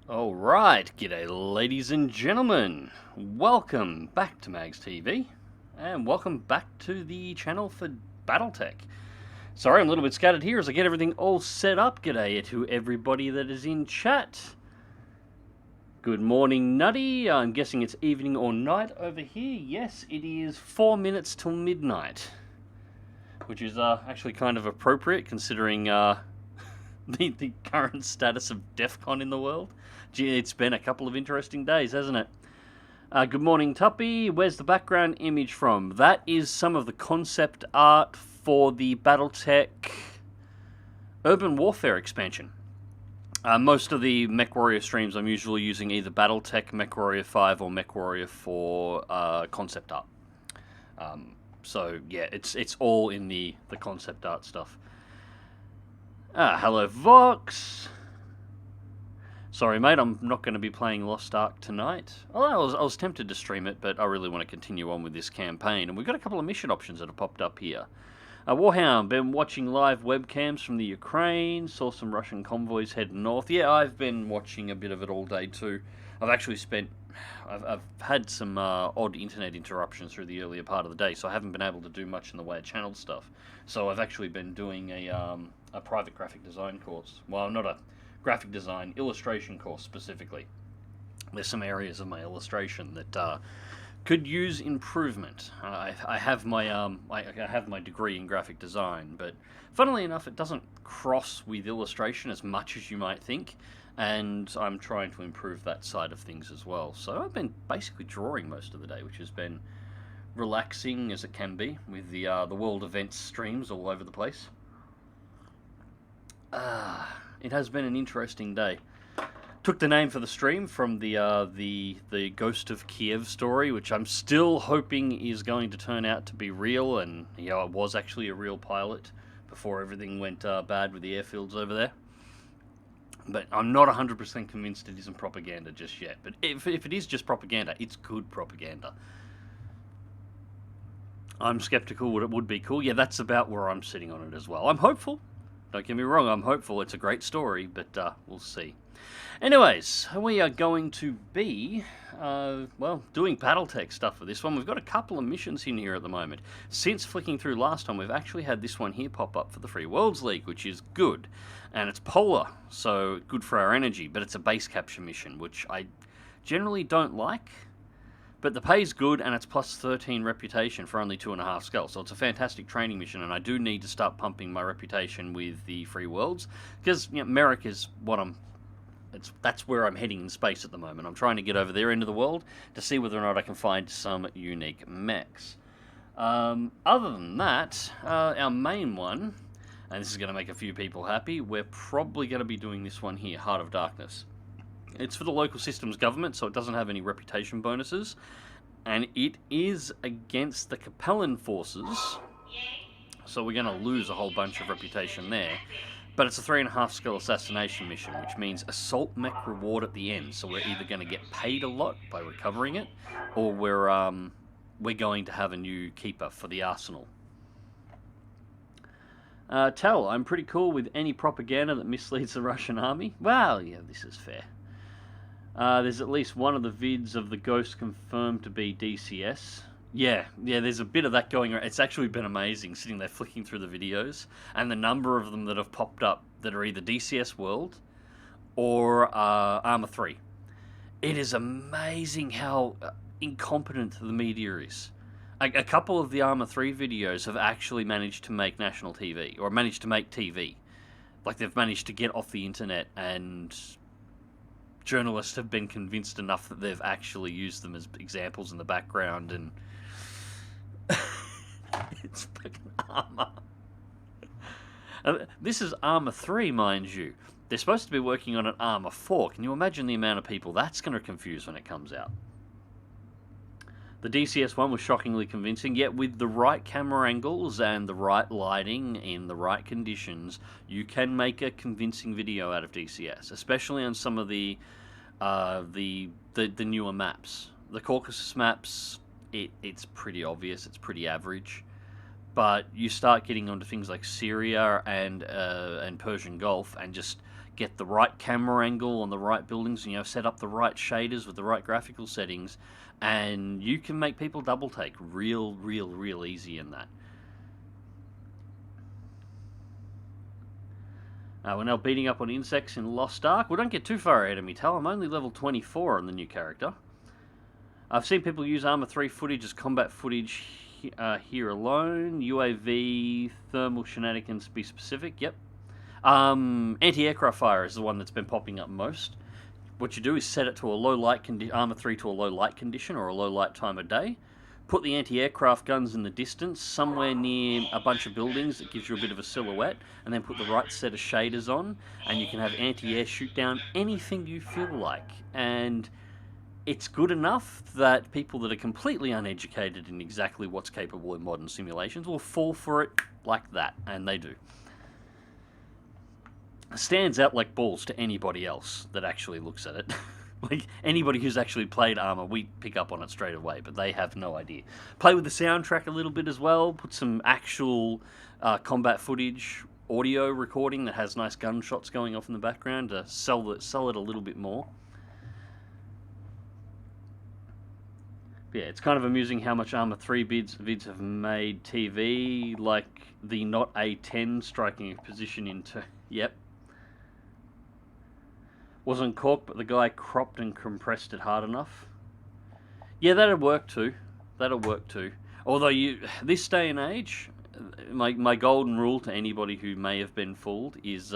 Alright, g'day ladies and gentlemen. Welcome back to MagzTV, and welcome back to the channel for Battletech. Sorry, I'm a little bit scattered here as I get everything all set up. G'day to everybody that is in chat. Good morning, Nutty. I'm guessing it's evening or night over here. Yes, it is 4 minutes till midnight, which is actually kind of appropriate considering the current status of DEF CON in the world. Gee, it's been a couple of interesting days, hasn't it? Good morning, Tuppy. Where's the background image from? That is some of the concept art for the Battletech Urban Warfare expansion. Most of the MechWarrior streams I'm usually using either Battletech, MechWarrior 5 or MechWarrior 4 concept art. So yeah, it's all in the concept art stuff. Hello, Vox. Sorry, mate, I'm not going to be playing Lost Ark tonight. Oh, I was tempted to stream it, but I really want to continue on with this campaign. And we've got a couple of mission options that have popped up here. Warhound, been watching live webcams from the Ukraine. Saw some Russian convoys heading north. Yeah, I've been watching a bit of it all day too. I've actually I've had some odd internet interruptions through the earlier part of the day, so I haven't been able to do much in the way of channel stuff. So I've actually been doing a private graphic design course. Well, not a graphic design, illustration course specifically. There's some areas of my illustration that could use improvement. I have my degree in graphic design, but funnily enough, it doesn't cross with illustration as much as you might think, and I'm trying to improve that side of things as well. So I've been basically drawing most of the day, which has been relaxing as it can be with the world events streams all over the place. It has been an interesting day. Took the name for the stream from the Ghost of Kiev story, which I'm still hoping is going to turn out to be real, and it was actually a real pilot before everything went bad with the airfields over there. But I'm not 100% convinced it isn't propaganda just yet. But if it is just propaganda, it's good propaganda. I'm skeptical what it would be cool. Yeah, that's about where I'm sitting on it as well. I'm hopeful. Don't get me wrong, I'm hopeful. It's a great story, but we'll see. Anyways, we are going to be, doing Battletech stuff for this one. We've got a couple of missions in here at the moment. Since flicking through last time, we've actually had this one here pop up for the Free Worlds League, which is good. And it's polar, so good for our energy, but it's a base capture mission, which I generally don't like. But the pay's good, and it's plus 13 reputation for only 2.5 skull. So it's a fantastic training mission, and I do need to start pumping my reputation with the Free Worlds. Because, Marik is what that's where I'm heading in space at the moment. I'm trying to get over there into the world to see whether or not I can find some unique mechs. Other than that, our main one, and this is going to make a few people happy, we're probably going to be doing this one here, Heart of Darkness. It's for the local systems government, so it doesn't have any reputation bonuses. And it is against the Capellan forces, so we're going to lose a whole bunch of reputation there. But it's a 3.5 skill assassination mission, which means assault mech reward at the end. So we're either going to get paid a lot by recovering it, or we're going to have a new keeper for the arsenal. Tell, I'm pretty cool with any propaganda that misleads the Russian army. Well, yeah, this is fair. There's at least one of the vids of the Ghost confirmed to be DCS. Yeah, there's a bit of that going on. It's actually been amazing sitting there flicking through the videos, and the number of them that have popped up that are either DCS World or Arma 3. It is amazing how incompetent the media is. A couple of the Arma 3 videos have actually managed to make national TV, or managed to make TV. Like, they've managed to get off the internet, and journalists have been convinced enough that they've actually used them as examples in the background, and it's fucking Arma. This is Arma 3, mind you. They're supposed to be working on an Arma 4. Can you imagine the amount of people that's going to confuse when it comes out? The DCS one was shockingly convincing, yet with the right camera angles and the right lighting in the right conditions, you can make a convincing video out of DCS, especially on some of the newer maps. The Caucasus maps, it's pretty obvious, it's pretty average. But you start getting onto things like Syria and Persian Gulf, and just get the right camera angle on the right buildings, you know, set up the right shaders with the right graphical settings, and you can make people double take real easy in that. We're now beating up on insects in Lost Ark. Well, don't get too far ahead of me, Tal. I'm only level 24 on the new character. I've seen people use Arma 3 footage as combat footage here alone. UAV, thermal shenanigans, be specific. Yep. Anti-aircraft fire is the one that's been popping up most. What you do is set it to a low light Arma 3 to a low light condition or a low light time of day. Put the anti-aircraft guns in the distance, somewhere near a bunch of buildings that gives you a bit of a silhouette, and then put the right set of shaders on, and you can have anti-air shoot down anything you feel like. And it's good enough that people that are completely uneducated in exactly what's capable in modern simulations will fall for it like that, and they do. It stands out like balls to anybody else that actually looks at it. Like, anybody who's actually played Arma, we pick up on it straight away, but they have no idea. Play with the soundtrack a little bit as well, put some actual combat footage, audio recording that has nice gunshots going off in the background to sell it a little bit more. But yeah, it's kind of amusing how much Arma 3 vids have made TV, like the not A10 striking a position into... Yep. Wasn't corked, but the guy cropped and compressed it hard enough. Yeah, that'd work too. That'll work too. Although this day and age, my golden rule to anybody who may have been fooled is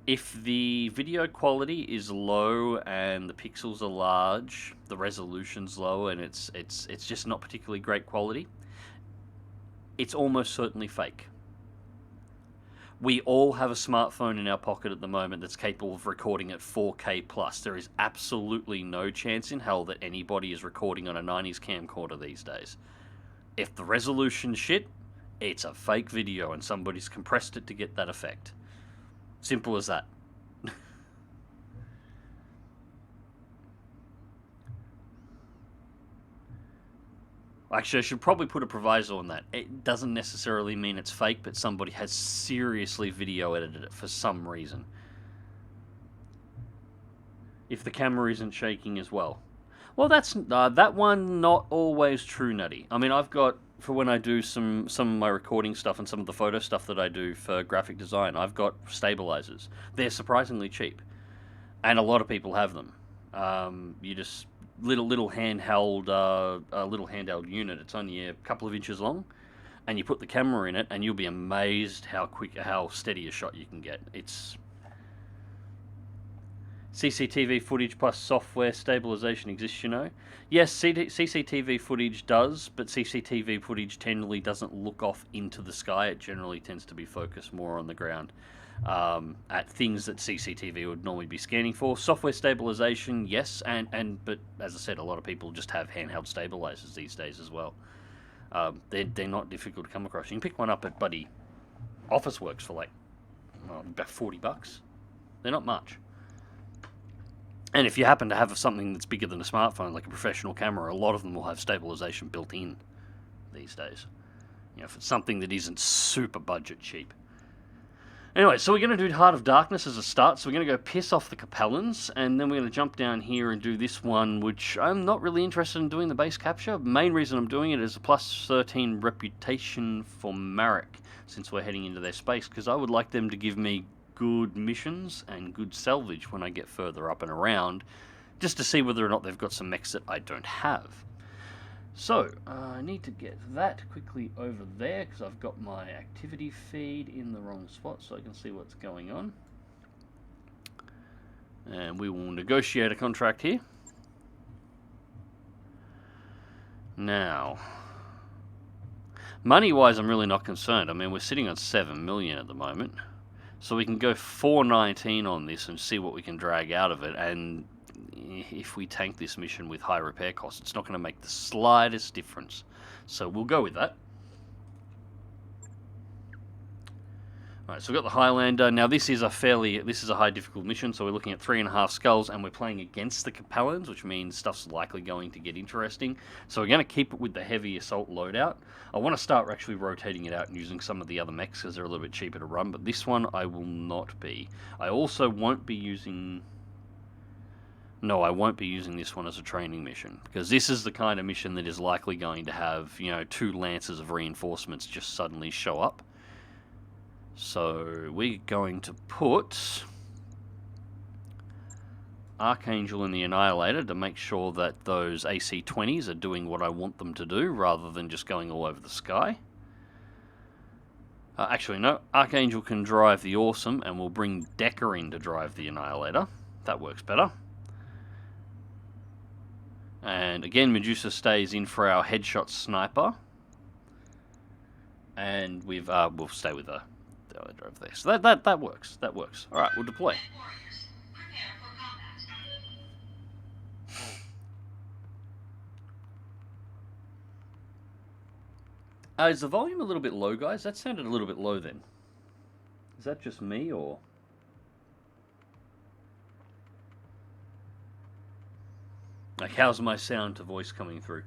if the video quality is low and the pixels are large, the resolution's low, and it's just not particularly great quality, it's almost certainly fake. We all have a smartphone in our pocket at the moment that's capable of recording at 4K plus. There is absolutely no chance in hell that anybody is recording on a 90s camcorder these days. If the resolution's shit, it's a fake video and somebody's compressed it to get that effect. Simple as that. Actually, I should probably put a proviso on that. It doesn't necessarily mean it's fake, but somebody has seriously video edited it for some reason. If the camera isn't shaking as well. Well, that's that one not always true, Nutty. I mean, I've got, for when I do some of my recording stuff and some of the photo stuff that I do for graphic design, I've got stabilizers. They're surprisingly cheap, and a lot of people have them. You just... little handheld unit. It's only a couple of inches long, and you put the camera in it, and you'll be amazed how steady a shot you can get. It's CCTV footage plus software stabilization exists, you know. Yes, CCTV footage does, but CCTV footage generally doesn't look off into the sky. It generally tends to be focused more on the ground. At things that CCTV would normally be scanning for. Software stabilization, yes, but as I said, a lot of people just have handheld stabilizers these days as well. They're not difficult to come across. You can pick one up at Buddy Officeworks for like about $40. They're not much. And if you happen to have something that's bigger than a smartphone, like a professional camera, a lot of them will have stabilization built in these days. You know, if it's something that isn't super budget cheap. Anyway, so we're going to do Heart of Darkness as a start. So we're going to go piss off the Capellans, and then we're going to jump down here and do this one, which I'm not really interested in doing the base capture. The main reason I'm doing it is a plus 13 reputation for Marik, since we're heading into their space, because I would like them to give me good missions and good salvage when I get further up and around, just to see whether or not they've got some mechs that I don't have. So, I need to get that quickly over there, because I've got my activity feed in the wrong spot, so I can see what's going on. And we will negotiate a contract here. Now, money-wise, I'm really not concerned. I mean, we're sitting on 7 million at the moment. So we can go 419 on this and see what we can drag out of it, and if we tank this mission with high repair costs, it's not going to make the slightest difference. So we'll go with that. Alright, so we've got the Highlander. Now this is a high difficult mission, so we're looking at 3.5 skulls, and we're playing against the Capellans, which means stuff's likely going to get interesting. So we're going to keep it with the heavy assault loadout. I want to start actually rotating it out and using some of the other mechs, because they're a little bit cheaper to run, but this one I will not be. I also won't be using... No, I won't be using this one as a training mission, because this is the kind of mission that is likely going to have, 2 lances of reinforcements just suddenly show up. So we're going to put Archangel in the Annihilator to make sure that those AC-20s are doing what I want them to do, rather than just going all over the sky. Actually, no, Archangel can drive the Awesome, and we'll bring Decker in to drive the Annihilator. That works better. And again, Medusa stays in for our headshot sniper. And we'll stay with the over there. So that works. That works. Alright, we'll deploy. Is the volume a little bit low, guys? That sounded a little bit low then. Is that just me, or... Like, how's my sound to voice coming through?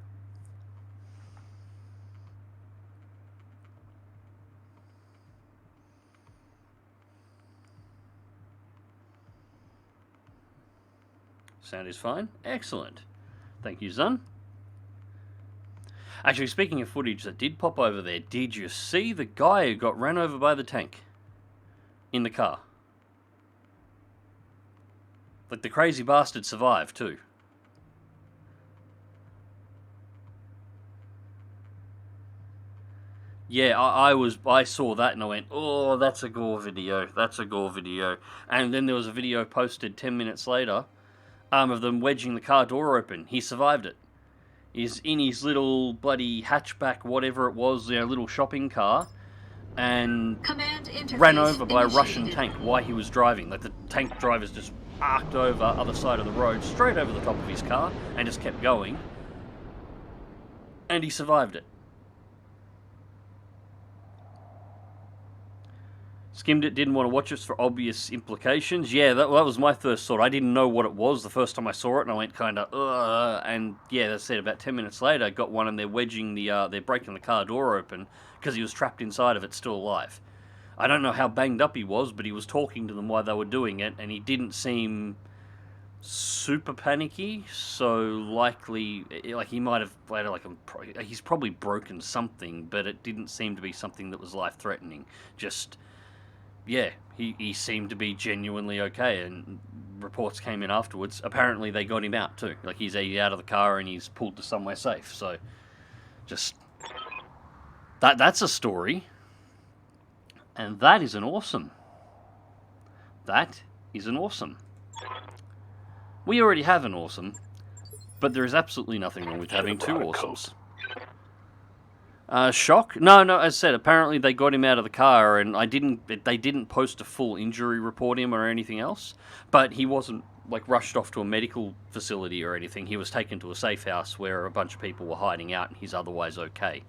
Sound is fine. Excellent. Thank you, Zun. Actually, speaking of footage that did pop over there, did you see the guy who got ran over by the tank? In the car. Like, the crazy bastard survived, too. Yeah, I saw that and I went, oh, that's a gore video. That's a gore video. And then there was a video posted 10 minutes later of them wedging the car door open. He survived it. He's in his little bloody hatchback, whatever it was, little shopping car, and ran over by a Russian tank while he was driving. Like, the tank drivers just arced over other side of the road, straight over the top of his car, and just kept going. And he survived it. Skimmed it, didn't want to watch it for obvious implications. Yeah, that was my first thought. I didn't know what it was the first time I saw it, and I went kind of, ugh. And yeah, as I said, about 10 minutes later, I got one, and they're wedging they're breaking the car door open because he was trapped inside of it, still alive. I don't know how banged up he was, but he was talking to them while they were doing it, and he didn't seem super panicky. So likely, like, he might have he's probably broken something, but it didn't seem to be something that was life-threatening. Just... yeah, he seemed to be genuinely okay, and reports came in afterwards. Apparently they got him out too. Like, he's out of the car and he's pulled to somewhere safe. So, just... That's a story. And that is an awesome. That is an awesome. We already have an awesome, but there is absolutely nothing wrong with having 2 awesomes. Shock? No, as I said, apparently they got him out of the car, and they didn't post a full injury report him or anything else, but he wasn't, like, rushed off to a medical facility or anything. He was taken to a safe house where a bunch of people were hiding out, and he's otherwise okay.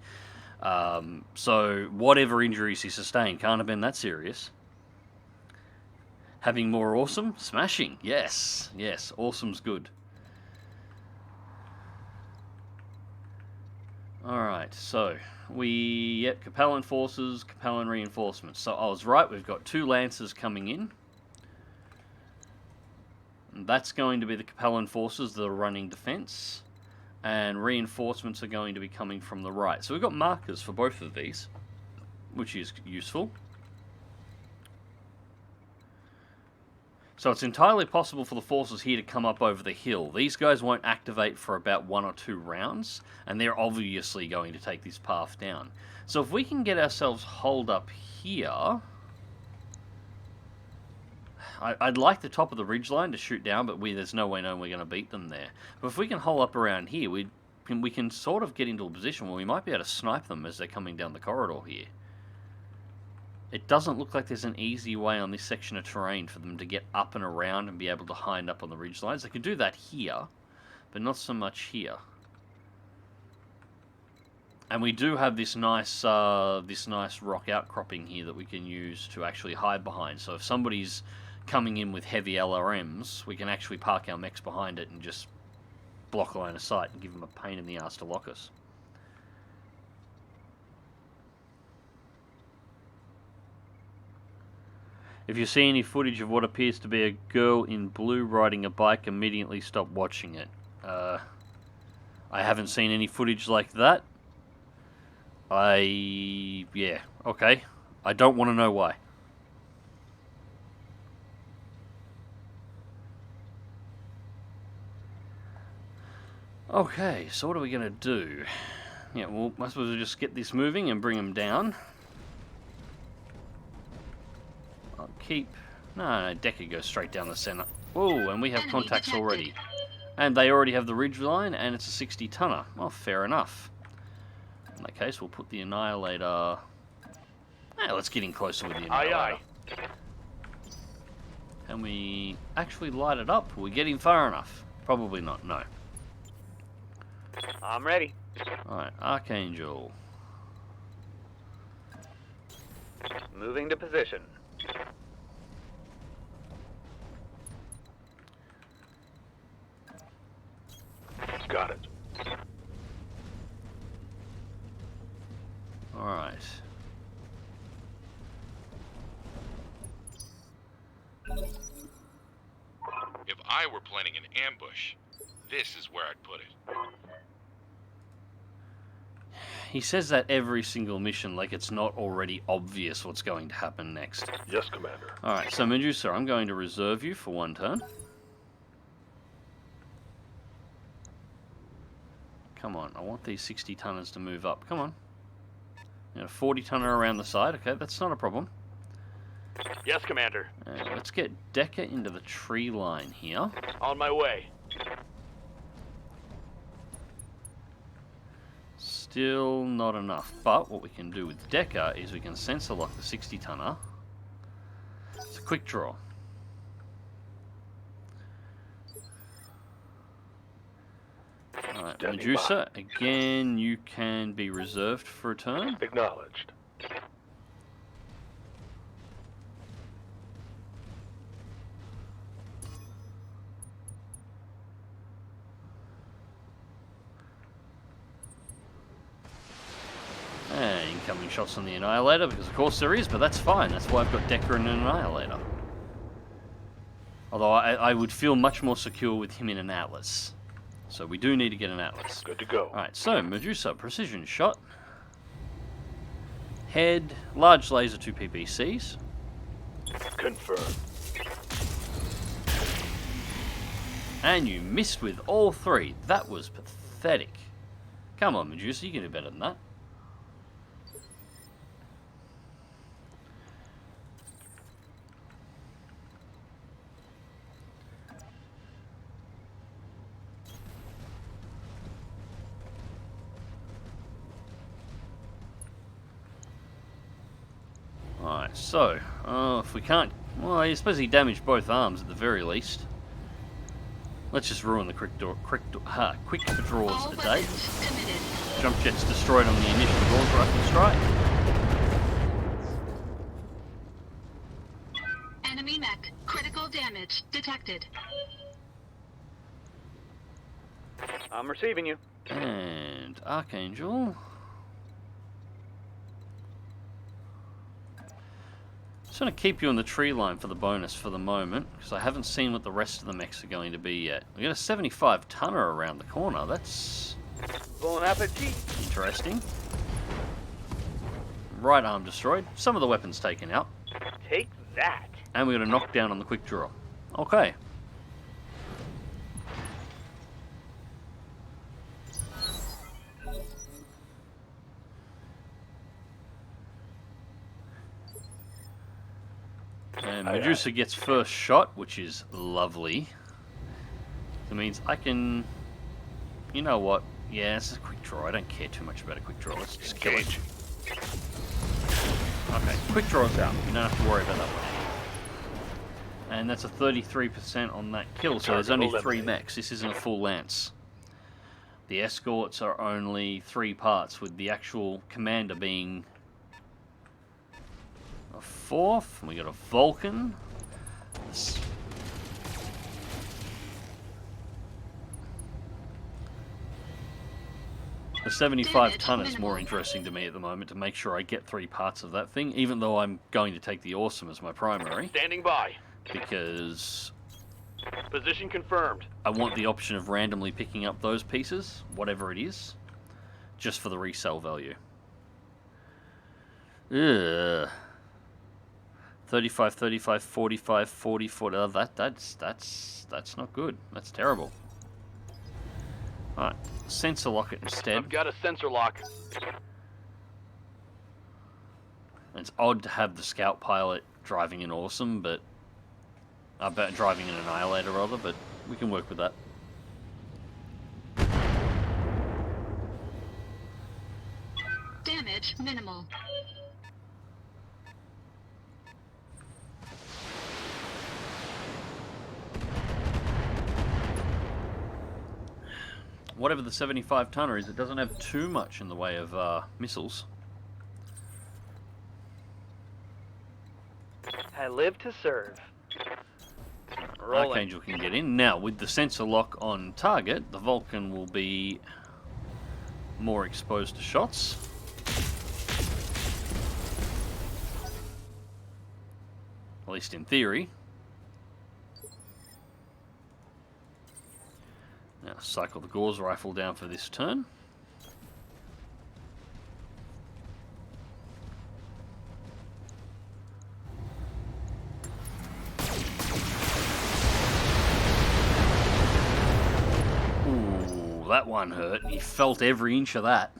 So, whatever injuries he sustained can't have been that serious. Having more awesome? Smashing. Yes, awesome's good. Alright, so, Capellan forces, Capellan reinforcements. So I was right, we've got 2 Lancers coming in. And that's going to be the Capellan forces that are running defense. And reinforcements are going to be coming from the right. So we've got markers for both of these, which is useful. So it's entirely possible for the forces here to come up over the hill. These guys won't activate for about 1 or 2 rounds, and they're obviously going to take this path down. So if we can get ourselves holed up here... I'd like the top of the ridgeline to shoot down, but there's no way we're going to beat them there. But if we can hole up around here, we can sort of get into a position where we might be able to snipe them as they're coming down the corridor here. It doesn't look like there's an easy way on this section of terrain for them to get up and around and be able to hind up on the ridgelines. They could do that here, but not so much here. And we do have this nice rock outcropping here that we can use to actually hide behind. So if somebody's coming in with heavy LRMs, we can actually park our mechs behind it and just block a line of sight and give them a pain in the ass to lock us. If you see any footage of what appears to be a girl in blue riding a bike, immediately stop watching it. I haven't seen any footage like that. Yeah, okay. I don't want to know why. Okay, so what are we going to do? Yeah, well, I suppose we'll just get this moving and bring them down. I'll keep... No, Decker goes straight down the center. Oh, and we have contacts already. And they already have the ridge line, and it's a 60-tonner. Well, fair enough. In that case, we'll put the Annihilator... Hey, let's get in closer with the Annihilator. Aye, aye. Can we actually light it up? Are we getting far enough? Probably not, no. I'm ready. Alright, Archangel. Moving to position. Got it. Alright. If I were planning an ambush, this is where I'd put it. He says that every single mission, like it's not already obvious what's going to happen next. Yes, Commander. Alright, so Medusa, I'm going to reserve you for one turn. Come on, I want these 60-tonners to move up. Come on. And a 40-tonner around the side. Okay, that's not a problem. Yes, Commander. Let's get Decker into the tree line here. On my way. Still not enough, but what we can do with Decker is we can sensor lock the 60-tonner. It's a quick draw. Alright, Medusa, again, you can be reserved for a turn. Acknowledged. Incoming shots on the Annihilator, because of course there is, but that's fine. That's why I've got Decker and an Annihilator. Although I would feel much more secure with him in an Atlas. So we do need to get an Atlas. Good to go. Alright, so Medusa, precision shot. Head, large laser 2 PPCs. Confirmed. And you missed with all three. That was pathetic. Come on, Medusa, you can do better than that. Alright, so, if we can't... Well, I suppose he damaged both arms at the very least. Let's just ruin the quick draws today. Jump jets destroyed on the initial draws rifle strike. Enemy mech. Critical damage detected. I'm receiving you. And Archangel... I'm just going to keep you on the tree line for the bonus for the moment, because I haven't seen what the rest of the mechs are going to be yet. We got a 75-tonner around the corner. That's Bon appetit. interesting. Right arm destroyed. Some of the weapons taken out. Take that. And we got a knockdown on the quick draw. Okay. And Medusa gets first shot, which is lovely. That means I can... You know what? Yeah, this is a quick draw. I don't care too much about a quick draw. Let's just kill it. Okay, quick draw's out. You don't have to worry about that one. And that's a 33% on that kill, so there's only 3 mechs. This isn't a full lance. The escorts are only 3 parts, with the actual commander being a 4th. We got a Vulcan. The 75 ton is more interesting to me at the moment, to make sure I get 3 parts of that thing, even though I'm going to take the Awesome as my primary, Standing by. because Position confirmed. I want the option of randomly picking up those pieces, whatever it is, just for the resale value. Ugh. 35, 35, 45, 44. That's not good. That's terrible. Alright, sensor lock it instead. I've got a sensor lock. It's odd to have the scout pilot driving an Awesome, but driving an Annihilator rather, but we can work with that. Damage minimal. Whatever the 75 tonner is, it doesn't have too much in the way of missiles. I live to serve. Rolling. Archangel can get in. Now, with the sensor lock on target, the Vulcan will be more exposed to shots. At least in theory. Now, cycle the Gauss rifle down for this turn. Ooh, that one hurt. He felt every inch of that.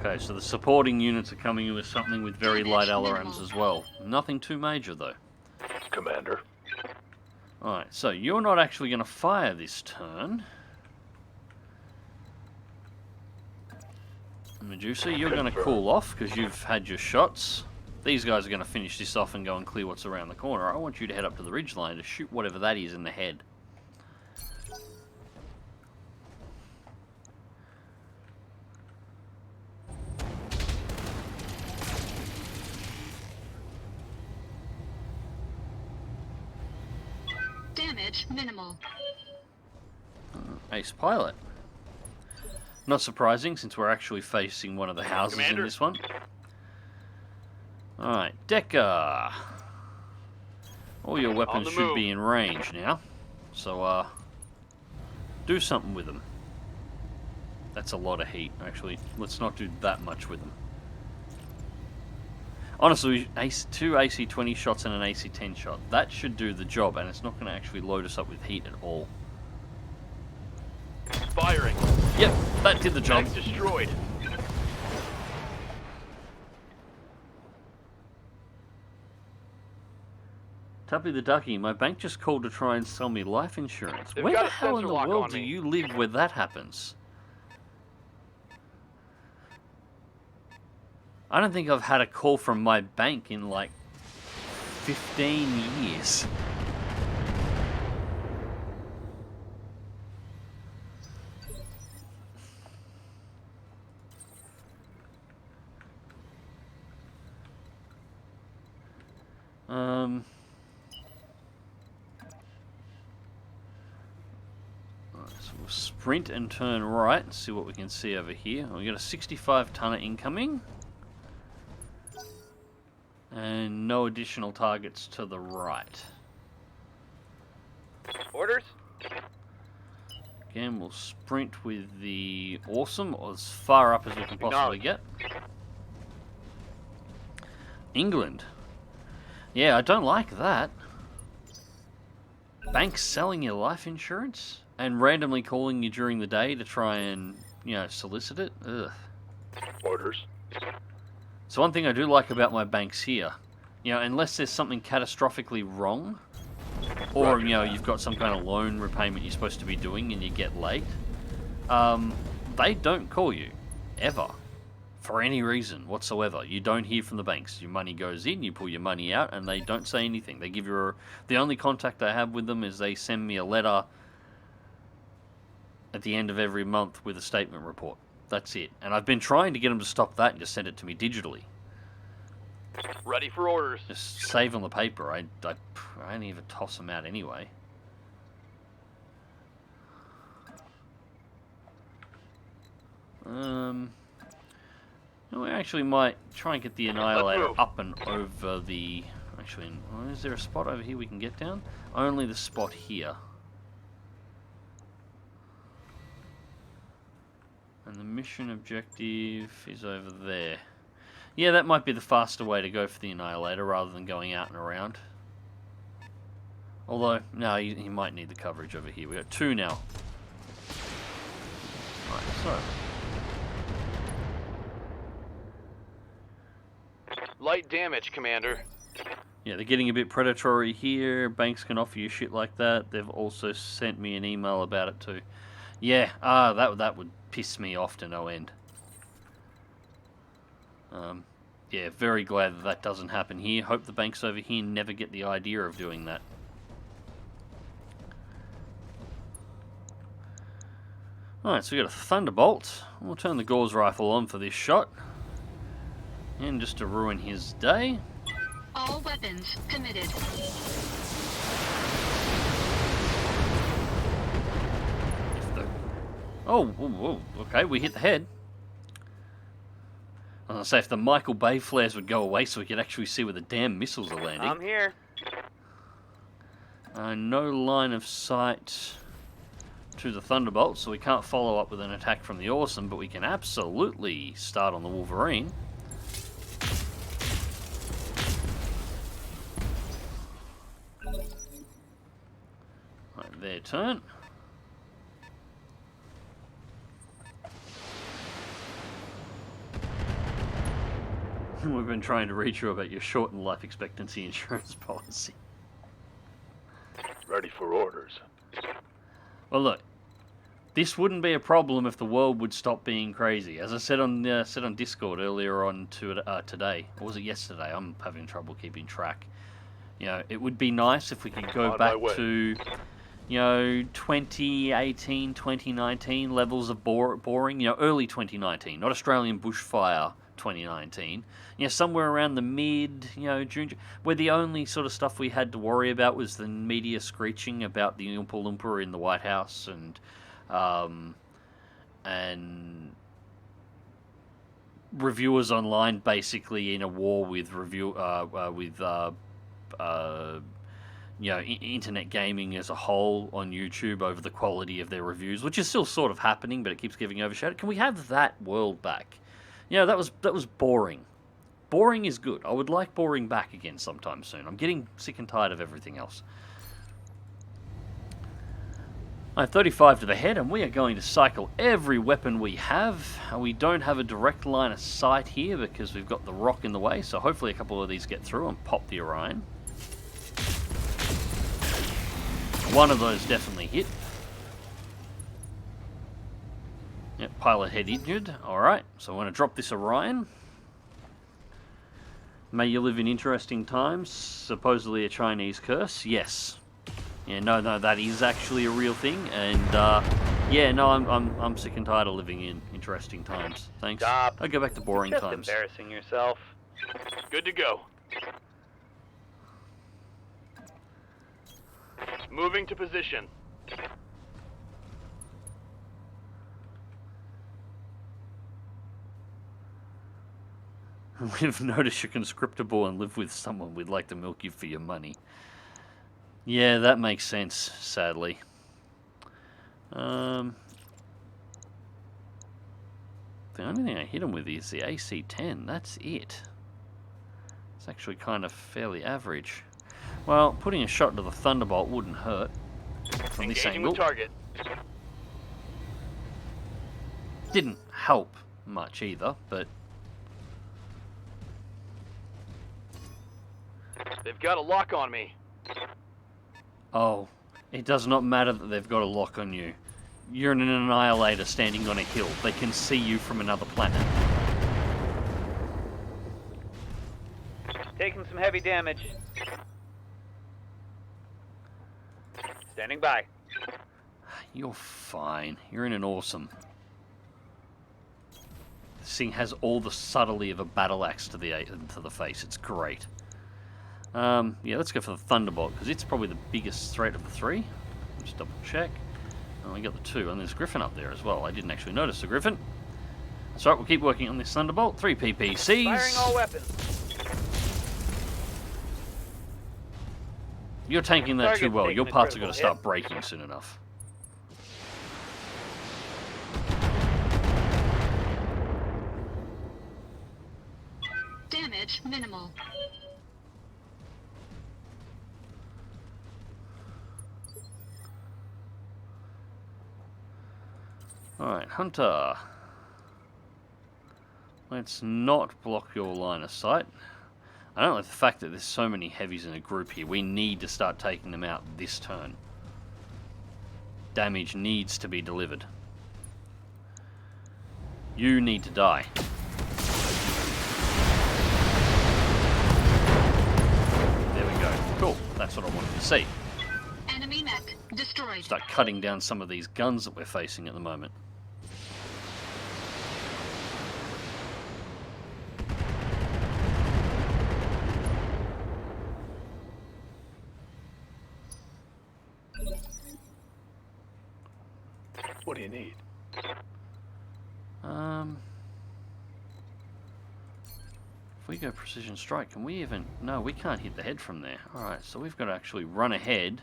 Okay, so the supporting units are coming in with something with very light LRMs as well. Nothing too major, though. Commander. Alright, so you're not actually going to fire this turn. Medusa, you're going to cool off because you've had your shots. These guys are going to finish this off and go and clear what's around the corner. I want you to head up to the ridgeline to shoot whatever that is in the head. Damage minimal. Ace pilot. Not surprising, since we're actually facing one of the houses Commander. in this one. Alright, Decker. All your weapons the should move. be in range now. So, do something with them. That's a lot of heat, actually. Let's not do that much with them. Honestly, two AC-20 shots and an AC-10 shot. That should do the job, and it's not going to actually load us up with heat at all. Firing. Yep, that did the job. Mag destroyed. Tuppy the Ducky, my bank just called to try and sell me life insurance. They've Where got the a hell in sensor the lock world on do me. you live where that happens? I don't think I've had a call from my bank in like 15 years. So we'll sprint and turn right and see what we can see over here. We got a 65 tonner incoming. And no additional targets to the right. Orders? Again, we'll sprint with the Awesome, or as far up as we can possibly get. England. Yeah, I don't like that. Banks selling your life insurance and randomly calling you during the day to try and, you know, solicit it. Ugh. Orders. So one thing I do like about my banks here, you know, unless there's something catastrophically wrong, or, you know, you've got some kind of loan repayment you're supposed to be doing and you get late, they don't call you, ever, For any reason whatsoever. You don't hear from the banks. Your money goes in, you pull your money out, and they don't say anything. They give you the only contact I have with them is they send me a letter at the end of every month with a statement report. That's it. And I've been trying to get them to stop that and just send it to me digitally. Ready for orders. Just save on the paper. I only ever toss them out anyway. We actually might try and get the Annihilator up and over the... Actually, is there a spot over here we can get down? Only the spot here. And the mission objective is over there. Yeah, that might be the faster way to go for the Annihilator rather than going out and around. Although, no, he might need the coverage over here. We've got 2 now. Right, so... Light damage, Commander. Yeah, they're getting a bit predatory here. Banks can offer you shit like that. They've also sent me an email about it too. Yeah, that would piss me off to no end. Yeah, very glad that doesn't happen here. Hope the banks over here never get the idea of doing that. Alright, so we got a Thunderbolt. We'll turn the Gauss rifle on for this shot. And just to ruin his day. All weapons committed. Oh, whoa, okay, we hit the head. I was going to say, if the Michael Bay flares would go away so we could actually see where the damn missiles are landing. I'm here. No line of sight to the Thunderbolt, so we can't follow up with an attack from the Awesome, but we can absolutely start on the Wolverine. Right, their turn. We've been trying to reach you about your shortened life expectancy insurance policy. Ready for orders. Well, look, this wouldn't be a problem if the world would stop being crazy. As I said on Discord earlier on today, or was it yesterday? I'm having trouble keeping track. You know, it would be nice if we could go back to, you know, 2018, 2019 levels of boring. You know, early 2019, not Australian bushfire 2019. You know, somewhere around the mid, you know, June, where the only sort of stuff we had to worry about was the media screeching about the Oompa Loompa in the White House and reviewers online basically in a war with you know, internet gaming as a whole on YouTube over the quality of their reviews, which is still sort of happening, but it keeps getting overshadowed. Can we have that world back? You know, that was boring. Boring is good. I would like boring back again sometime soon. I'm getting sick and tired of everything else. I have 35 to the head, and we are going to cycle every weapon we have. We don't have a direct line of sight here because we've got the rock in the way, so hopefully a couple of these get through and pop the Orion. One of those definitely hit. Yep, pilot head injured. Alright, so I want to drop this Orion. May you live in interesting times. Supposedly a Chinese curse. Yes. Yeah, no, that is actually a real thing. And, yeah, no, I'm sick and tired of living in interesting times. Thanks. Stop. I'll go back to boring Just times. Embarrassing yourself. Good to go. Moving to position. We've noticed you're conscriptable and live with someone we'd like to milk you for your money. Yeah, that makes sense, sadly. The only thing I hit him with is the AC-10. That's it. It's actually kind of fairly average. Well, putting a shot into the Thunderbolt wouldn't hurt from this Engaging angle. with target. Didn't help much either, but... They've got a lock on me. Oh, it does not matter that they've got a lock on you. You're an annihilator standing on a hill. They can see you from another planet. Taking some heavy damage. Standing by. You're fine. You're in an awesome. This thing has all the subtlety of a battle axe to the face. It's great. Yeah, let's go for the Thunderbolt, because it's probably the biggest threat of the three. Just double check. Oh, we got the two, and there's Griffin up there as well. I didn't actually notice the Griffin. That's right, we'll keep working on this Thunderbolt. 3 PPCs. Firing all weapons. You're tanking that too Target's well. taking Your a parts are going to critical start breaking soon enough. Damage minimal. Alright, Hunter. Let's not block your line of sight. I don't like the fact that there's so many heavies in a group here. We need to start taking them out this turn. Damage needs to be delivered. You need to die. There we go. Cool. That's what I wanted to see. Enemy mech destroyed. Start cutting down some of these guns that we're facing at the moment. What do you need? If we go precision strike, can we even... No, we can't hit the head from there. Alright, so we've got to actually run ahead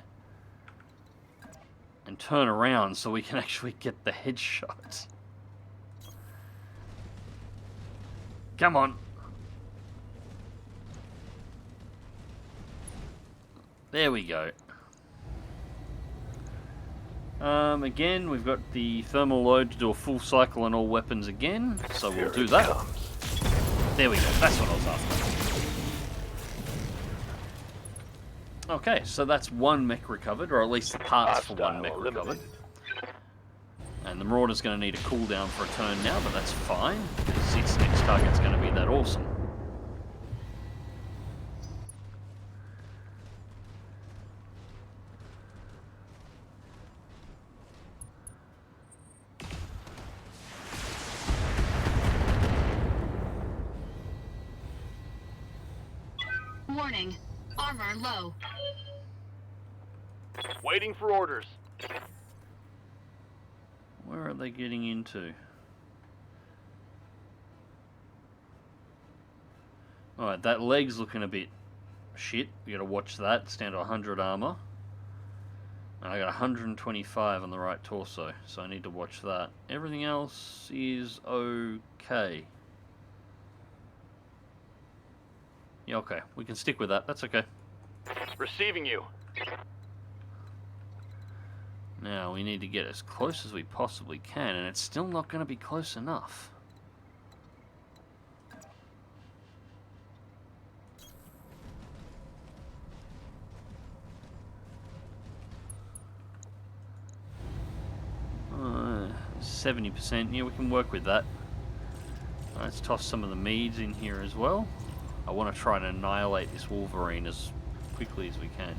and turn around so we can actually get the headshot. Come on. There we go. Again, we've got the thermal load to do a full cycle on all weapons again, so we'll do that. There we go, that's what I was after. Okay, so that's one mech recovered, or at least the parts for one mech recovered. And the Marauder's going to need a cooldown for a turn now, but that's fine, because its next target's going to be that awesome. Warning. Armor low. Waiting for orders. Where are they getting into? Alright, that leg's looking a bit shit. You gotta watch that. Stand to 100 armor. And I got 125 on the right torso, so I need to watch that. Everything else is okay. Yeah, okay. We can stick with that. That's okay. Receiving you. Now, we need to get as close as we possibly can, and it's still not going to be close enough. Uh, 70%. Yeah, we can work with that. Let's toss some of the meads in here as well. I want to try and annihilate this Wolverine as quickly as we can.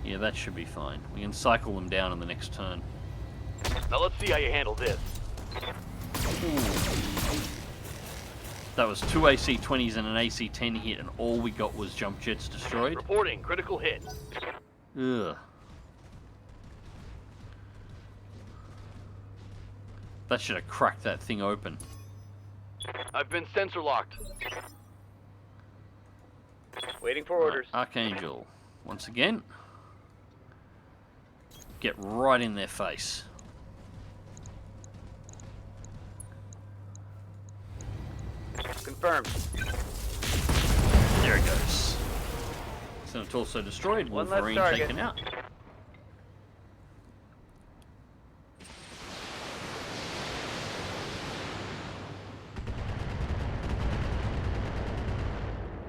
Yeah, that should be fine. We can cycle them down in the next turn. Now let's see how you handle this. Ooh. That was 2 AC-20s and an AC-10 hit, and all we got was jump jets destroyed. Reporting critical hit. Ugh. That should have cracked that thing open. I've been sensor locked. Waiting for orders. Archangel, once again. Get right in their face. Confirmed. There it goes. Senator also destroyed. One less Wolverine target. taken out.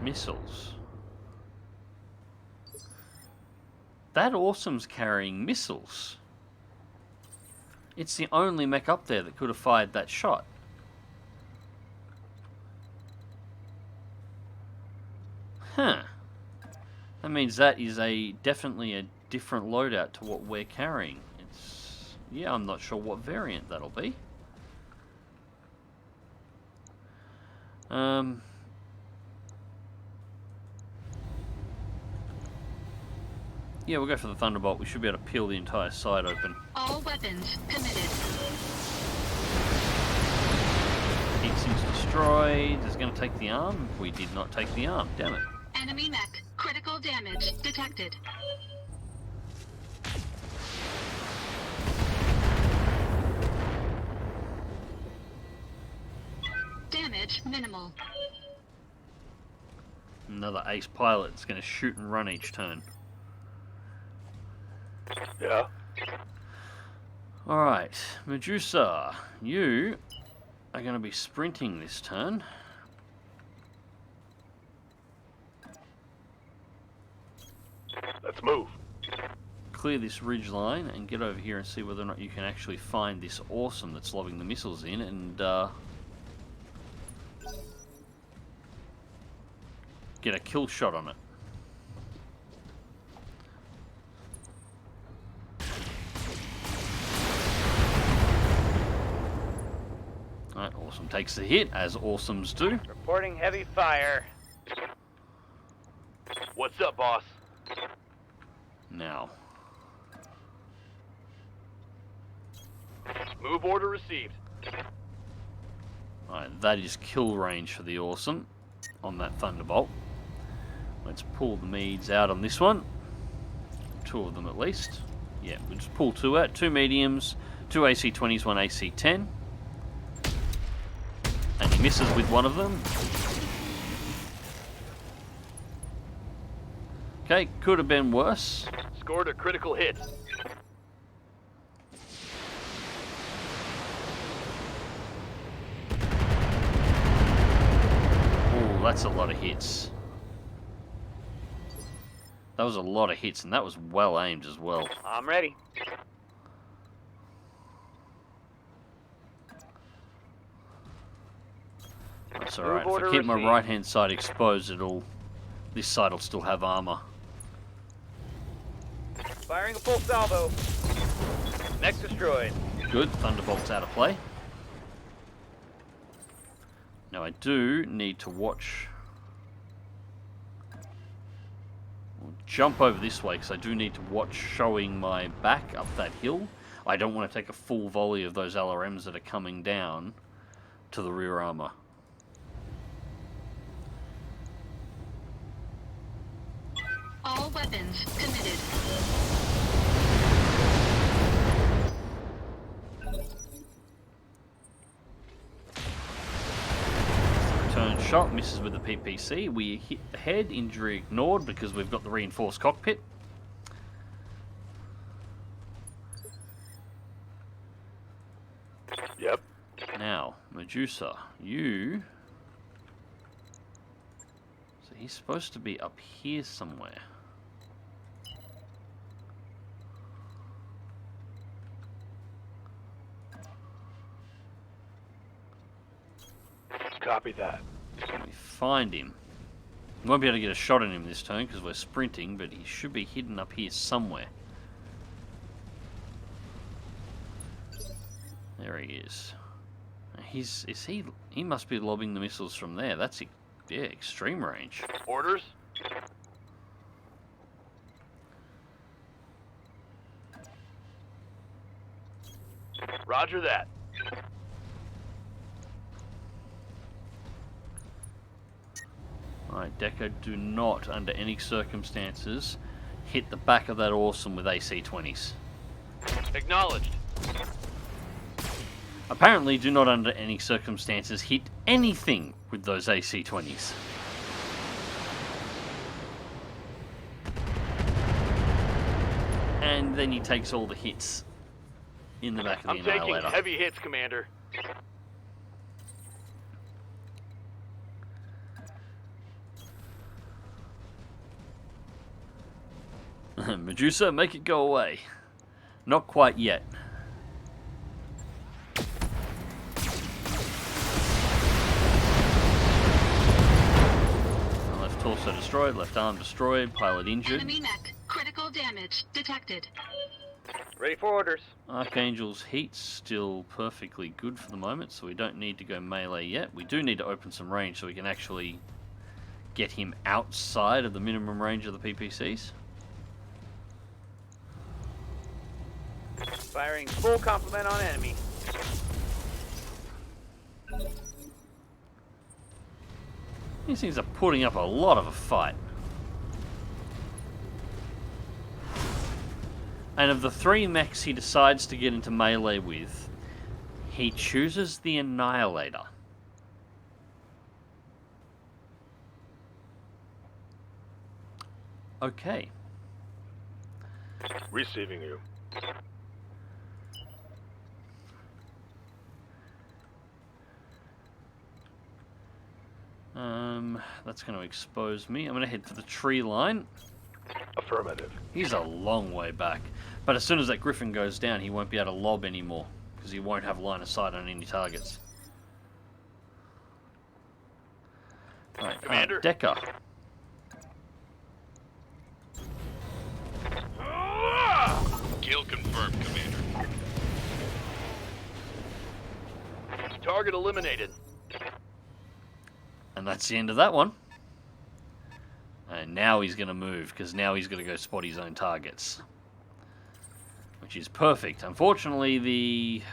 Missiles. That awesome's carrying missiles. It's the only mech up there that could have fired that shot. Huh. That means that is definitely a different loadout to what we're carrying. It's... yeah, I'm not sure what variant that'll be. Yeah, we'll go for the Thunderbolt. We should be able to peel the entire side open. All weapons committed. Heat sink's destroyed. Is it going to take the arm? We did not take the arm. Damn it. Enemy mech. Critical damage detected. Damage minimal. Another ace pilot that's going to shoot and run each turn. Yeah. Alright, Medusa, you are going to be sprinting this turn. Let's move. Clear this ridge line and get over here and see whether or not you can actually find this awesome that's lobbing the missiles in and get a kill shot on it. Alright, awesome takes the hit, as awesomes do. Reporting heavy fire. What's up, boss? Now, Move order received. alright, that is kill range for the awesome on that Thunderbolt. Let's pull the meads out on this one. 2 of them at least. Yeah, we'll just pull 2 out. 2 mediums, 2 AC-20s, 1 AC-10. And he misses with one of them. Okay, could have been worse. Scored a critical hit. Oh, that's a lot of hits. That was a lot of hits, and that was well aimed as well. I'm ready. That's alright. If I order keep my received. right hand side exposed, this side will still have armor. Firing a full salvo. Next destroyed. Good, Thunderbolt's out of play. Now I do need to watch... I'll jump over this way because I do need to watch showing my back up that hill. I don't want to take a full volley of those LRMs that are coming down to the rear armor. All weapons committed. Return shot misses with the PPC. We hit the head, injury ignored because we've got the reinforced cockpit. Yep. Now, Medusa, you... So he's supposed to be up here somewhere. Copy that. Let me find him. Won't be able to get a shot on him this turn because we're sprinting, but he should be hidden up here somewhere. There he is. He must be lobbing the missiles from there. That's, yeah, extreme range. Orders? Roger that. Alright, Deco, do not, under any circumstances, hit the back of that awesome with AC-20s. Acknowledged. Apparently, do not, under any circumstances, hit anything with those AC-20s. And then he takes all the hits in the back of the I'm taking Annihilator. heavy hits, Commander. Medusa, make it go away. Not quite yet. Left torso torso destroyed, left arm destroyed, pilot injured. Enemy mech. Critical damage detected. Ready for orders. Archangel's heat's still perfectly good for the moment, so we don't need to go melee yet. We do need to open some range so we can actually get him outside of the minimum range of the PPCs. Firing full complement on enemy. These things are putting up a lot of a fight. And of the 3 mechs he decides to get into melee with, he chooses the Annihilator. Okay. Receiving you. That's going to expose me. I'm going to head for the tree line. Affirmative. He's a long way back. But as soon as that Griffin goes down, he won't be able to lob anymore, because he won't have line of sight on any targets. Right, Commander. Decker. Kill confirmed, Commander. Target eliminated. And that's the end of that one. And now he's going to move, because now he's going to go spot his own targets. Which is perfect. Unfortunately,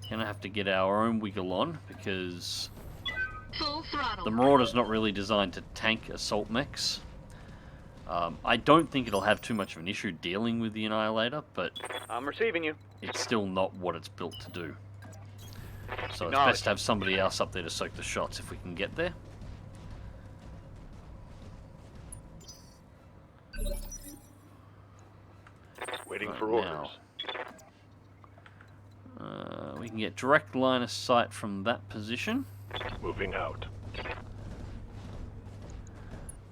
going to have to get our own wiggle on, because Full throttle. the Marauder's not really designed to tank assault mechs. I don't think it'll have too much of an issue dealing with the Annihilator, but I'm receiving you. it's still not what it's built to do. So it's Acknowledged. best to have somebody else up there to soak the shots if we can get there. Waiting Right for now. orders. We can get direct line of sight from that position. Moving out.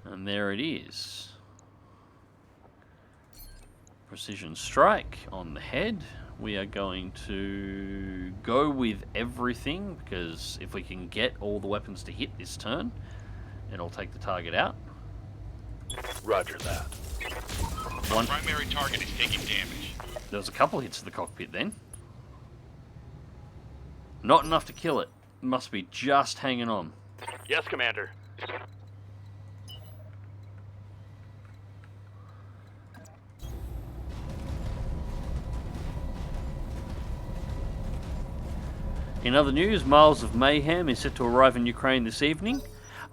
And there it is. Precision strike on the head. We are going to go with everything, because if we can get all the weapons to hit this turn, it'll take the target out. Roger that. One, Primary target is taking damage. there was a couple hits to the cockpit then. Not enough to kill it. Must be just hanging on. Yes, Commander. In other news, Miles of Mayhem is set to arrive in Ukraine this evening.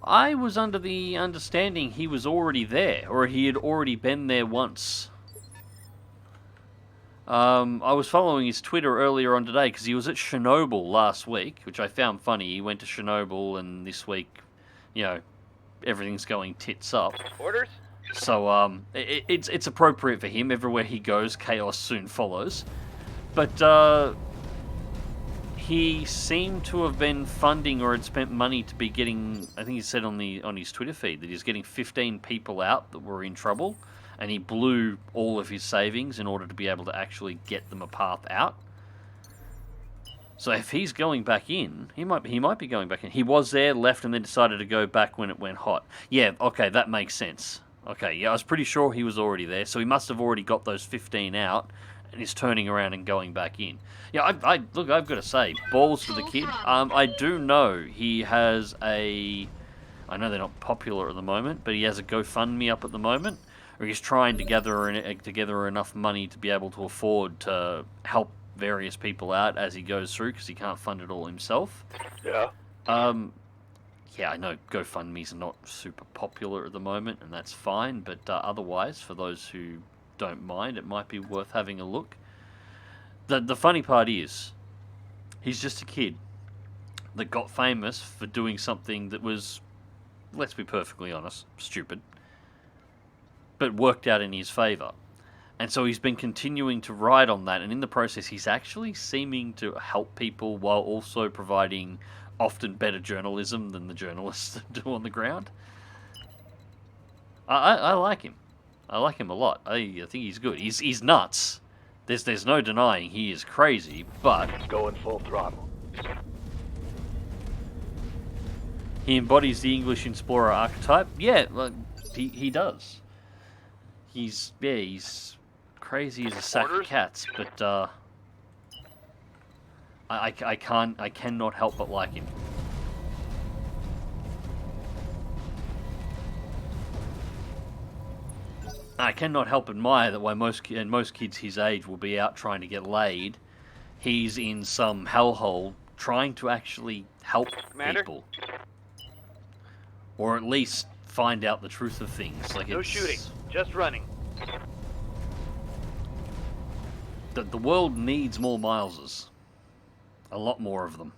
I was under the understanding he was already there, or he had already been there once. I was following his Twitter earlier on today because he was at Chernobyl last week, which I found funny. He went to Chernobyl, and this week, you know, everything's going tits up. Orders? So it's appropriate for him. Everywhere he goes, chaos soon follows. But he seemed to have been funding or had spent money to be getting, I think he said on his Twitter feed that he's getting 15 people out that were in trouble, and he blew all of his savings in order to be able to actually get them a path out. So if he's going back in, he might be going back in. He was there, left, and then decided to go back when it went hot. Yeah, okay, that makes sense. Okay, yeah, I was pretty sure he was already there, so he must have already got those 15 out, and is turning around and going back in. Yeah, look, I've got to say, balls for the kid. I do know he has I know they're not popular at the moment, but he has a GoFundMe up at the moment, or he's trying to gather together enough money to be able to afford to help various people out as he goes through, because he can't fund it all himself. Yeah. Yeah, I know GoFundMe's not super popular at the moment, and that's fine, but otherwise, for those who don't mind, it might be worth having a look. The funny part is, he's just a kid that got famous for doing something that was, let's be perfectly honest, stupid, but worked out in his favour. And so he's been continuing to ride on that, and in the process he's actually seeming to help people while also providing often better journalism than the journalists do on the ground. I like him. I like him a lot. I think he's good. He's nuts. There's no denying he is crazy, but Going full throttle. He embodies the English explorer archetype. Yeah, well, he does. He's crazy as a sack of Orders? cats, but I cannot help but like him. I cannot help admire that while most kids his age will be out trying to get laid, he's in some hellhole trying to actually help Commander? people, or at least find out the truth of things. Like No it's, shooting, just running. The world needs more Mileses, a lot more of them.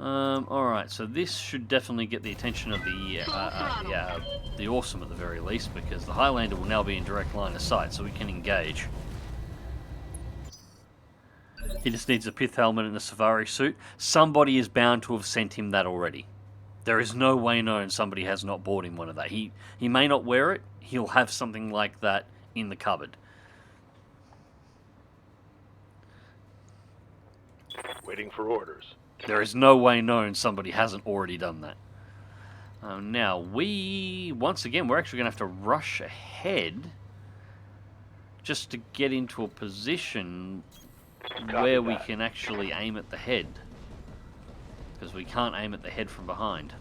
Alright, so this should definitely get the attention of the Awesome at the very least, because the Highlander will now be in direct line of sight, so we can engage. He just needs a pith helmet and a safari suit. Somebody is bound to have sent him that already. There is no way known somebody has not bought him one of that. He may not wear it, he'll have something like that in the cupboard. Waiting for orders. There is no way known somebody hasn't already done that. Now, once again, we're actually going to have to rush ahead just to get into a position where we can actually aim at the head. Because we can't aim at the head from behind.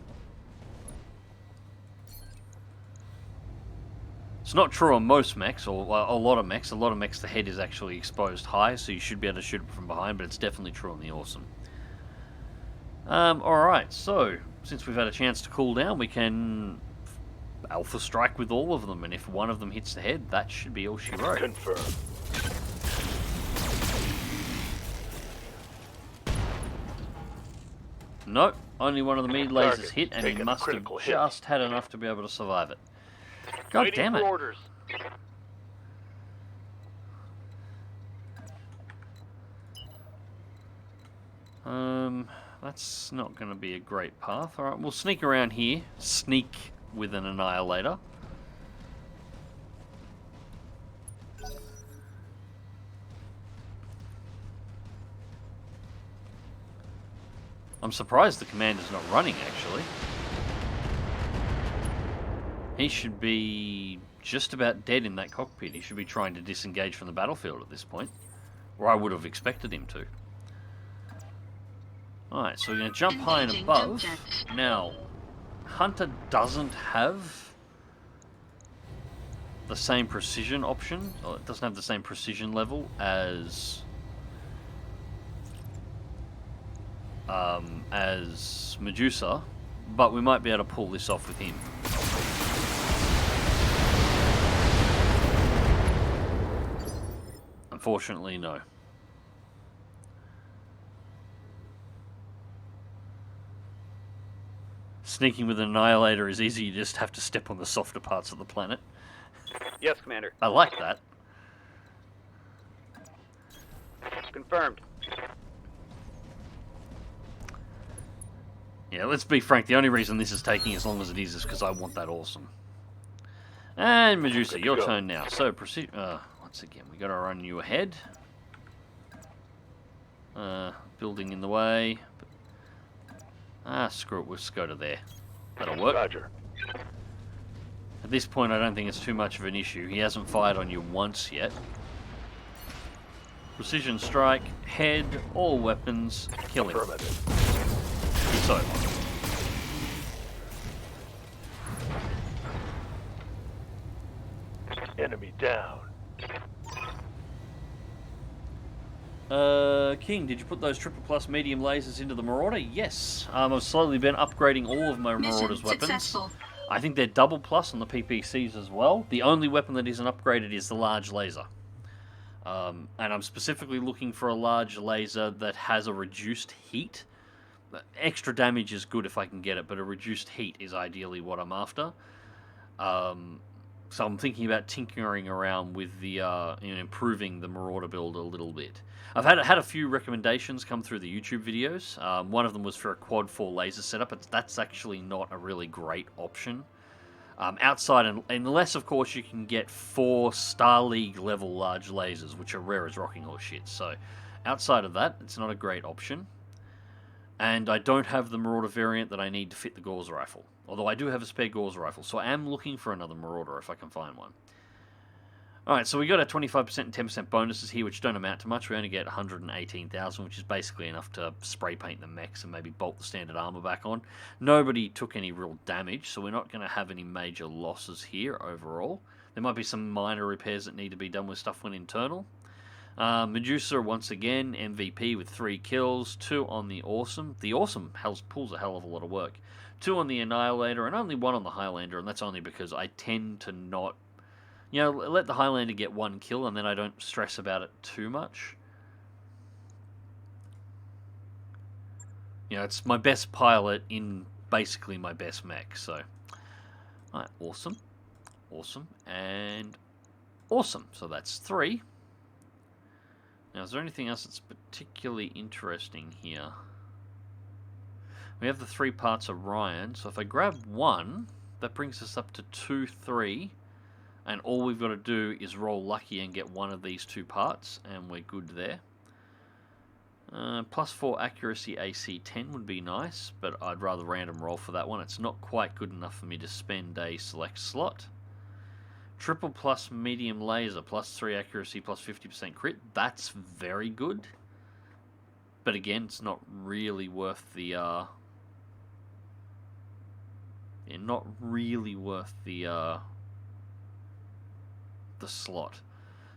It's not true on most mechs, or a lot of mechs. A lot of mechs, the head is actually exposed high, so you should be able to shoot it from behind, but it's definitely true on the Awesome. Alright, so, since we've had a chance to cool down, we can alpha strike with all of them, and if one of them hits the head, that should be all she wrote. Confirm. Nope, only one of the meat lasers Target hit, and he taken a must have critical hit. just had enough to be able to survive it. God Waiting damn for it. orders. That's not going to be a great path. Alright, we'll sneak around here. Sneak with an Annihilator. I'm surprised the commander's not running, actually. He should be just about dead in that cockpit. He should be trying to disengage from the battlefield at this point. Or I would have expected him to. Alright, so we're going to jump high and Engaging above. subject. Now, Hunter doesn't have the same precision option, or it doesn't have the same precision level as Medusa, but we might be able to pull this off with him. Unfortunately, no. Sneaking with an Annihilator is easy, you just have to step on the softer parts of the planet. Yes, Commander. I like that. Confirmed. Yeah, let's be frank, the only reason this is taking as long as it is because I want that Awesome. And Medusa, your turn now. So, proceed. Once again, we got to run you ahead. Building in the way. Screw it, we'll just go to there. That'll work. Roger. At this point, I don't think it's too much of an issue. He hasn't fired on you once yet. Precision strike, head, all weapons, kill him. Affirmative. It's over. Enemy down. King, did you put those triple plus medium lasers into the Marauder? Yes. I've slowly been upgrading all of my Mission Marauder's weapons. successful. I think they're double plus on the PPCs as well. The only weapon that isn't upgraded is the large laser. And I'm specifically looking for a large laser that has a reduced heat. Extra damage is good if I can get it, but a reduced heat is ideally what I'm after. So I'm thinking about tinkering around with the improving the Marauder build a little bit. I've had a few recommendations come through the YouTube videos. One of them was for a quad 4 laser setup, but that's actually not a really great option. Outside, unless of course you can get 4 Star League level large lasers, which are rare as rocking horse shit. So Outside of that, it's not a great option. And I don't have the Marauder variant that I need to fit the Gauss rifle. Although I do have a spare Gauss rifle, so I am looking for another Marauder if I can find one. Alright, so we got our 25% and 10% bonuses here, which don't amount to much. We only get 118,000, which is basically enough to spray paint the mechs and maybe bolt the standard armor back on. Nobody took any real damage, so we're not going to have any major losses here overall. There might be some minor repairs that need to be done with stuff when internal. Medusa, once again, MVP with 3 kills, 2 on the Awesome. The Awesome pulls a hell of a lot of work. 2 on the Annihilator, and only 1 on the Highlander, and that's only because I tend to not... You know, let the Highlander get 1 kill, and then I don't stress about it too much. You know, it's my best pilot in basically my best mech, so... Alright, Awesome. Awesome, and... Awesome. So that's 3. Now, is there anything else that's particularly interesting here? We have the 3 parts of Orion, so if I grab 1, that brings us up to 2, 3, and all we've got to do is roll lucky and get one of these 2 parts, and we're good there. Plus 4 accuracy AC 10 would be nice, but I'd rather random roll for that one. It's not quite good enough for me to spend a select slot. Triple plus medium laser, plus 3 accuracy, plus 50% crit. That's very good. But again, it's not really worth the the slot.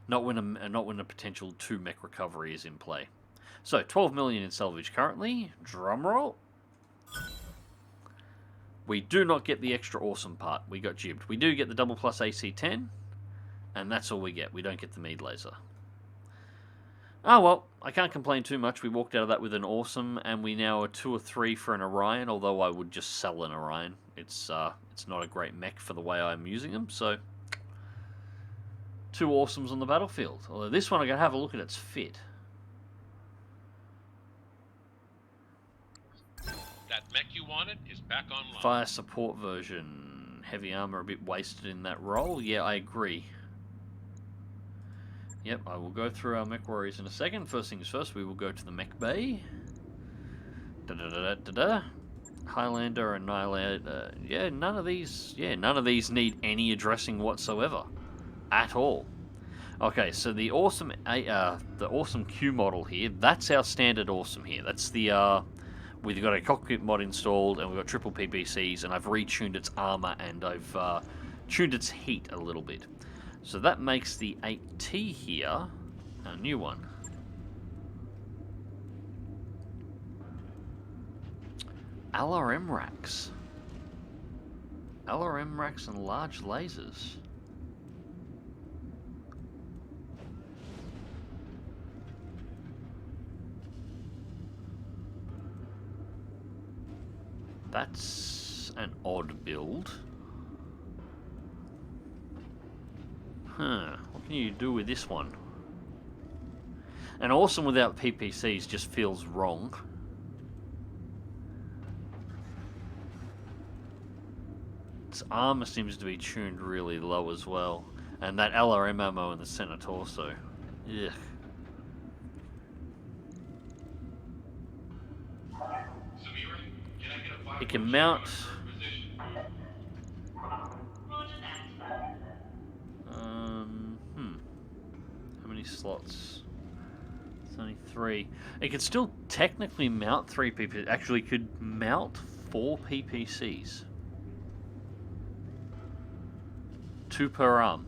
Not when a potential 2 mech recovery is in play. So 12 million in salvage currently. Drum roll. We do not get the extra awesome part. We got jibbed. We do get the double plus AC 10, and that's all we get. We don't get the mead laser. Oh well, I can't complain too much. We walked out of that with an awesome, and we now are 2 or 3 for an Orion, although I would just sell an Orion. It's not a great mech for the way I'm using them, so 2 awesomes on the battlefield. Although this one I gotta have a look at its fit. That mech you wanted is back online. Fire support version. Heavy armor a bit wasted in that role. Yeah, I agree. Yep, I will go through our mech warriors in a second. First things first, we will go to the mech bay. Da-da-da-da-da-da. Highlander, Annihilator. Yeah, none of these need any addressing whatsoever. At all. Okay, so the awesome Q model here, that's our standard awesome here. That's the we've got a cockpit mod installed, and we've got triple PPCs, and I've retuned its armor, and I've tuned its heat a little bit. So that makes the 8T here a new one. LRM racks. LRM racks and large lasers. That's an odd build. Huh, what can you do with this one? And awesome without PPCs just feels wrong. Its armor seems to be tuned really low as well. And that LRM ammo in the center torso. Ugh. It can mount... How many slots? It's only 3. It could still technically mount 3 PPCs. Actually, could mount 4 PPCs. 2 per arm.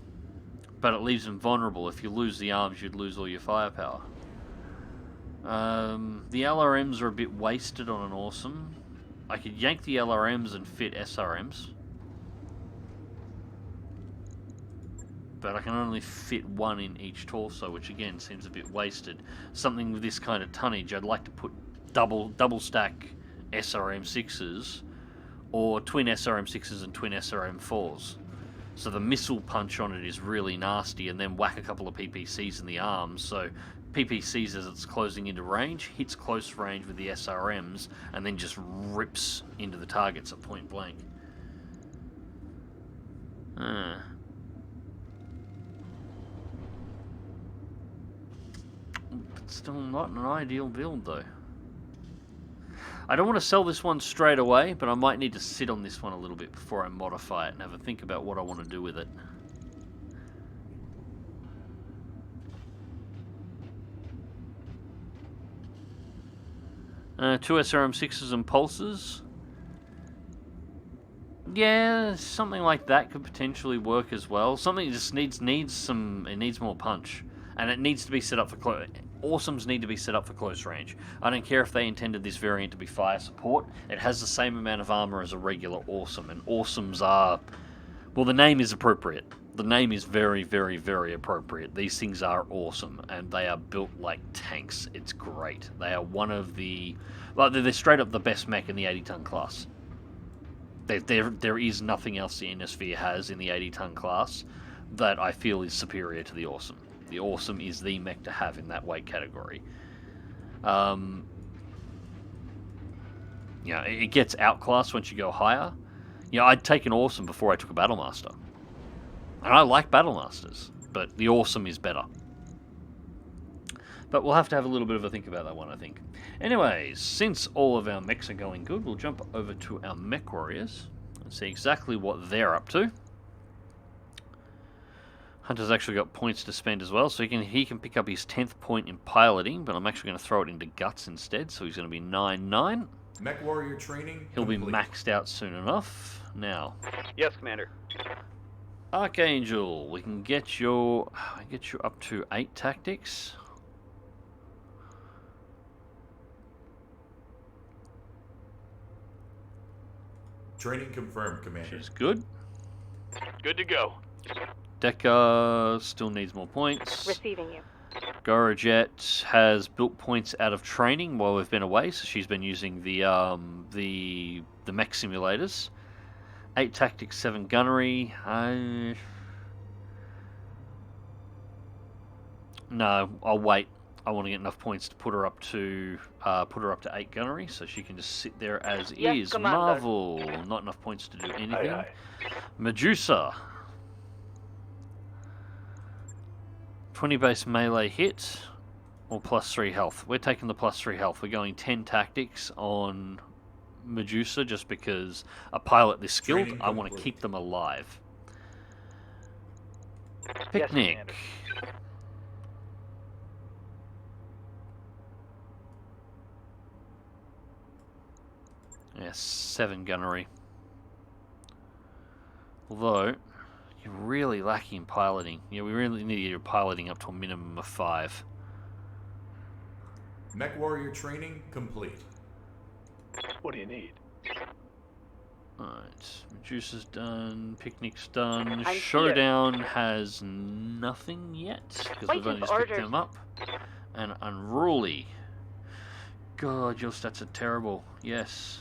But it leaves them vulnerable. If you lose the arms, you'd lose all your firepower. The LRMs are a bit wasted on an awesome. I could yank the LRMs and fit SRMs. But I can only fit 1 in each torso, which again seems a bit wasted. Something with this kind of tonnage, I'd like to put double stack SRM6s, or twin SRM6s and twin SRM4s. So the missile punch on it is really nasty, and then whack a couple of PPCs in the arms, so PPCs as it's closing into range, hits close range with the SRMs, and then just rips into the targets at point blank. Still not an ideal build, though. I don't want to sell this one straight away, but I might need to sit on this one a little bit before I modify it and have a think about what I want to do with it. Two SRM6s and pulses. Yeah, something like that could potentially work as well. Something that just needs some. It needs more punch, and it needs to be set up for close. Awesomes need to be set up for close range. I don't care if they intended this variant to be fire support. It has the same amount of armor as a regular Awesome, and Awesomes are, well, the name is appropriate. The name is very, very, very appropriate. These things are awesome, and they are built like tanks. It's great. They are one of the, well, they're straight up the best mech in the 80-ton class. There is nothing else the Innisphere has in the 80-ton class that I feel is superior to the Awesome. The Awesome is the mech to have in that weight category. Yeah, it gets outclassed once you go higher. You know, I'd take an Awesome before I took a Battlemaster. And I like Battlemasters, but the Awesome is better. But we'll have to have a little bit of a think about that one, I think. Anyways, since all of our mechs are going good, we'll jump over to our mech warriors and see exactly what they're up to. Hunter's actually got points to spend as well, so he can pick up his 10th point in piloting, but I'm actually going to throw it into Guts instead, so he's going to be 9-9. Mech warrior training He'll complete. be maxed out soon enough. Now, Yes, Commander. Archangel, we can get you up to 8 tactics. Training confirmed, Commander. Which is good. Good to go. Deca still needs more points. Receiving you. Gorojet has built points out of training while we've been away, so she's been using the mech simulators. 8 tactics, 7 gunnery. No, I'll wait. I want to get enough points to put her up to 8 gunnery, so she can just sit there as Yes, is. Commander. Marvel, not enough points to do anything. Aye, aye. Medusa, 20 base melee hit or +3 health. We're taking the +3 health. We're going 10 tactics on Medusa just because a pilot this skilled, Training I want to complete. keep them alive. Yes, Picnic. Commander. Yeah, 7 gunnery. Although, you're really lacking in piloting. Yeah, we really need your piloting up to a minimum of 5. Mech warrior training complete. What do you need? Alright, Medusa's done, Picnic's done, I'm here. Showdown has nothing yet, because we've only Waiting just for picked orders. them up. And Unruly. God, your stats are terrible. Yes.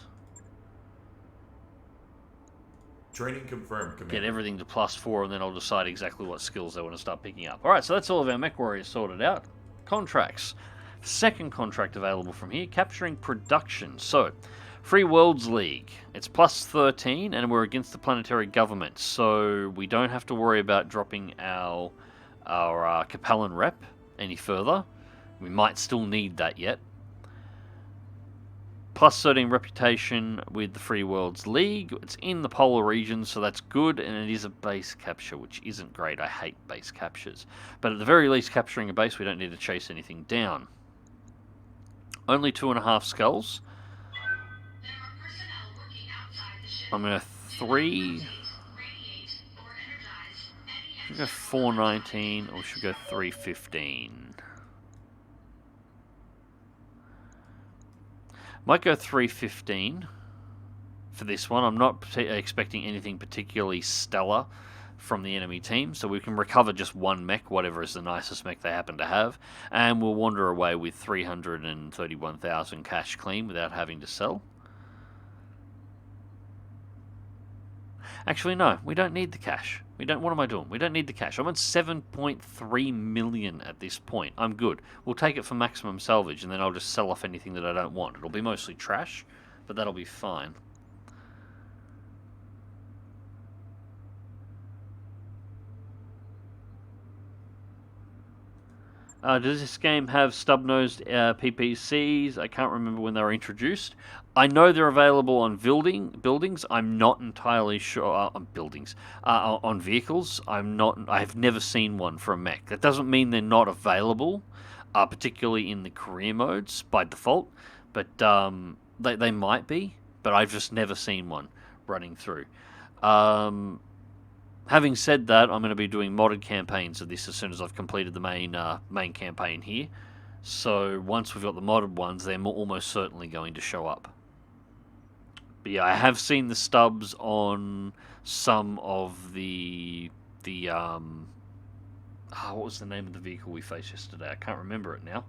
Training confirmed, Commander. Get everything to +4 and then I'll decide exactly what skills I want to start picking up. Alright, so that's all of our mech warriors sorted out. Contracts. Second contract available from here, capturing production. So, Free Worlds League. It's +13 and we're against the planetary government. So we don't have to worry about dropping our Capellan rep any further. We might still need that yet. +13 reputation with the Free Worlds League. It's in the polar region, so that's good, and it is a base capture, which isn't great. I hate base captures. But at the very least, capturing a base, we don't need to chase anything down. Only 2.5 skulls. There are personnel working outside the ship. I'm going to 3... Radiate or energize any Should we go 419 or should we go 315? Might go 315 for this one. I'm not expecting anything particularly stellar from the enemy team, so we can recover just one mech, whatever is the nicest mech they happen to have, and we'll wander away with 331,000 cash clean without having to sell. Actually, no, we don't need the cash. We don't. What am I doing? We don't need the cash. I'm on 7.3 million at this point. I'm good. We'll take it for maximum salvage, and then I'll just sell off anything that I don't want. It'll be mostly trash, but that'll be fine. Does this game have stub-nosed PPCs? I can't remember when they were introduced. I know they're available on buildings. I'm not entirely sure on buildings. On vehicles, I've never seen one for a mech. That doesn't mean they're not available, particularly in the career modes by default. But they might be. But I've just never seen one running through. Having said that, I'm going to be doing modded campaigns of this as soon as I've completed the main campaign here. So once we've got the modded ones, they're almost certainly going to show up. But yeah, I have seen the stubs on some of the what was the name of the vehicle we faced yesterday? I can't remember it now.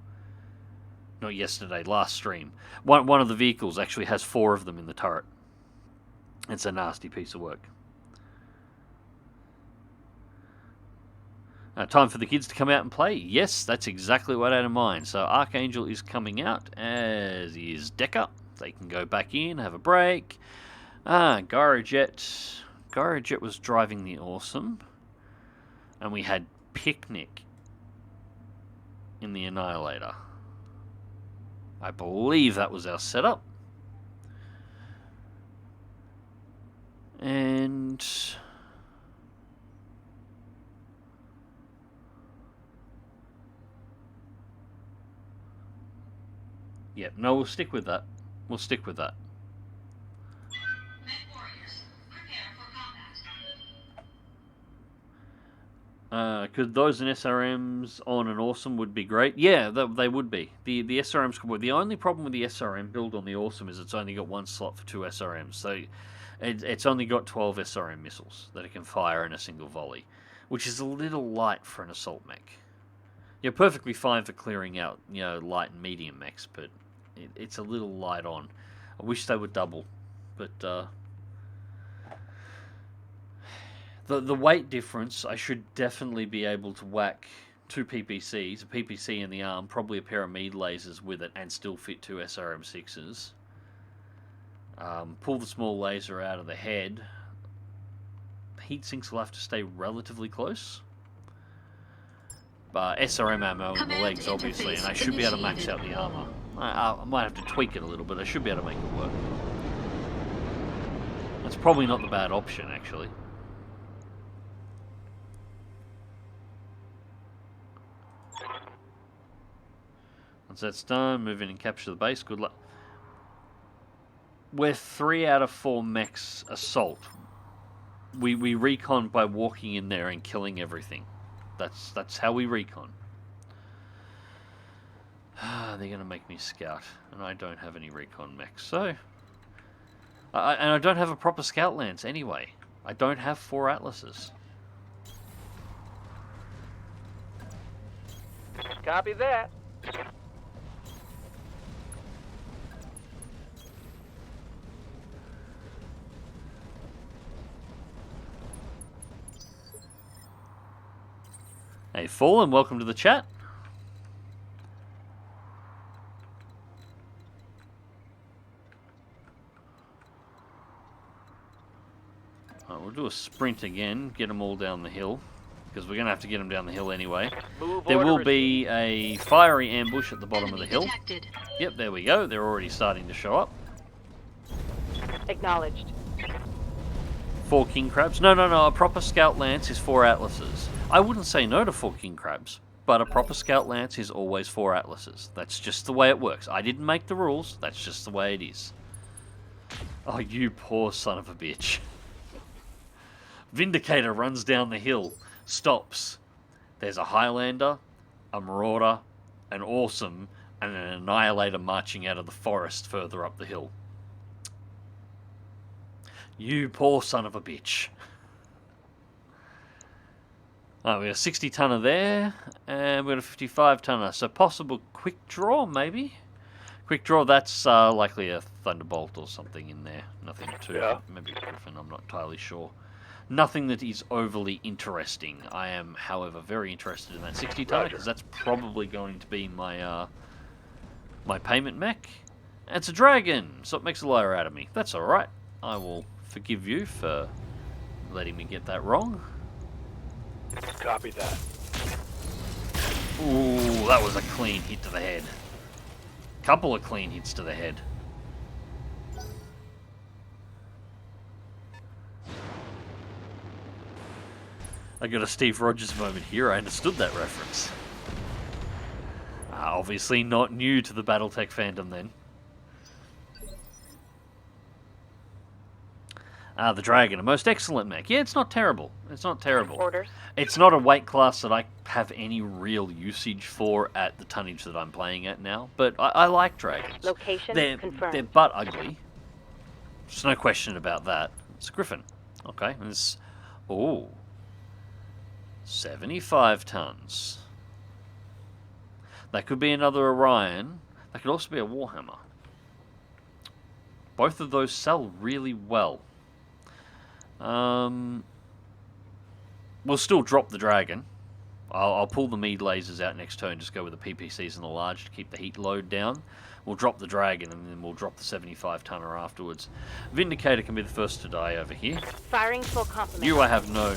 Not yesterday, last stream. One of the vehicles actually has 4 of them in the turret. It's a nasty piece of work. Time for the kids to come out and play. Yes, that's exactly what I had in mind. So Archangel is coming out, as is Decker. They can go back in, have a break. Gyrojet. Gyrojet was driving the Awesome. And we had Picnic in the Annihilator. I believe that was our setup. And... yep, no, we'll stick with that. We'll stick with that. Mech warriors, prepare for combat. Could those and SRMs on an Awesome would be great? Yeah, they would be. The SRMs could work. The only problem with the SRM build on the Awesome is it's only got 1 slot for 2 SRMs. So it's only got 12 SRM missiles that it can fire in a single volley, which is a little light for an assault mech. You're perfectly fine for clearing out, light and medium mechs, but it's a little light on. I wish they would double, but the weight difference, I should definitely be able to whack 2 PPCs, a PPC in the arm, probably a pair of Meade lasers with it, and still fit 2 SRM6s. Pull the small laser out of the head. Heat sinks will have to stay relatively close. But SRM ammo in the legs, obviously, and I should be able to max out the armor. I might have to tweak it a little, but I should be able to make it work. That's probably not the bad option, actually. Once that's done, move in and capture the base. Good luck. We're 3 out of 4 mechs assault. We recon by walking in there and killing everything. That's how we recon. They're going to make me scout, and I don't have any recon mechs. So, and I don't have a proper scout lance anyway. I don't have 4 Atlases. Copy that. Hey, Fallen, welcome to the chat. Right, we'll do a sprint again, get them all down the hill, because we're going to have to get them down the hill anyway. There will be a fiery ambush at the bottom of the hill. Yep, there we go. They're already starting to show up. Acknowledged. 4 king crabs. No. A proper scout lance is 4 Atlases. I wouldn't say no to 4 king crabs, but a proper scout lance is always 4 Atlases. That's just the way it works. I didn't make the rules. That's just the way it is. Oh, you poor son of a bitch. Vindicator runs down the hill, stops. There's a Highlander, a Marauder, an Awesome, and an Annihilator marching out of the forest further up the hill. You poor son of a bitch. We got a 60 tonner there, and we got a 55 tonner. So possible quick draw, maybe? Quick draw, that's likely a Thunderbolt or something in there. Nothing too, maybe Griffin, I'm not entirely sure. Nothing that is overly interesting. I am, however, very interested in that 60 tonner, because that's probably going to be my my payment mech. And it's a dragon, so it makes a liar out of me. That's alright. I will forgive you for letting me get that wrong. Copy that. Ooh, that was a clean hit to the head. Couple of clean hits to the head. I got a Steve Rogers moment here. I understood that reference. Obviously not new to the Battletech fandom then. The Dragon, a most excellent mech. Yeah, it's not terrible. It's not terrible. Orders. It's not a weight class that I have any real usage for at the tonnage that I'm playing at now, but I like Dragons. Location confirmed. They're butt ugly. There's no question about that. It's a Griffin. Okay, and it's... Ooh. 75 tons. That could be another Orion. That could also be a Warhammer. Both of those sell really well. We'll still drop the Dragon. I'll pull the Mead lasers out next turn, just go with the PPCs and the large to keep the heat load down. We'll drop the Dragon and then we'll drop the 75 tonner afterwards. Vindicator can be the first to die over here. Firing full complement. You I have no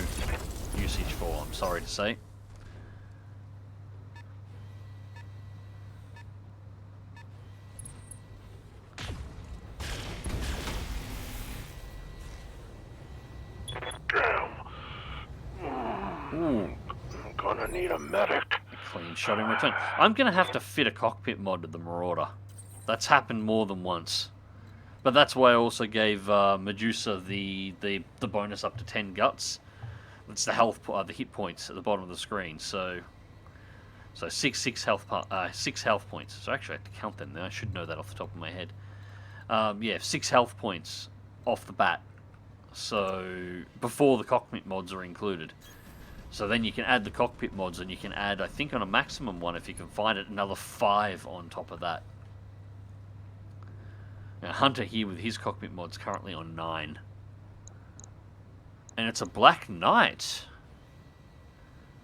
usage for, I'm sorry to say. Ooh. I'm gonna need a medic. Clean shot in return. I'm going to have to fit a cockpit mod to the Marauder. That's happened more than once. But that's why I also gave Medusa the bonus up to 10 guts. That's the health, the hit points at the bottom of the screen. So six health points. So actually I have to count them now. I should know that off the top of my head. Yeah, 6 health points off the bat. So before the cockpit mods are included. So then you can add the cockpit mods, and you can add, I think on a maximum one, if you can find it, another 5 on top of that. Now Hunter here with his cockpit mods currently on 9. And it's a Black Knight.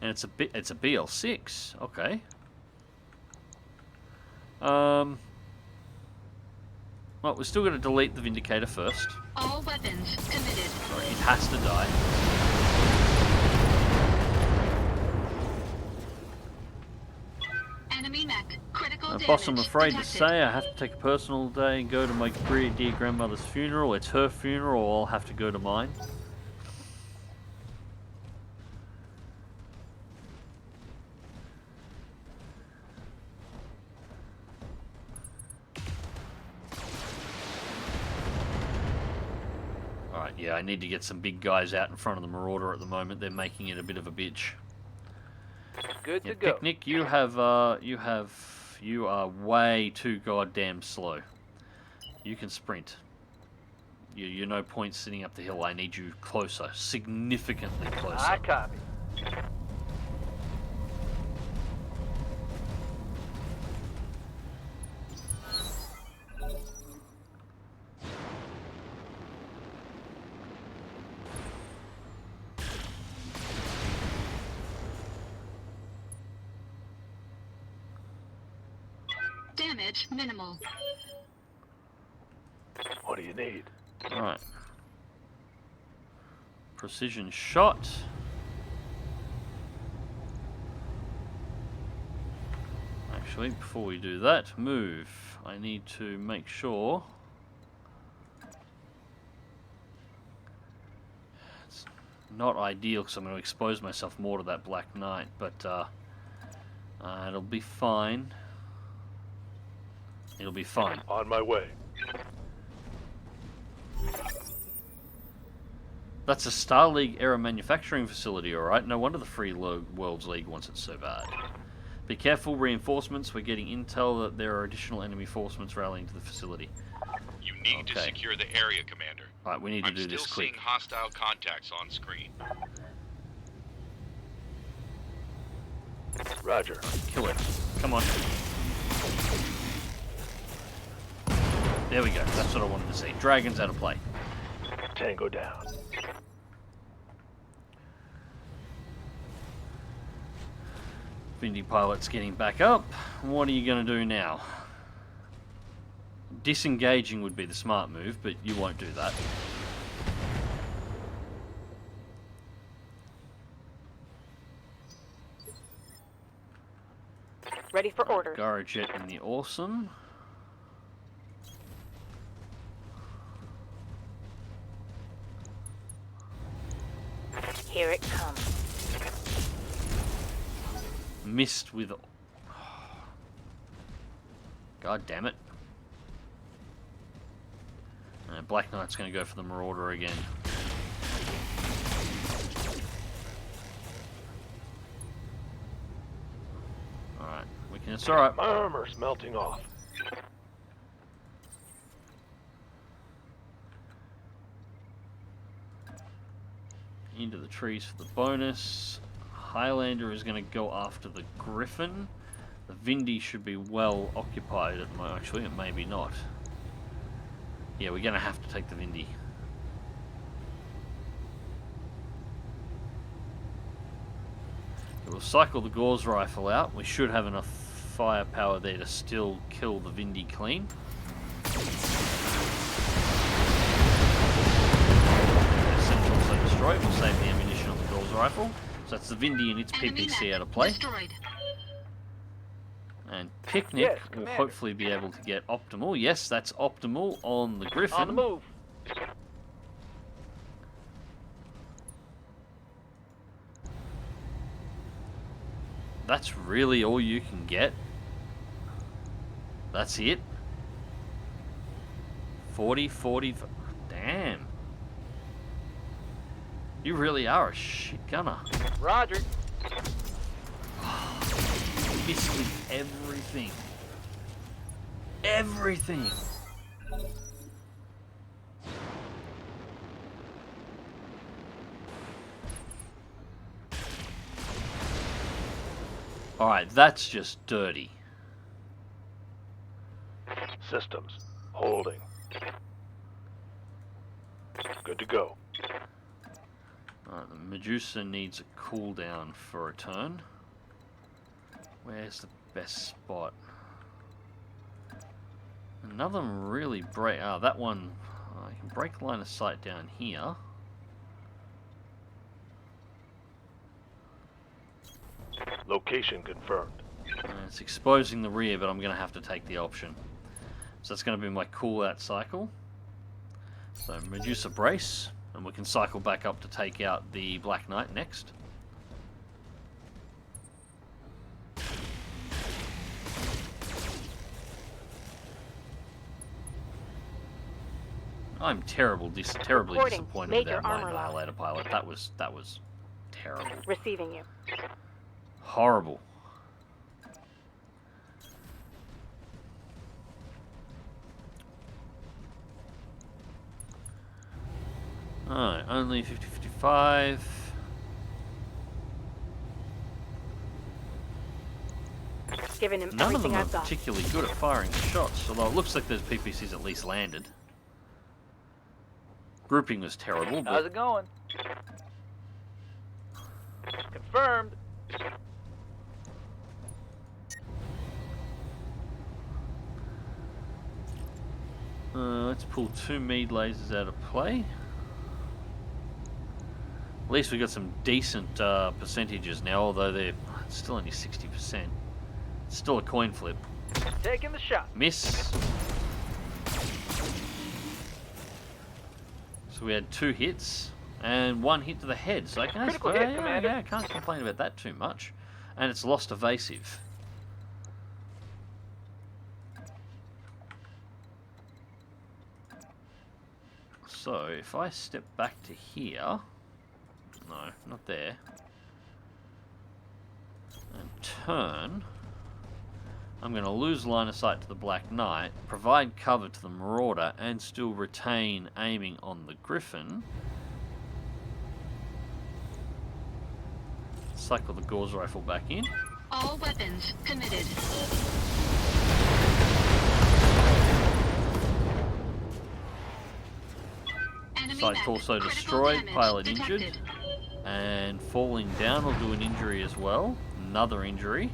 And it's a BL6. Okay. Well, we're still going to delete the Vindicator first. All weapons committed. Or it has to die. Enemy mech. Critical damage. Boss, I'm afraid to detected. say I have to take a personal day and go to my dear grandmother's funeral. It's her funeral, or I'll have to go to mine. Alright, yeah, I need to get some big guys out in front of the Marauder at the moment. They're making it a bit of a bitch. Good Yeah, to go. Picnic, you are way too goddamn slow. You can sprint. You're no point sitting up the hill. I need you closer, significantly closer. I copy. Damage minimal. What do you need? Alright. Precision shot. Actually, before we do that, move. I need to make sure. It's not ideal because I'm going to expose myself more to that Black Knight, but it'll be fine. It'll be fine. On my way. That's a Star League era manufacturing facility, alright? No wonder the Free Worlds League wants it so bad. Be careful, reinforcements. We're getting intel that there are additional enemy forcements rallying to the facility. You need to Okay. secure the area, Commander. Alright, we need to I'm do still this quick. seeing hostile contacts on screen. Roger. Kill it. Come on. There we go. That's what I wanted to see. Dragons out of play. Tango down. Vindy pilot's getting back up. What are you going to do now? Disengaging would be the smart move, but you won't do that. Ready for orders. Gyrojet in the awesome. Here it comes. Missed with... God damn it. Black Knight's going to go for the Marauder again. Alright, it's alright. My armor's melting off. Into the trees for the bonus. Highlander is going to go after the Griffin. The Vindy should be well occupied at the moment. Actually, it may be not. Yeah, we're going to have to take the Vindy. We'll cycle the Gauss rifle out. We should have enough firepower there to still kill the Vindy clean. Essentials are destroyed. We'll save the ammunition on the Gauss rifle. So that's the Vindy and its PPC out of play. Destroyed. And Picnic Yes, will Commander. hopefully be able to get optimal. Yes, that's optimal on the Griffin. On the move. That's really all you can get. That's it. 40. Damn. You really are a shit gunner. Roger. Missed with everything. Everything. Alright, that's just dirty. Systems holding. Good to go. Alright, the Medusa needs a cooldown for a turn. Where's the best spot? None of them really break. Ah, that one. I can break line of sight down here. Location confirmed. It's exposing the rear, but I'm going to have to take the option. So that's going to be my cool out cycle. So Medusa brace, and we can cycle back up to take out the Black Knight next. I'm terribly Reporting. disappointed Major about my armor loss. Annihilator pilot. That was terrible. Receiving you. Horrible. Alright, only 50-55. Giving him None of everything them are I've got. particularly good at firing shots, although it looks like those PPCs at least landed. Grouping was terrible, How's but it going? Confirmed. let's pull 2 mead lasers out of play. At least we got some decent percentages now, although they're still only 60%. It's still a coin flip. Taking the shot. Miss. So we had 2 hits and 1 hit to the head. So I can Critical hit, Commander. I can't complain about that too much. And it's lost evasive. So if I step back to here, no, not there, and turn, I'm going to lose line of sight to the Black Knight, provide cover to the Marauder, and still retain aiming on the Griffin. Cycle the Gauss rifle back in. All weapons committed. Enemy Side mech. torso Critical destroyed, damage pilot detected. injured. And falling down will do an injury as well. Another injury.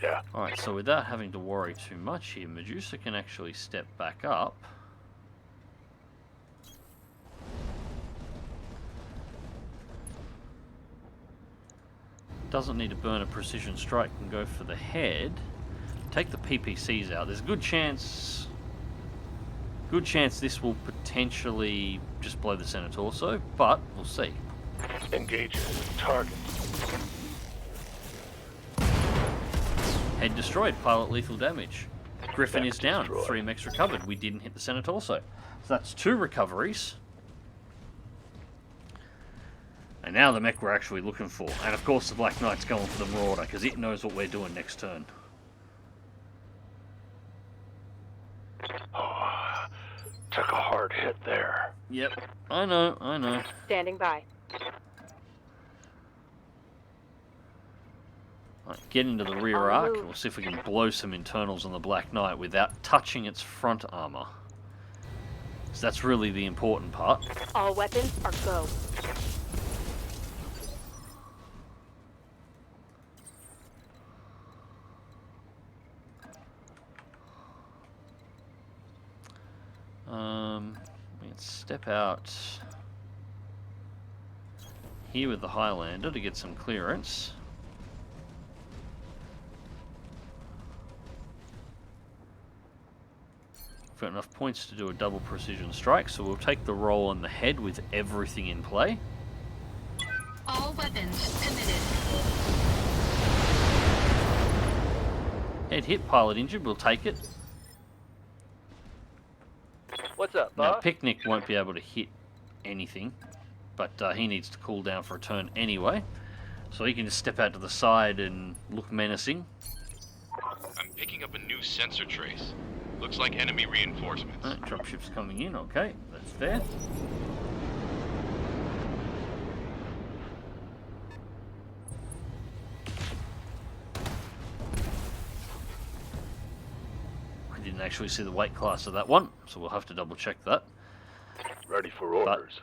Yeah. Alright, so without having to worry too much here, Medusa can actually step back up. Doesn't need to burn a precision strike, can go for the head. Take the PPCs out. There's a good chance this will potentially just blow the center torso, but we'll see. Engaging target. Head destroyed, pilot lethal damage. Griffin Mech is down, destroyed. 3 mechs recovered. We didn't hit the center torso. So that's 2 recoveries. And now the mech we're actually looking for. And of course the Black Knight's going for the Marauder, because it knows what we're doing next turn. Oh, took a hard hit there. Yep, I know. Standing by. Right, get into the rear I'll arc, move. and we'll see if we can blow some internals on the Black Knight without touching its front armor. So that's really the important part. All weapons are go. We can step out here with the Highlander to get some clearance. We've got enough points to do a double precision strike, so we'll take the roll on the head with everything in play. All weapons committed. Head hit, pilot injured, we'll take it. What's up, Now, boss? Picnic won't be able to hit anything, but he needs to cool down for a turn anyway. So he can just step out to the side and look menacing. I'm picking up a new sensor trace. Looks like enemy reinforcements. Right, dropship's coming in, okay, that's fair. I didn't actually see the weight class of that one, so we'll have to double check that. Ready for orders.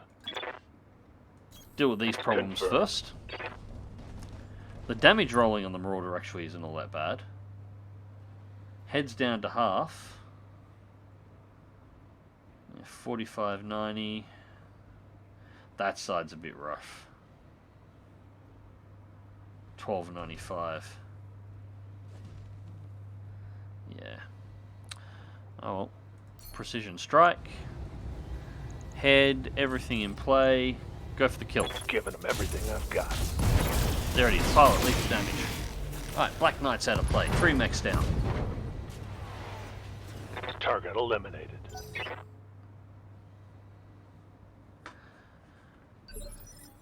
Deal with these problems Confirm. first. The damage rolling on the Marauder actually isn't all that bad. Heads down to half. 45.90. That side's a bit rough. 12.95. Yeah. Oh well. Precision strike. Head, everything in play. Go for the kill. Giving them everything I've got. There it is. Pilot lethal damage. Alright, Black Knight's out of play. 3 mechs down. Target eliminated.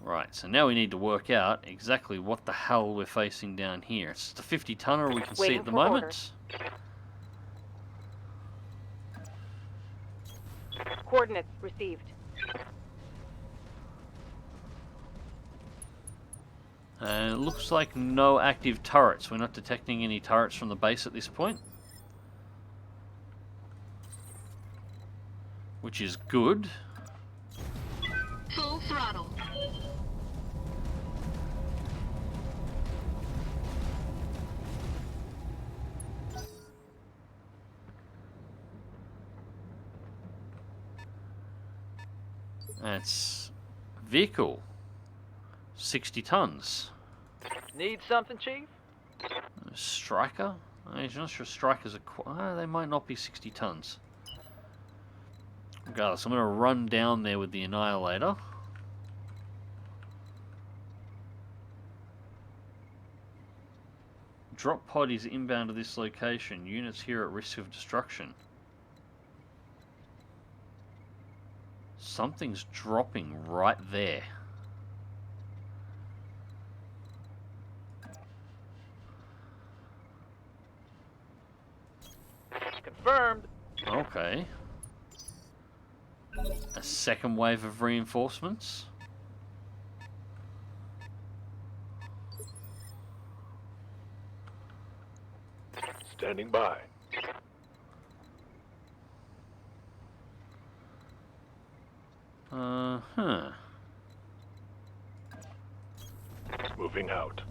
Right, so now we need to work out exactly what the hell we're facing down here. It's the 50 tonner we can see Waiting at the for moment. Coordinates received. And it looks like no active turrets. We're not detecting any turrets from the base at this point. Which is good. Full throttle. That's vehicle. 60 tons. Need something, Chief? Striker? I'm not sure strikers are... they might not be 60 tons. Regardless, I'm going to run down there with the Annihilator. Drop pod is inbound to this location. Units here at risk of destruction. Something's dropping right there. Confirmed. Okay. A second wave of reinforcements. Standing by. Huh. Moving out.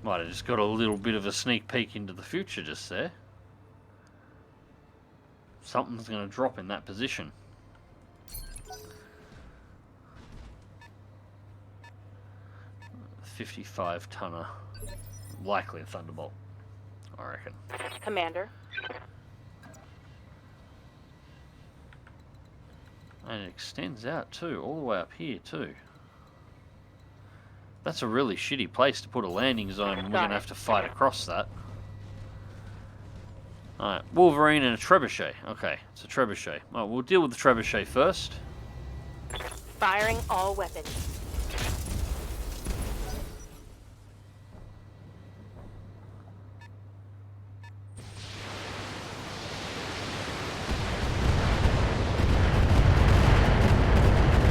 Might have just got a little bit of a sneak peek into the future just there. Something's going to drop in that position. 55-tonner. Likely a Thunderbolt, I reckon. Commander. And it extends out too, all the way up here too. That's a really shitty place to put a landing zone, and we're going to have to fight across that. Alright, Wolverine and a Trebuchet. Okay, it's a Trebuchet. Alright, we'll deal with the Trebuchet first. Firing all weapons.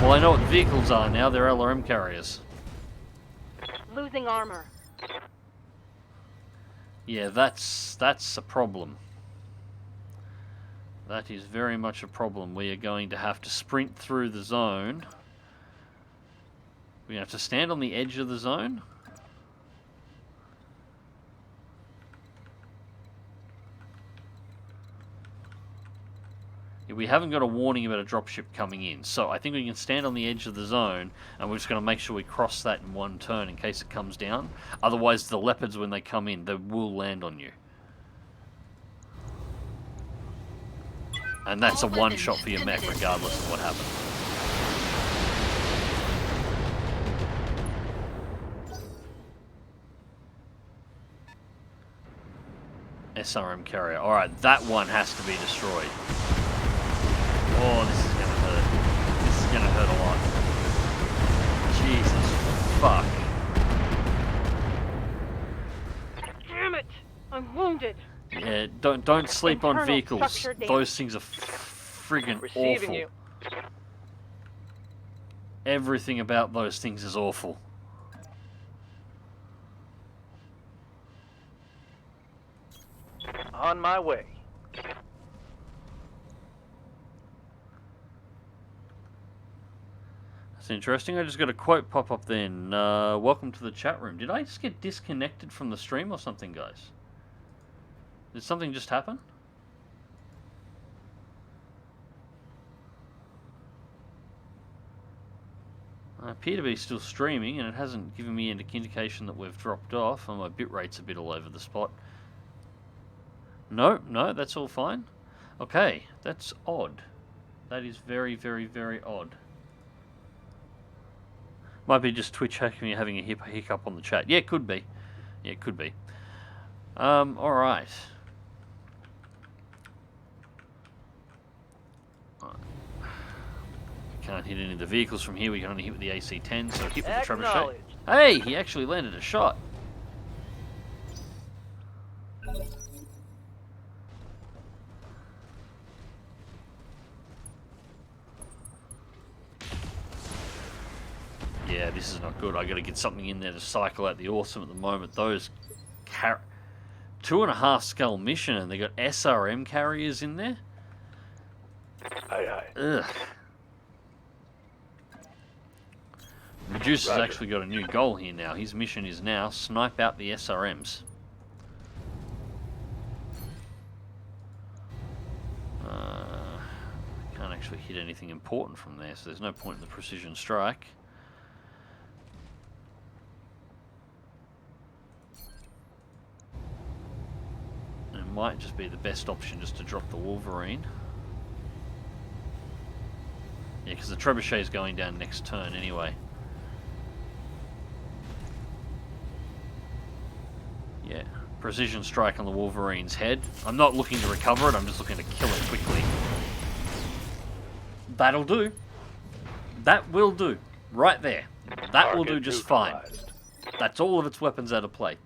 Well, I know what the vehicles are now. They're LRM carriers. Losing armor. Yeah, that's a problem. That is very much a problem. We are going to have to sprint through the zone. We have to stand on the edge of the zone. We haven't got a warning about a dropship coming in, so I think we can stand on the edge of the zone, and we're just going to make sure we cross that in one turn in case it comes down. Otherwise, the Leopards, when they come in, they will land on you. And that's a one-shot for your mech, regardless of what happens. SRM carrier. Alright, that one has to be destroyed. Oh, this is gonna hurt. This is gonna hurt a lot. Jesus fuck. Damn it! I'm wounded. Yeah, don't sleep on Internal vehicles. structure damage. Those things are friggin' Receiving awful. you. Everything about those things is awful. On my way. That's interesting. I just got a quote pop up then. Welcome to the chat room. Did I just get disconnected from the stream or something, guys? Did something just happen? I appear to be still streaming, and it hasn't given me any indication that we've dropped off, and my bitrate's a bit all over the spot. No, that's all fine. Okay, that's odd. That is very, very, very odd. Might be just Twitch having a hiccup on the chat. Yeah, it could be. Yeah, it could be. Alright. Can't hit any of the vehicles from here. We can only hit with the AC-10, so hit with the trebuchet. Acknowledged. Hey, he actually landed a shot. Yeah, this is not good. I got to get something in there to cycle out the awesome at the moment. Those 2.5 skull mission, and they got SRM carriers in there. Aye, aye. Ugh. Medusa's Roger. actually got a new goal here now. His mission is now snipe out the SRMs. Can't actually hit anything important from there, so there's no point in the precision strike. And it might just be the best option just to drop the Wolverine. Yeah, because the trebuchet is going down next turn anyway. Yeah, precision strike on the Wolverine's head. I'm not looking to recover it, I'm just looking to kill it quickly. That'll do. That will do. Right there. That will do Target just fine. neutralized. That's all of its weapons out of play.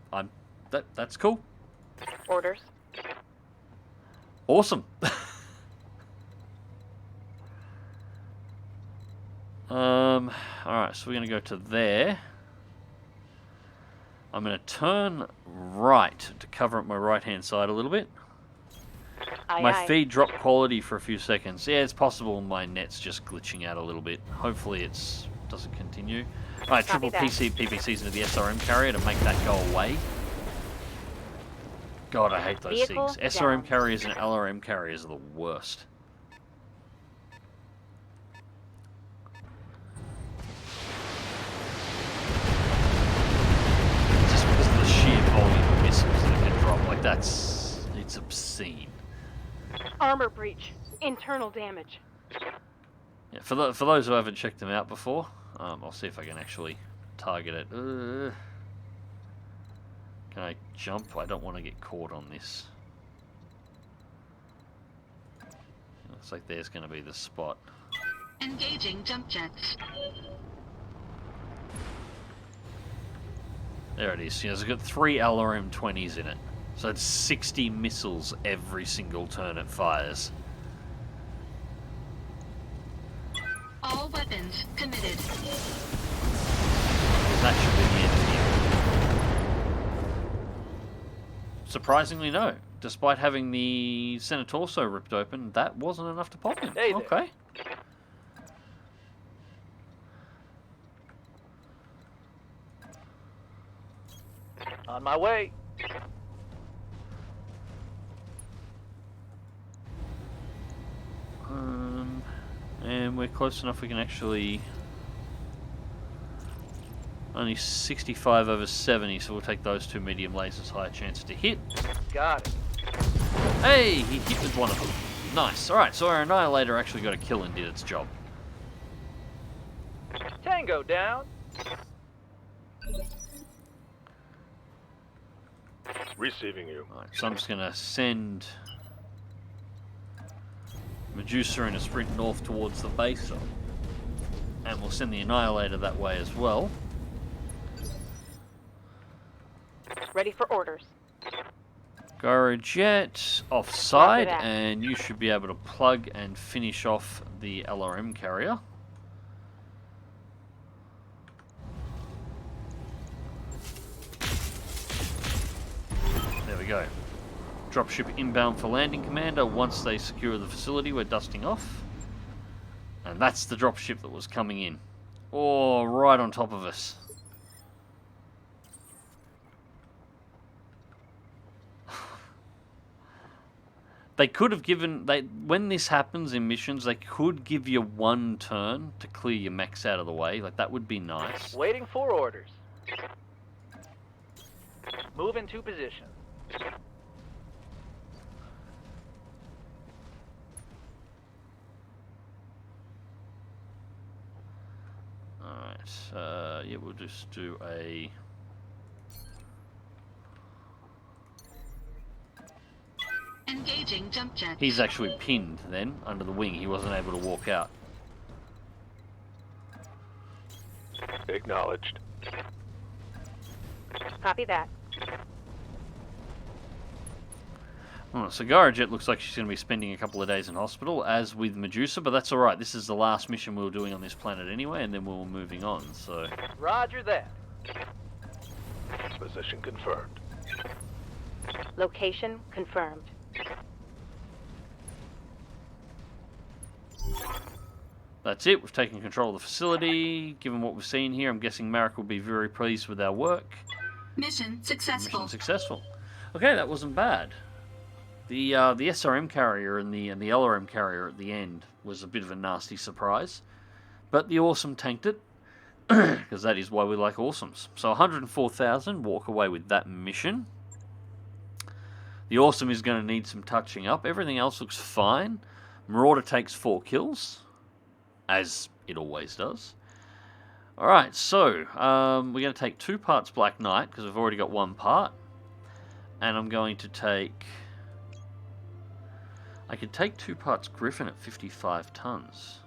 That's cool. Orders. Awesome. Alright, so we're going to go to there. I'm going to turn right to cover up my right-hand side a little bit. Aye, My aye. feed dropped quality for a few seconds. Yeah, it's possible my net's just glitching out a little bit. Hopefully it doesn't continue. Alright, Copy triple PC PPCs into the SRM carrier to make that go away. God, I hate those Vehicle things. down. SRM carriers and LRM carriers are the worst. Like, it's obscene. Armor breach. Internal damage. Yeah, for those who haven't checked them out before, I'll see if I can actually target it. Can I jump? I don't want to get caught on this. Looks like there's going to be the spot. Engaging jump jets. There it is. You know, it's got 3 LRM-20s in it. So it's 60 missiles every single turn it fires. All weapons committed. That should be the end here. Surprisingly, no. Despite having the center torso ripped open, that wasn't enough to pop him. Hey there. Okay. On my way. And we're close enough we can actually... Only 65 over 70, so we'll take those 2 medium lasers, higher chance to hit. Got it. Hey, he hit with one of them. Nice. Alright, so our Annihilator actually got a kill and did its job. Tango down. Receiving you. Alright, so I'm just going to send Medusa in a sprint north towards the base. And we'll send the Annihilator that way as well. Ready for orders. Gyrojet offside, Roger that. and you should be able to plug and finish off the LRM carrier. There we go. Dropship inbound for landing, Commander. Once they secure the facility, we're dusting off. And that's the dropship that was coming in. Oh, right on top of us. They could have given... when this happens in missions, they could give you 1 turn to clear your mechs out of the way. Like, that would be nice. Waiting for orders. Move into position. Alright, yeah, we'll just do a... Engaging jump jets. He's actually pinned then, under the wing. He wasn't able to walk out. Acknowledged. Copy that. Oh, so Gyrojet looks like she's going to be spending a couple of days in hospital, as with Medusa, but that's alright. This is the last mission we were doing on this planet anyway, and then we were moving on, so... Roger that. Position confirmed. Location confirmed. That's it. We've taken control of the facility. Given what we've seen here, I'm guessing Marik will be very pleased with our work. Mission successful. Mission successful. Okay, that wasn't bad. The SRM carrier and the LRM carrier at the end was a bit of a nasty surprise, but the Awesome tanked it, because that is why we like Awesomes. So 104,000, walk away with that mission. The Awesome is going to need some touching up. Everything else looks fine. Marauder takes 4 kills, as it always does. Alright, so we're going to take 2 parts Black Knight, because we've already got 1 part. And I'm going to take... I could take 2 parts Griffin at 55 tons.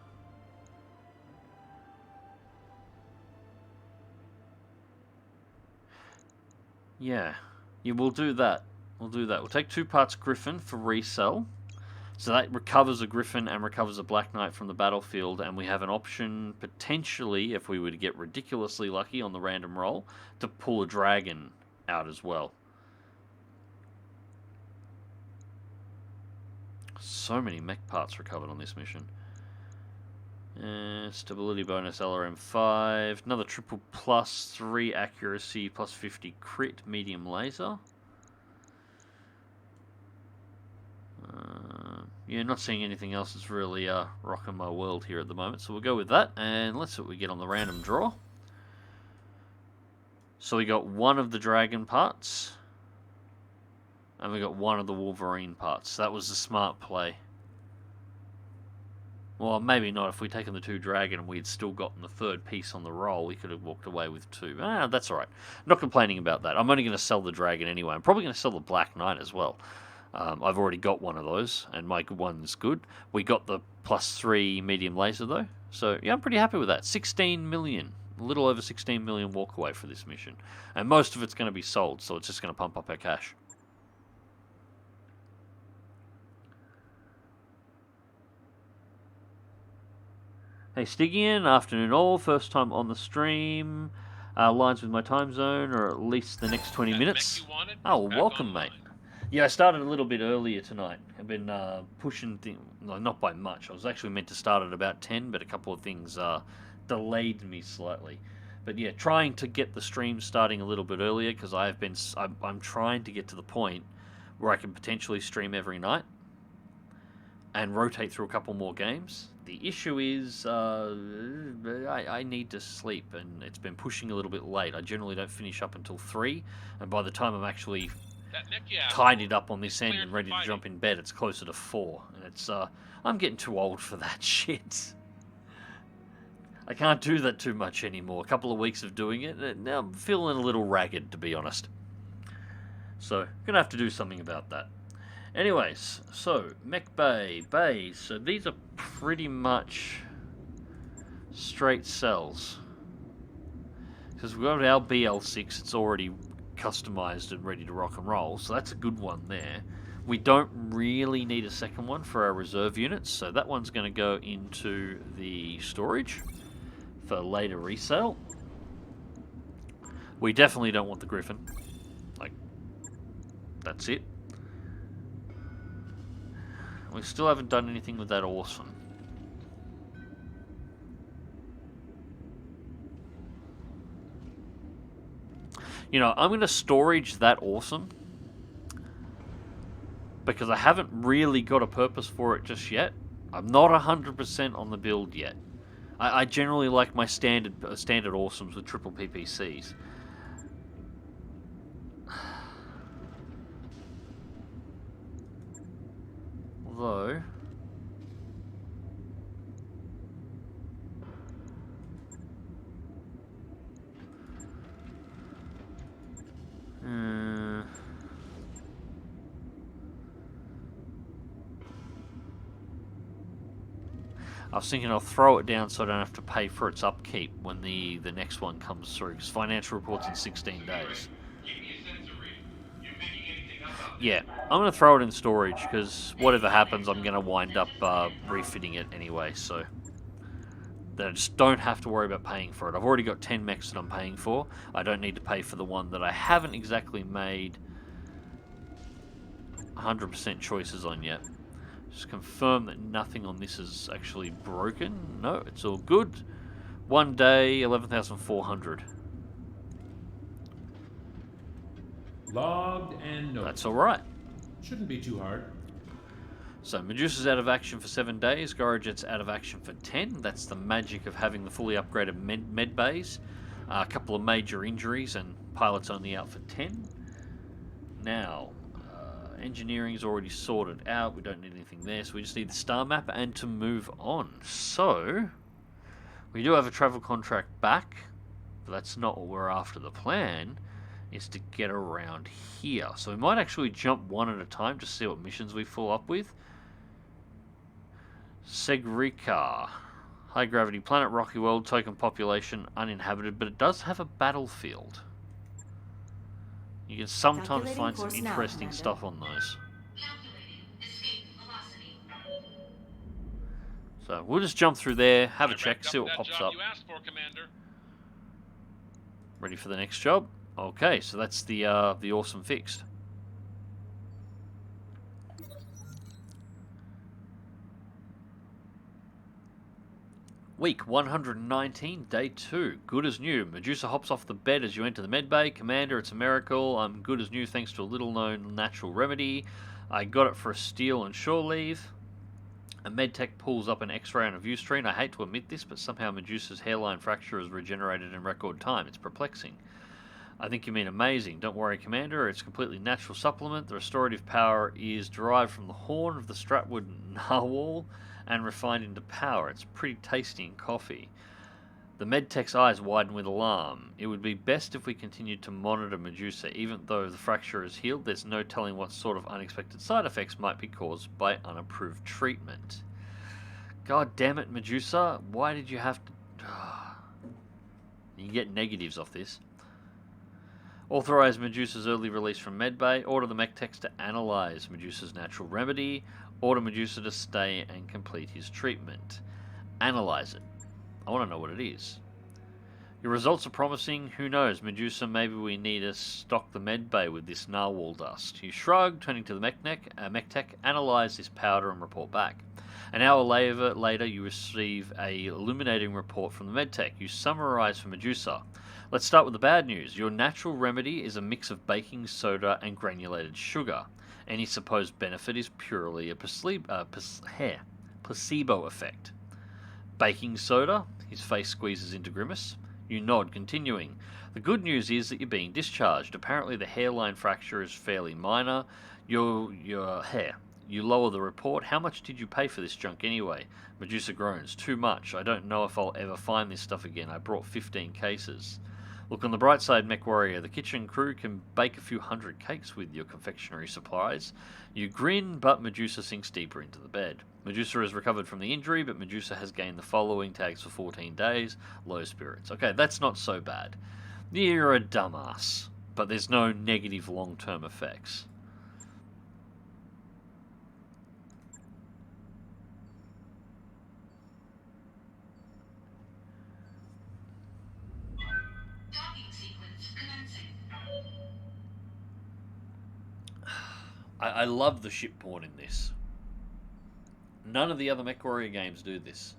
Yeah, we'll do that. We'll do that. We'll take 2 parts Griffin for resell. So that recovers a Griffin and recovers a Black Knight from the battlefield, and we have an option, potentially, if we were to get ridiculously lucky on the random roll, to pull a Dragon out as well. So many mech parts recovered on this mission. Stability bonus LRM 5. Another triple plus 3 accuracy plus 50 crit medium laser. Yeah, not seeing anything else that's really rocking my world here at the moment. So we'll go with that, and let's see what we get on the random draw. So we got 1 of the dragon parts. And we got one of the Wolverine parts. That was a smart play. Well, maybe not. If we'd taken the 2 Dragon and we'd still gotten the 3rd piece on the roll, we could have walked away with 2. That's alright. Not complaining about that. I'm only going to sell the Dragon anyway. I'm probably going to sell the Black Knight as well. I've already got one of those, and my one's good. We got the +3 medium laser, though. So, yeah, I'm pretty happy with that. 16 million. A little over 16 million walk away for this mission. And most of it's going to be sold, so it's just going to pump up our cash. Hey Stygian, afternoon all, first time on the stream. Lines with my time zone, or at least the next 20 minutes. Oh, well, welcome, mate. Yeah, I started a little bit earlier tonight. I've been pushing things, no, not by much. I was actually meant to start at about 10, but a couple of things delayed me slightly. But yeah, trying to get the stream starting a little bit earlier, because I'm trying to get to the point where I can potentially stream every night and rotate through a couple more games. The issue is I need to sleep, and it's been pushing a little bit late. I generally don't finish up until 3, and by the time I'm actually tidied up on this end and ready to jump in bed, it's closer to 4. And it's I'm getting too old for that shit. I can't do that too much anymore. A couple of weeks of doing it, and now I'm feeling a little ragged, to be honest. So, gonna have to do something about that. Anyways, so, Mech Bays. So these are pretty much straight cells. Because we've got our BL6, it's already customized and ready to rock and roll, so that's a good one there. We don't really need a second one for our reserve units, so that one's going to go into the storage for later resale. We definitely don't want the Griffin. Like, that's it. We still haven't done anything with that Awesome. You know, I'm going to storage that Awesome because I haven't really got a purpose for it just yet. I'm not 100% on the build yet. I generally like my standard Awesomes with triple PPCs. Although, I was thinking I'll throw it down so I don't have to pay for its upkeep when the next one comes through, because financial report's in 16 days. Yeah, I'm going to throw it in storage, because whatever happens, I'm going to wind up refitting it anyway, so that I just don't have to worry about paying for it. I've already got 10 mechs that I'm paying for. I don't need to pay for the one that I haven't exactly made 100% choices on yet. Just confirm that nothing on this is actually broken. No, it's all good. 1 day, 11,400. Logged and noted. That's alright. Shouldn't be too hard. So, Medusa's out of action for 7 days. Garajet's out of action for 10. That's the magic of having the fully upgraded med bays. A couple of major injuries, and pilot's only out for 10. Now, engineering's already sorted out. We don't need anything there, so we just need the star map and to move on. So, we do have a travel contract back, but that's not what we're after. The plan is to get around here. So we might actually jump one at a time to see what missions we fill up with. Segrika. High gravity planet, rocky world, token population, uninhabited, but it does have a battlefield. You can sometimes find some interesting stuff on those. So we'll just jump through there, have a check, see what pops up. Ready for the next job? Okay, so that's the Awesome fixed. Week 119, day 2. Good as new. Medusa hops off the bed as you enter the medbay. Commander, it's a miracle. I'm good as new thanks to a little-known natural remedy. I got it for a steal and shore leave. A medtech pulls up an X-ray on a view screen. I hate to admit this, but somehow Medusa's hairline fracture is regenerated in record time. It's perplexing. I think you mean amazing. Don't worry, Commander. It's a completely natural supplement. The restorative power is derived from the horn of the Stratwood narwhal and refined into power. It's pretty tasty in coffee. The medtech's eyes widen with alarm. It would be best if we continued to monitor Medusa. Even though the fracture is healed, there's no telling what sort of unexpected side effects might be caused by unapproved treatment. God damn it, Medusa. Why did you have to... You can get negatives off this. Authorize Medusa's early release from medbay. Order the mech-techs to analyze Medusa's natural remedy. Order Medusa to stay and complete his treatment. Analyze it. I want to know what it is. Your results are promising. Who knows? Medusa, maybe we need to stock the medbay with this narwhal dust. You shrug, turning to the mech-tech, analyze this powder and report back. An hour later, you receive a illuminating report from the medtech. You summarize for Medusa. Let's start with the bad news. Your natural remedy is a mix of baking soda and granulated sugar. Any supposed benefit is purely a placebo effect. Baking soda? His face squeezes into grimace. You nod, continuing. The good news is that you're being discharged. Apparently the hairline fracture is fairly minor. Your hair. You lower the report. How much did you pay for this junk anyway? Medusa groans. Too much. I don't know if I'll ever find this stuff again. I brought 15 cases. Look on the bright side, Mech Warrior. The kitchen crew can bake a few hundred cakes with your confectionery supplies. You grin, but Medusa sinks deeper into the bed. Medusa has recovered from the injury, but Medusa has gained the following tags for 14 days. Low spirits. Okay, that's not so bad. You're a dumbass, but there's no negative long-term effects. I love the ship porn in this. None of the other MechWarrior games do this.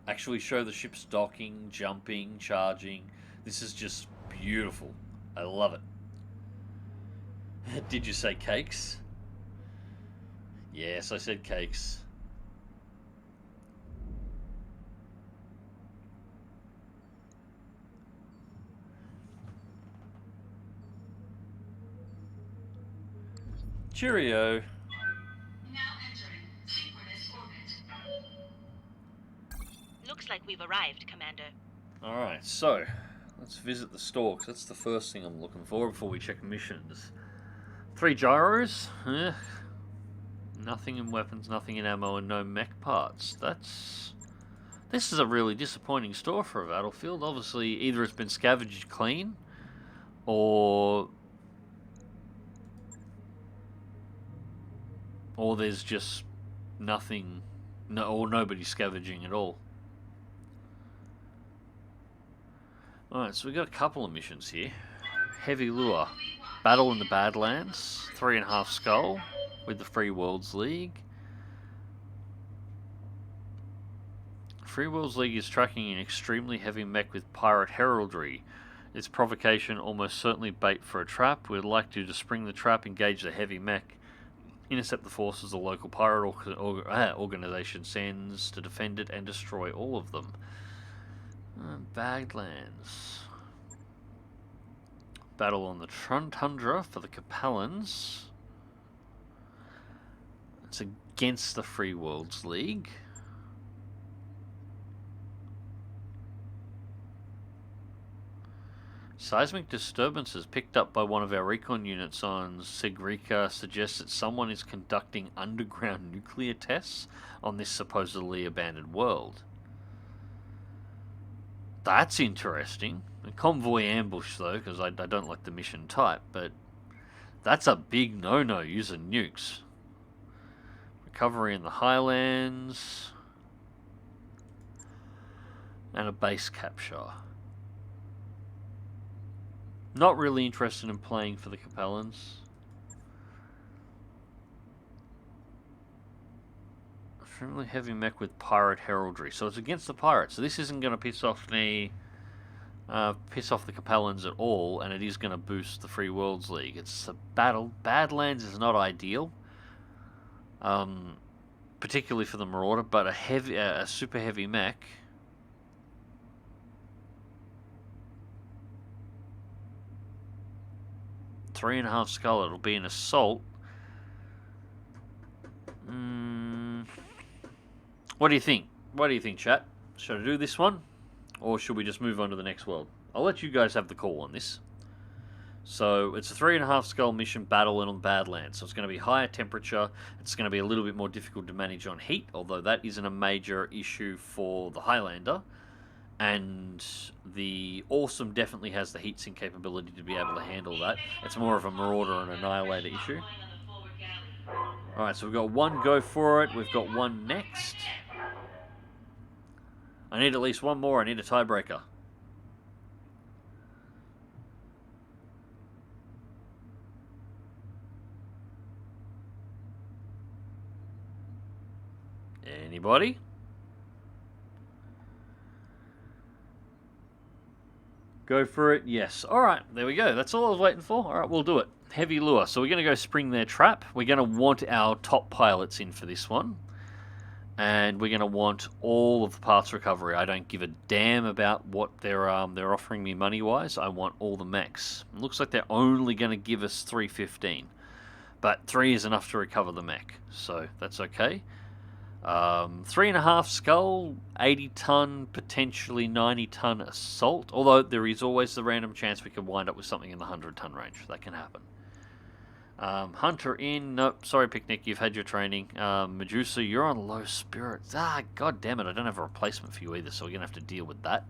Actually show the ships docking, jumping, charging. This is just beautiful. I love it. Did you say cakes? Yes, I said cakes. Cheerio. Now entering synchronous orbit. Looks like we've arrived, Commander. Alright, so let's visit the store, 'cause that's the first thing I'm looking for before we check missions. 3 gyros? Nothing in weapons, nothing in ammo, and no mech parts. This is a really disappointing store for a battlefield. Obviously, either it's been scavenged clean, or there's just nothing, or nobody scavenging at all. Alright, so we've got a couple of missions here. Heavy Lure. Battle in the Badlands. 3.5 Skull with the Free Worlds League. Free Worlds League is tracking an extremely heavy mech with pirate heraldry. Its provocation almost certainly bait for a trap. We'd like you to spring the trap, engage the heavy mech, intercept the forces the local pirate organization sends to defend it, and destroy all of them. Badlands. Battle on the Tundra for the Capellans. It's against the Free Worlds League. Seismic disturbances picked up by one of our recon units on Sigrika suggests that someone is conducting underground nuclear tests on this supposedly abandoned world. That's interesting. A convoy ambush, though, because I don't like the mission type, but that's a big no-no using nukes. Recovery in the Highlands. And a base capture. Not really interested in playing for the Capellans. Extremely heavy mech with pirate heraldry. So it's against the pirates. So this isn't going to piss off the Capellans at all, and it is going to boost the Free Worlds League. It's a battle. Badlands is not ideal, particularly for the Marauder, but a super heavy mech. . 3.5 skull. It'll be an assault. What do you think? What do you think, chat? Should I do this one? Or should we just move on to the next world? I'll let you guys have the call on this. So it's a 3.5 skull mission battle on Badlands. So it's going to be higher temperature. It's going to be a little bit more difficult to manage on heat, although that isn't a major issue for the Highlander. And the Awesome definitely has the heatsink capability to be able to handle that. It's more of a Marauder and Annihilator issue. Alright, so we've got one go for it. We've got one next. I need at least one more. I need a tiebreaker. Anybody? Go for it. Yes. Alright, there we go. That's all I was waiting for. Alright, we'll do it. Heavy lure. So we're going to go spring their trap. We're going to want our top pilots in for this one. And we're going to want all of the parts recovery. I don't give a damn about what they're offering me money-wise. I want all the mechs. It looks like they're only going to give us 315. But 3 is enough to recover the mech. So that's okay. 3.5 skull, 80-ton, potentially 90-ton assault. Although there is always the random chance we could wind up with something in the 100-ton range. That can happen. Hunter in. Nope, sorry, Picnic, you've had your training. Medusa, you're on low spirits. Ah, god damn it, I don't have a replacement for you either, so we're going to have to deal with that.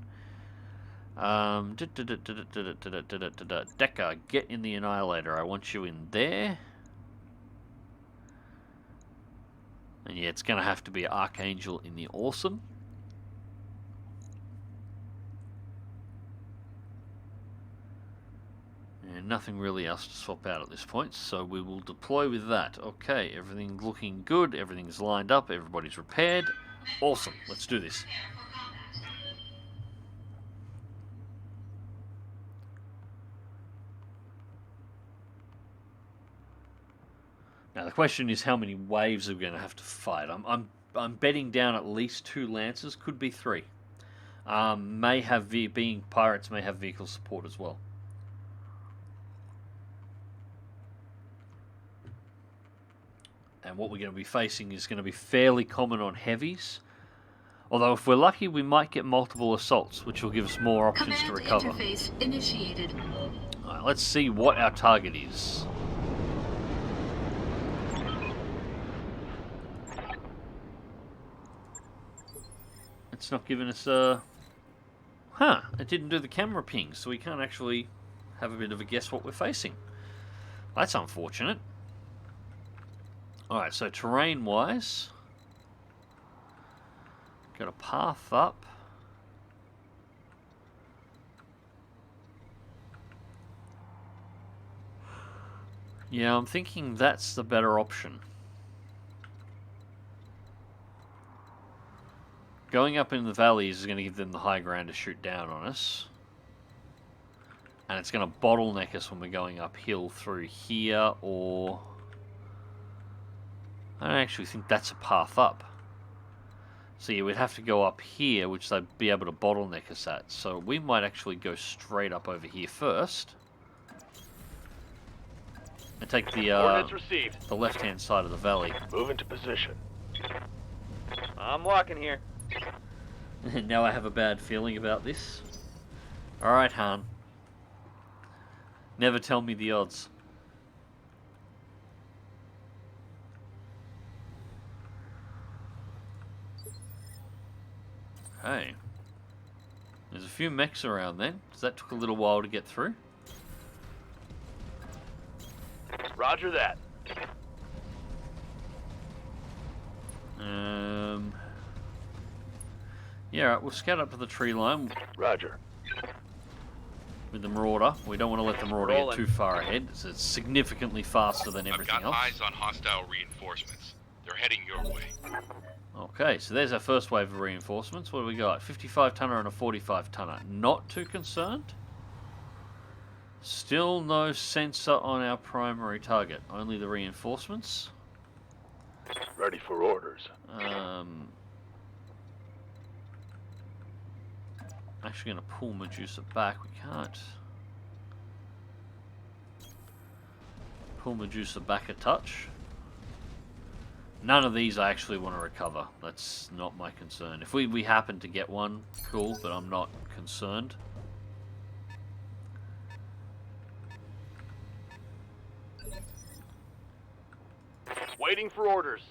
Decker, get in the Annihilator. I want you in there. And yeah, it's going to have to be Archangel in the Awesome. And nothing really else to swap out at this point, so we will deploy with that. Okay, everything's looking good, everything's lined up, everybody's repaired. Awesome, let's do this. Now the question is how many waves are we going to have to fight. I'm betting down at least 2 Lancers, could be 3. May have being pirates may have vehicle support as well. And what we're going to be facing is going to be fairly common on heavies. Although if we're lucky, we might get multiple assaults, which will give us more options to recover. Interface initiated. Alright, let's see what our target is. It's not giving us a... Huh, it didn't do the camera ping, so we can't actually have a bit of a guess what we're facing. That's unfortunate. Alright, so terrain-wise, got a path up. Yeah, I'm thinking that's the better option. Going up in the valleys is going to give them the high ground to shoot down on us. And it's going to bottleneck us when we're going uphill through here, or... I don't actually think that's a path up. So yeah, we'd have to go up here, which they'd be able to bottleneck us at. So we might actually go straight up over here first. And take the left-hand side of the valley. Move into position. I'm walking here. Now I have a bad feeling about this. Alright, Han. Never tell me the odds. Hey. There's a few mechs around then, because that took a little while to get through. Roger that. Yeah, right, we'll scout up to the tree line. Roger. With the Marauder. We don't want to let the Marauder get too far ahead. It's significantly faster than everything I've got else. eyes on hostile reinforcements. They're heading your way. Okay, so there's our first wave of reinforcements. What do we got? 55-tonner and a 45-tonner. Not too concerned. Still no sensor on our primary target. Only the reinforcements. Ready for orders. Actually going to pull Medusa back. We can't. pull Medusa back a touch. None of these I actually want to recover. That's not my concern. If we happen to get one, cool, but I'm not concerned. Waiting for orders.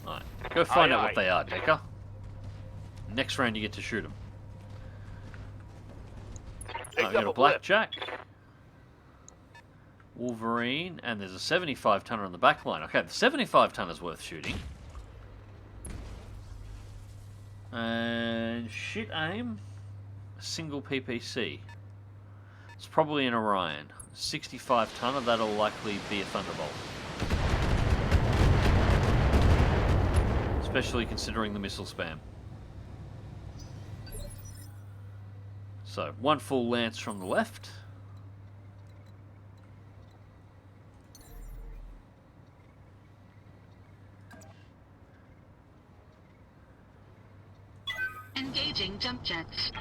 Alright, go find Aye, out aye. what they are, Decker. Next round you get to shoot them. Picked I got up a a blip. Blackjack. Wolverine, and there's a 75 tonner on the back line. Okay, the 75 tonner's worth shooting. And shit aim, a single PPC. It's probably an Orion. 65 tonner, that'll likely be a Thunderbolt. Especially considering the missile spam. So, one full lance from the left. Engaging jump jets.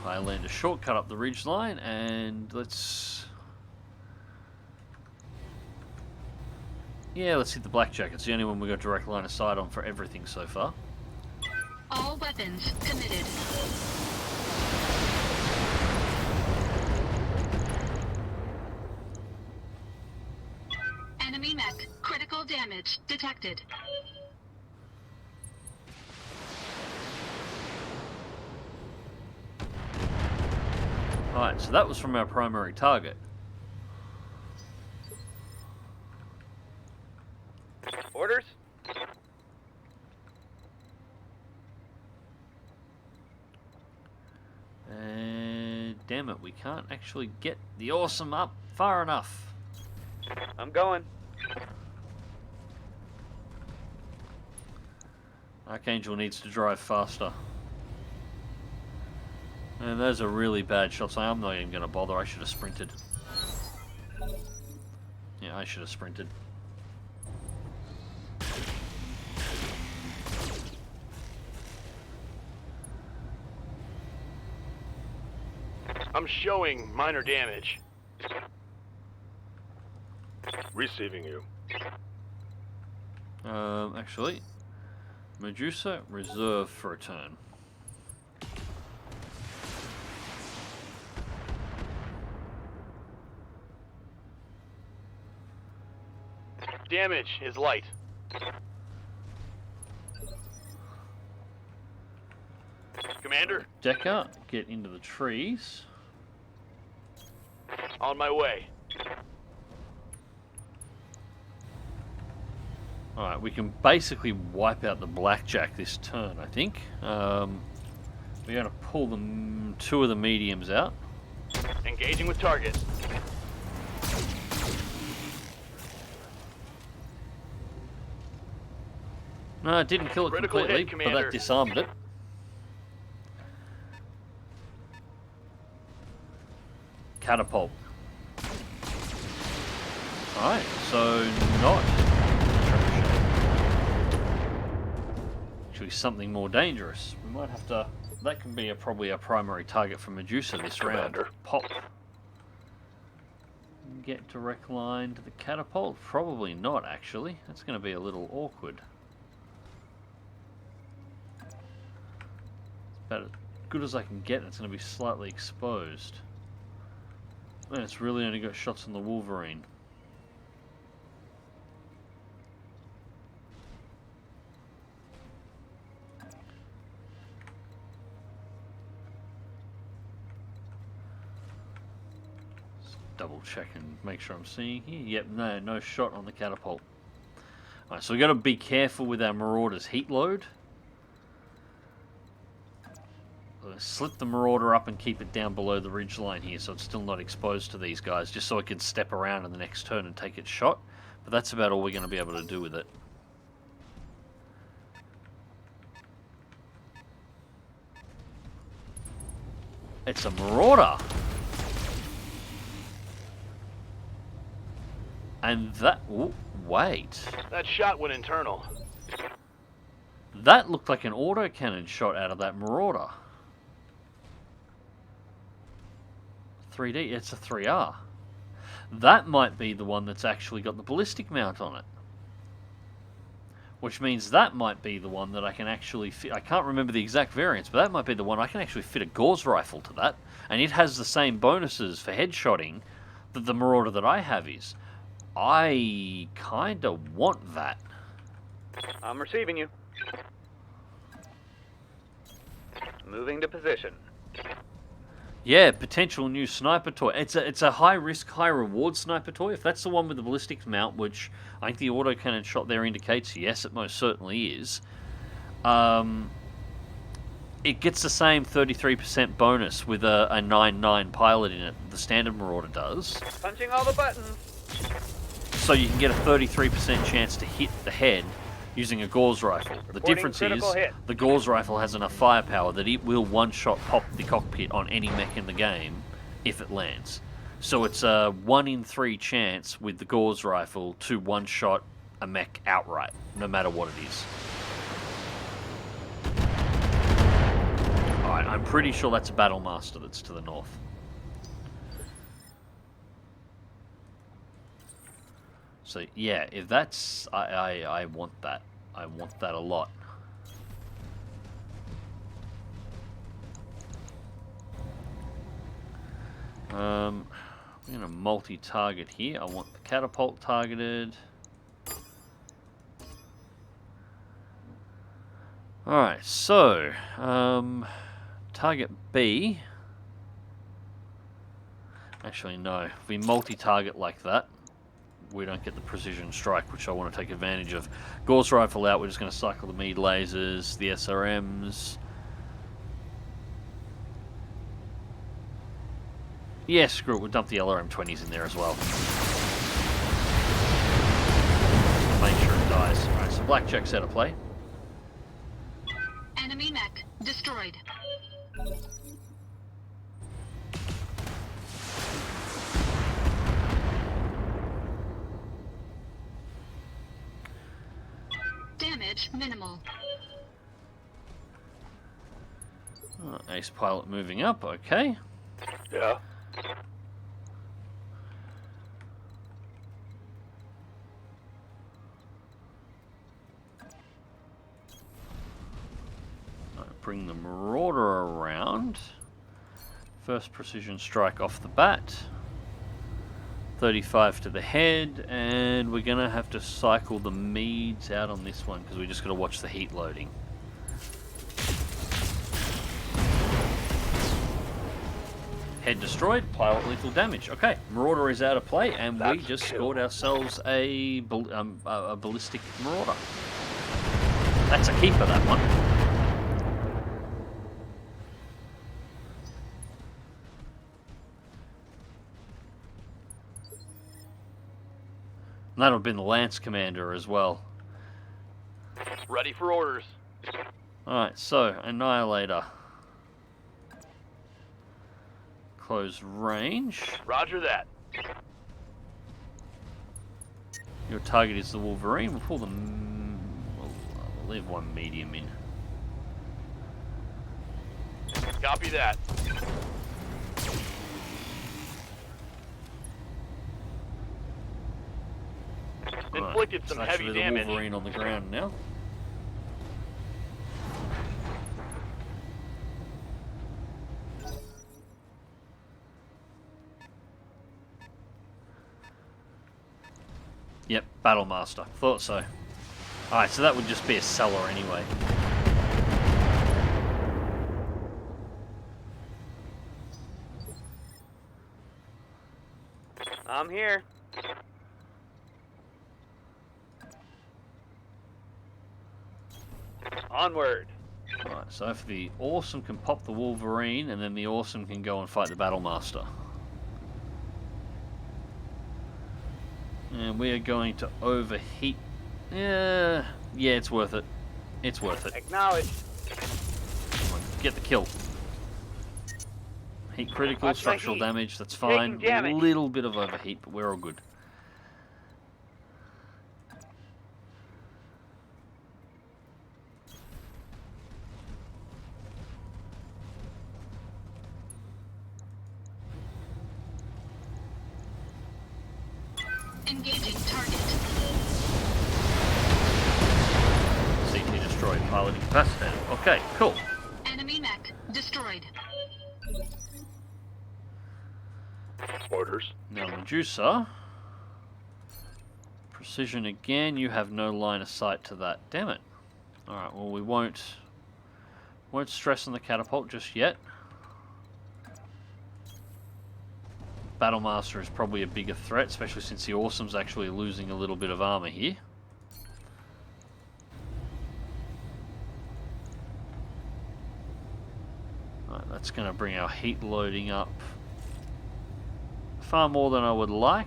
I land a shortcut up the ridgeline, and let's... Yeah, let's hit the Blackjack. It's the only one we got direct line of sight on for everything so far. All weapons committed. Enemy mech. Critical damage detected. Alright, so that was from our primary target. Orders? And damn it, we can't actually get the awesome up far enough. I'm going. Archangel needs to drive faster. And those are really bad shots. I'm not even going to bother. I should have sprinted. Yeah, I should have sprinted. I'm showing minor damage. Receiving you. Actually, Medusa, reserve for a turn. Damage is light. Commander, Decker, get into the trees. on my way. Alright, we can basically wipe out the Blackjack this turn, I think. We're going to pull two of the mediums out. Engaging with target. No, it didn't kill it Critical hit, completely, but Commander. that disarmed it. Catapult. Alright, so not actually something more dangerous. We might have to... That can be probably our primary target for Medusa this round. Commander. Pop. Get direct line to the catapult? Probably not, actually. That's going to be a little awkward. About as good as I can get, it's going to be slightly exposed. Man, it's really only got shots on the Wolverine. Just double check and make sure I'm seeing here. Yep, no shot on the catapult. Alright, so we've got to be careful with our Marauder's heat load. Slip the Marauder up and keep it down below the ridge line here so it's still not exposed to these guys, just so it can step around in the next turn and take its shot. But that's about all we're going to be able to do with it. It's a Marauder! And that... Ooh, wait. That shot went internal. That looked like an autocannon shot out of that Marauder. 3D. It's a 3R. That might be the one that's actually got the ballistic mount on it. Which means that might be the one that I can actually fit. I can't remember the exact variants, but that might be the one I can actually fit a Gauss rifle to that. And it has the same bonuses for headshotting that the Marauder that I have is. I kind of want that. I'm receiving you. Moving to position. Yeah, potential new sniper toy. It's a high risk, high reward sniper toy. If that's the one with the ballistic mount, which I think the autocannon shot there indicates, yes, it most certainly is. It gets the same 33% bonus with a 9.9 pilot in it. The standard Marauder does. Punching all the buttons. So you can get a 33% chance to hit the head using a Gauss rifle. The Reporting difference is critical hit. the Gauss rifle has enough firepower that it will one-shot pop the cockpit on any mech in the game if it lands. So it's a 1 in 3 chance with the Gauss rifle to one-shot a mech outright, no matter what it is. Alright, I'm pretty sure that's a Battlemaster that's to the north. So yeah, if that's... I want that. I want that a lot. I'm going to multi-target here. I want the catapult targeted. Alright, so... target B... Actually, no. If we multi-target like that, we don't get the precision strike, which I want to take advantage of. Gauss rifle out, we're just going to cycle the Meade lasers, the SRMs. Yeah, screw it, we'll dump the LRM-20s in there as well. Make sure it dies. Alright, so blackjack's out of play. Enemy mech destroyed. Damage minimal. Ace pilot moving up, okay. Yeah. Bring the Marauder around. First precision strike off the bat. 35 to the head, and we're going to have to cycle the Meads out on this one because we just got to watch the heat loading. Head destroyed, pilot lethal damage. Okay, Marauder is out of play, and we just scored ourselves a ballistic Marauder. That's a keeper, that one. And that'll have been the Lance Commander as well. Ready for orders. Alright, so, Annihilator. Close range. Roger that. Your target is the Wolverine. We'll pull them. We'll leave one medium in. Copy that. Inflicted some It's heavy actually damage. the Wolverine on the ground now. Yep, Battlemaster. Thought so. Alright, so that would just be a seller anyway. I'm here. Onward. Alright, so if the Awesome can pop the Wolverine, and then the Awesome can go and fight the Battlemaster. And we are going to overheat. Yeah, it's worth it. It's worth it. Acknowledged. Come on, get the kill. Heat critical, Watch my structural heat. damage, that's Taking fine. A damage. little bit of overheat, but we're all good. Pilot incapacitated. Okay, cool. Enemy mech destroyed. Orders. Now, Medusa. Precision again. You have no line of sight to that. Damn it. Alright, well, we won't stress on the catapult just yet. Battlemaster is probably a bigger threat, especially since the Awesome's actually losing a little bit of armor here. Right, that's going to bring our heat loading up far more than I would like.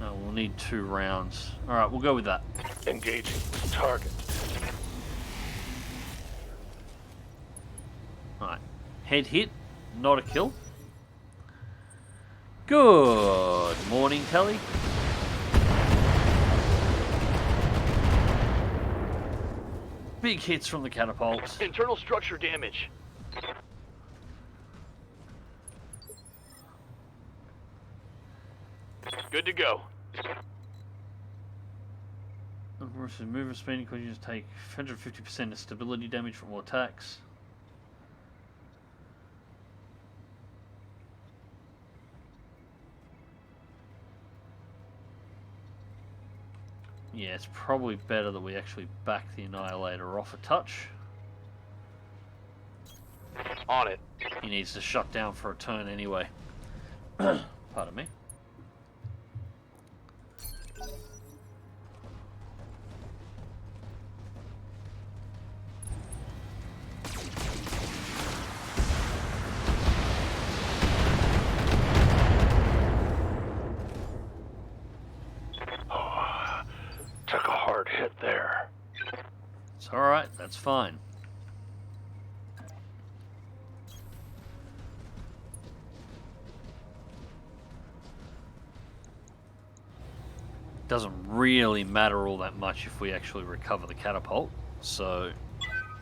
No, we'll need 2 rounds. Alright, we'll go with that. Engaging target. Alright, head hit, not a kill. Good morning, Kelly. Big hits from the catapult. Internal structure damage. Good to go. Movement speed because you just take 150% of stability damage from all attacks. Yeah, it's probably better that we actually back the Annihilator off a touch. On it. He needs to shut down for a turn anyway. Pardon me. Took a hard hit there. It's alright, that's fine. Doesn't really matter all that much if we actually recover the catapult, so...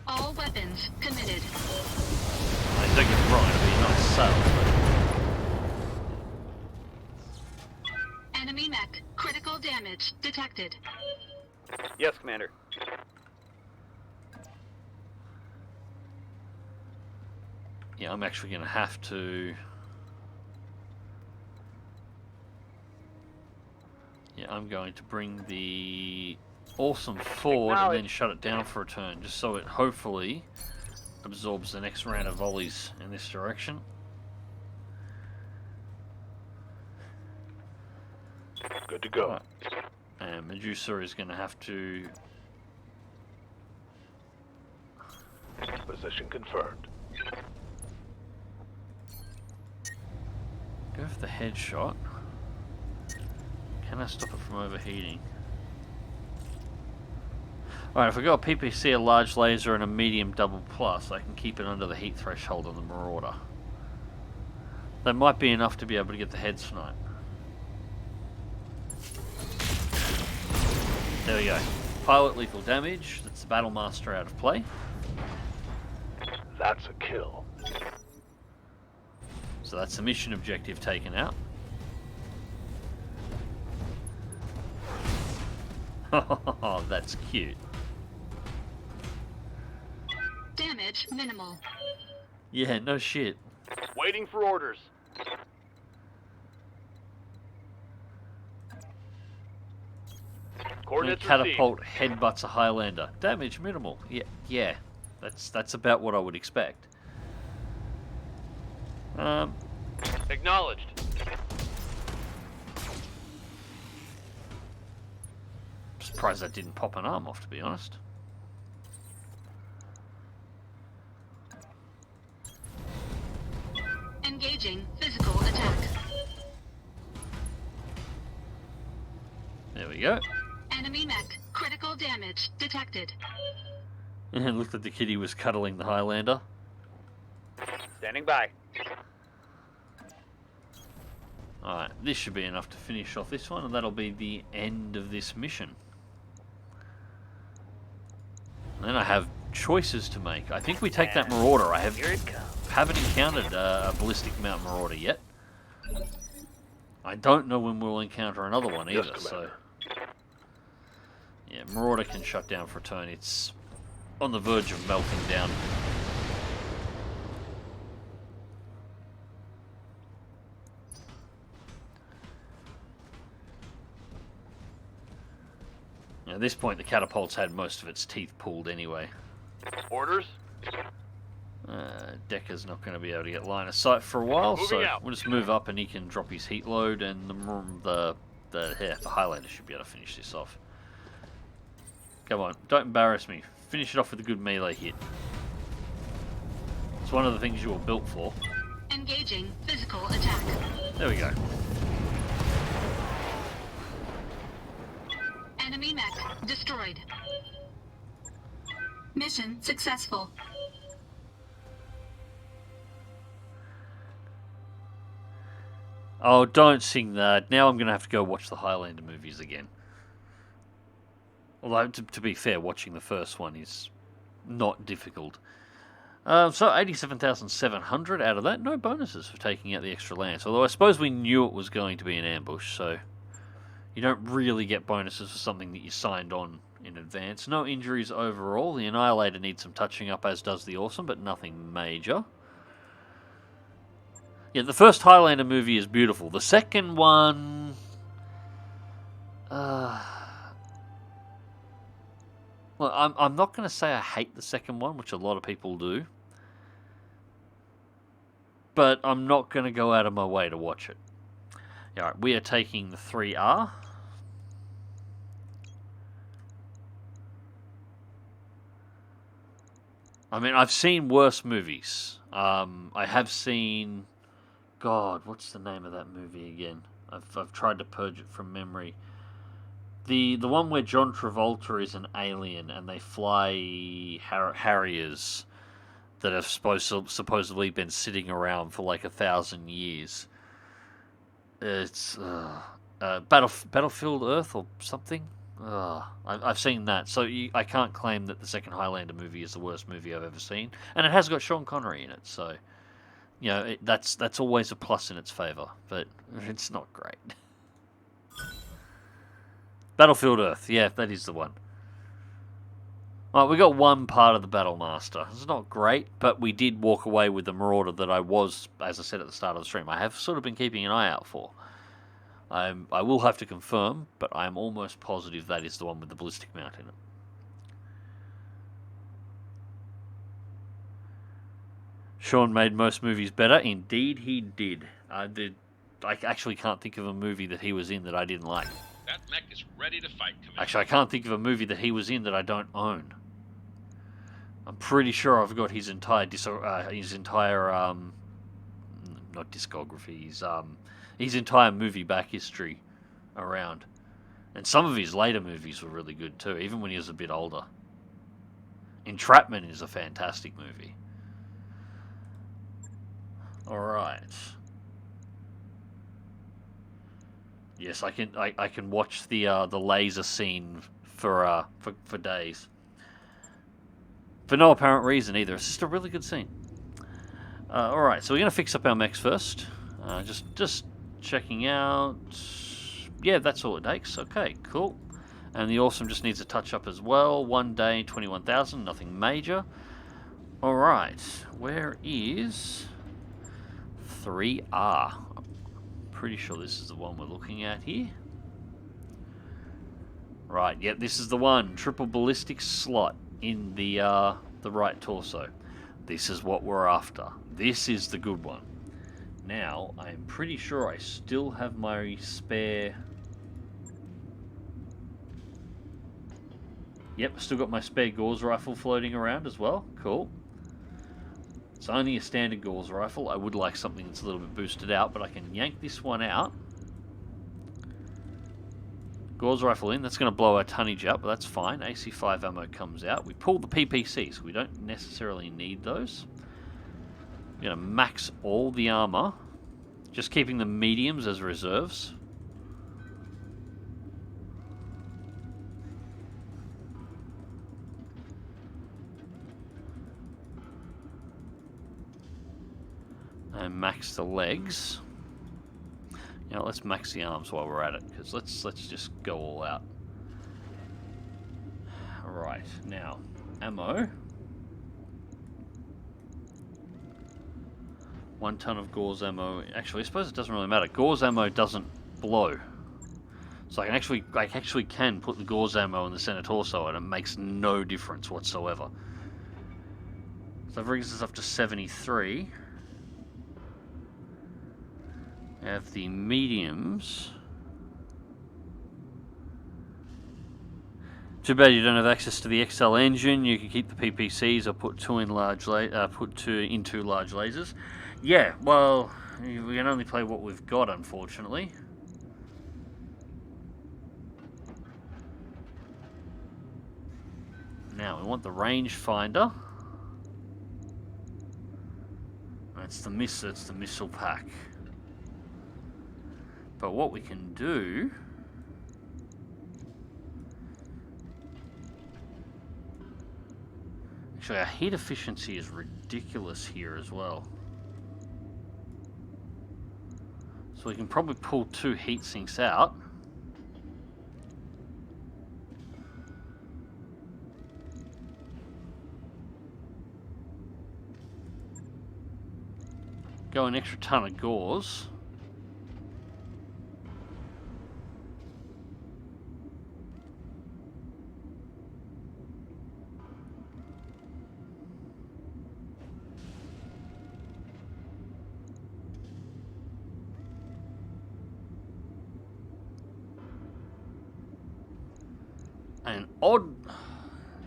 All weapons committed. I don't get me wrong, it'd be a nice sale, Enemy mech critical damage detected. Yes, Commander. yeah, I'm actually going to have to... Yeah, I'm going to bring the Awesome forward and then shut it down for a turn, just so it hopefully absorbs the next round of volleys in this direction. Good to go. Right. And Medusa is going to have to... Position confirmed. Go for the headshot. Can I stop it from overheating? Alright, if I got a PPC, a large laser, and a medium double plus, I can keep it under the heat threshold of the Marauder. That might be enough to be able to get the head snipe. There we go. Pilot lethal damage. That's the Battlemaster out of play. That's a kill. So that's the mission objective taken out. Oh, that's cute. Damage minimal. Yeah, no shit. Waiting for orders. Coordinates Catapult received. headbutts a Highlander. Damage minimal. Yeah. That's about what I would expect. Acknowledged. Surprised that didn't pop an arm off, to be honest. Engaging physical attack. There we go. Enemy mech critical damage detected. And it looked like the kitty was cuddling the Highlander. Standing by. Alright, this should be enough to finish off this one, and that'll be the end of this mission. And then I have choices to make. I think we take that Marauder. I Here it comes. haven't encountered a Ballistic Mount Marauder yet. I don't know when we'll encounter another one either, Yes, so... Commander. Yeah, Marauder can shut down for a turn. It's on the verge of melting down. At this point, the catapult's had most of its teeth pulled anyway. Orders? Decker's not going to be able to get line of sight for a while, Moving so out. we'll just move up and he can drop his heat load, and the Highlander should be able to finish this off. Come on, don't embarrass me. Finish it off with a good melee hit. It's one of the things you were built for. Engaging physical attack. There we go. Enemy mech destroyed. Mission successful. Oh, don't sing that. Now I'm going to have to go watch the Highlander movies again. Although, to be fair, watching the first one is not difficult. So 87,700 out of that. No bonuses for taking out the extra lance. Although I suppose we knew it was going to be an ambush, so you don't really get bonuses for something that you signed on in advance. No injuries overall. The Annihilator needs some touching up, as does the Awesome, but nothing major. Yeah, the first Highlander movie is beautiful. The second one... well, I'm not going to say I hate the second one, which a lot of people do. But I'm not going to go out of my way to watch it. Alright, we are taking the 3R. I mean, I've seen worse movies. I have seen... God, what's the name of that movie again? I've tried to purge it from memory. The one where John Travolta is an alien and they fly Harriers that have supposedly been sitting around for like 1,000 years. It's Battlefield Earth or something. I've seen that, so I can't claim that the second Highlander movie is the worst movie I've ever seen, and it has got Sean Connery in it, so you know that's always a plus in its favour, but it's not great. Battlefield Earth, yeah, that is the one. Right, we got one part of the Battlemaster. It's not great, but we did walk away with the Marauder that I was, as I said at the start of the stream, I have sort of been keeping an eye out for. I will have to confirm, but I'm almost positive that is the one with the ballistic mount in it. Sean made most movies better. Indeed, he did. I actually can't think of a movie that he was in that I didn't like. That mech is ready to fight, Commander. Actually, I can't think of a movie that he was in that I don't own. I'm pretty sure I've got his entire not discography, his entire movie back history around. And some of his later movies were really good too, even when he was a bit older. Entrapment is a fantastic movie. Alright. Yes, I can watch the laser scene for days. For no apparent reason either. It's just a really good scene. Alright, so we're going to fix up our mechs first. Just checking out. Yeah, that's all it takes. Okay, cool. And the Awesome just needs a touch up as well. 1 day, 21,000, nothing major. Alright, where is 3R? I'm pretty sure this is the one we're looking at here. Right, yep, this is the one. Triple ballistic slot in the right torso. This is what we're after. This is the good one. Now, I'm pretty sure I still have my spare... Yep, still got my spare Gauss rifle floating around as well. Cool. It's only a standard Gauss rifle. I would like something that's a little bit boosted out, but I can yank this one out. Gauss rifle in. That's going to blow our tonnage out, but that's fine. AC5 ammo comes out. We pull the PPCs. We don't necessarily need those. We're going to max all the armor, just keeping the mediums as reserves. And max the legs. You know, let's max the arms while we're at it, because let's just go all out. Right, now, ammo. 1 ton of Gauss ammo. Actually, I suppose it doesn't really matter. Gauss ammo doesn't blow. So I actually can put the Gauss ammo in the center torso and it makes no difference whatsoever. So that brings us up to 73. We have the mediums. Too bad you don't have access to the XL engine. You can keep the PPCs or put two in large into large lasers. Yeah, well, we can only play what we've got, unfortunately. Now we want the rangefinder. It's the missile pack. But what we can do. Actually, our heat efficiency is ridiculous here as well. So we can probably pull 2 heat sinks out. Go an extra ton of Gauss. And odd...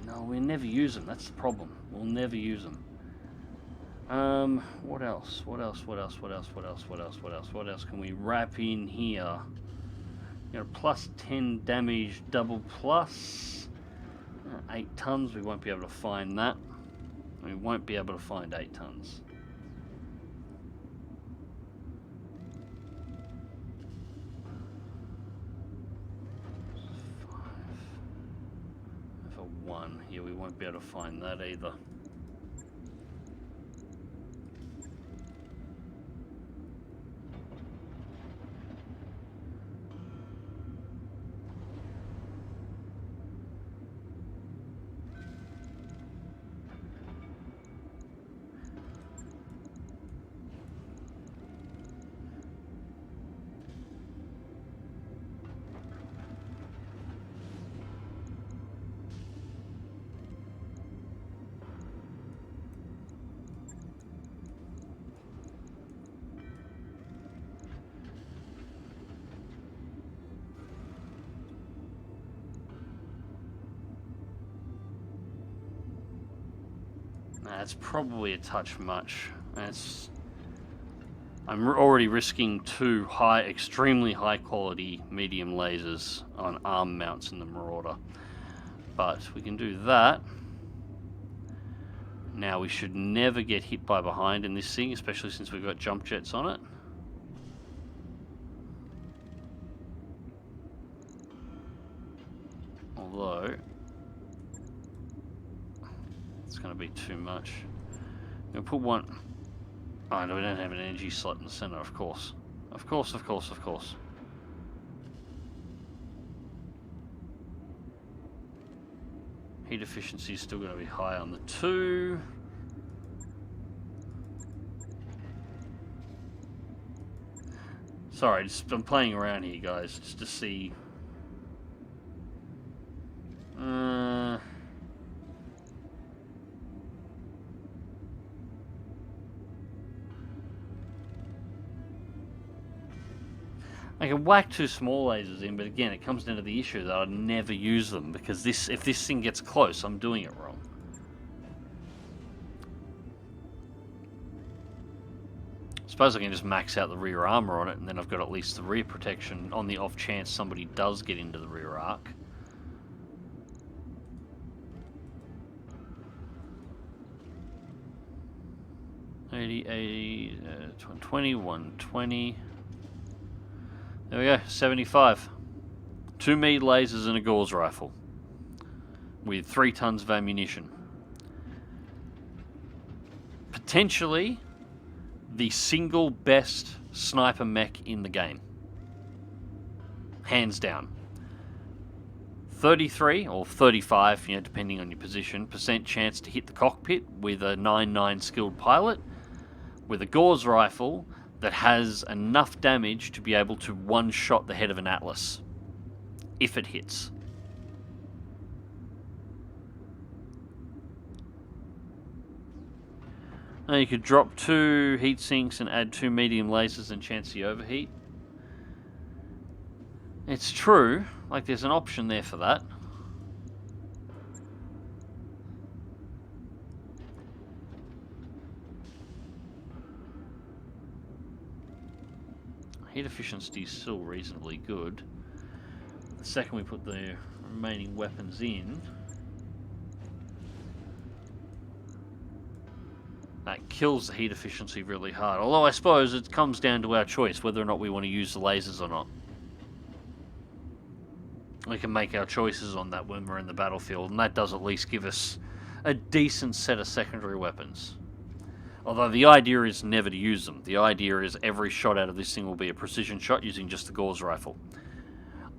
No, we never use them. That's the problem. We'll never use them. What else? What else can we wrap in here? You know, plus 10 damage, double plus. 8 tons, we won't be able to find that. We won't be able to find 8 tons. For 1, here we won't be able to find that either. That's probably a touch much. I'm already risking 2 extremely high quality medium lasers on arm mounts in the Marauder. But we can do that. Now we should never get hit by behind in this thing, especially since we've got jump jets on it. Although it's going to be too much. I'm going to put one... Oh no, we don't have an energy slot in the center, of course. Of course. Heat efficiency is still going to be high on the 2. Sorry, I'm playing around here, guys, just to see... I can whack 2 small lasers in, but again, it comes down to the issue that I'd never use them, because if this thing gets close, I'm doing it wrong. I suppose I can just max out the rear armor on it, and then I've got at least the rear protection on the off chance somebody does get into the rear arc. $80, 20, 120. There we go, 75. 2 mead lasers and a Gauss rifle with 3 tons of ammunition. Potentially the single best sniper mech in the game. Hands down. 33 or 35, depending on your position, % chance to hit the cockpit with a 9-9 skilled pilot, with a Gauss rifle that has enough damage to be able to one-shot the head of an Atlas, if it hits. Now you could drop 2 heat sinks and add 2 medium lasers and chance the overheat. It's true, like there's an option there for that. Heat efficiency is still reasonably good. The second we put the remaining weapons in, that kills the heat efficiency really hard. Although I suppose it comes down to our choice whether or not we want to use the lasers or not. We can make our choices on that when we're in the battlefield, and that does at least give us a decent set of secondary weapons. Although the idea is never to use them. The idea is every shot out of this thing will be a precision shot using just the Gauss rifle.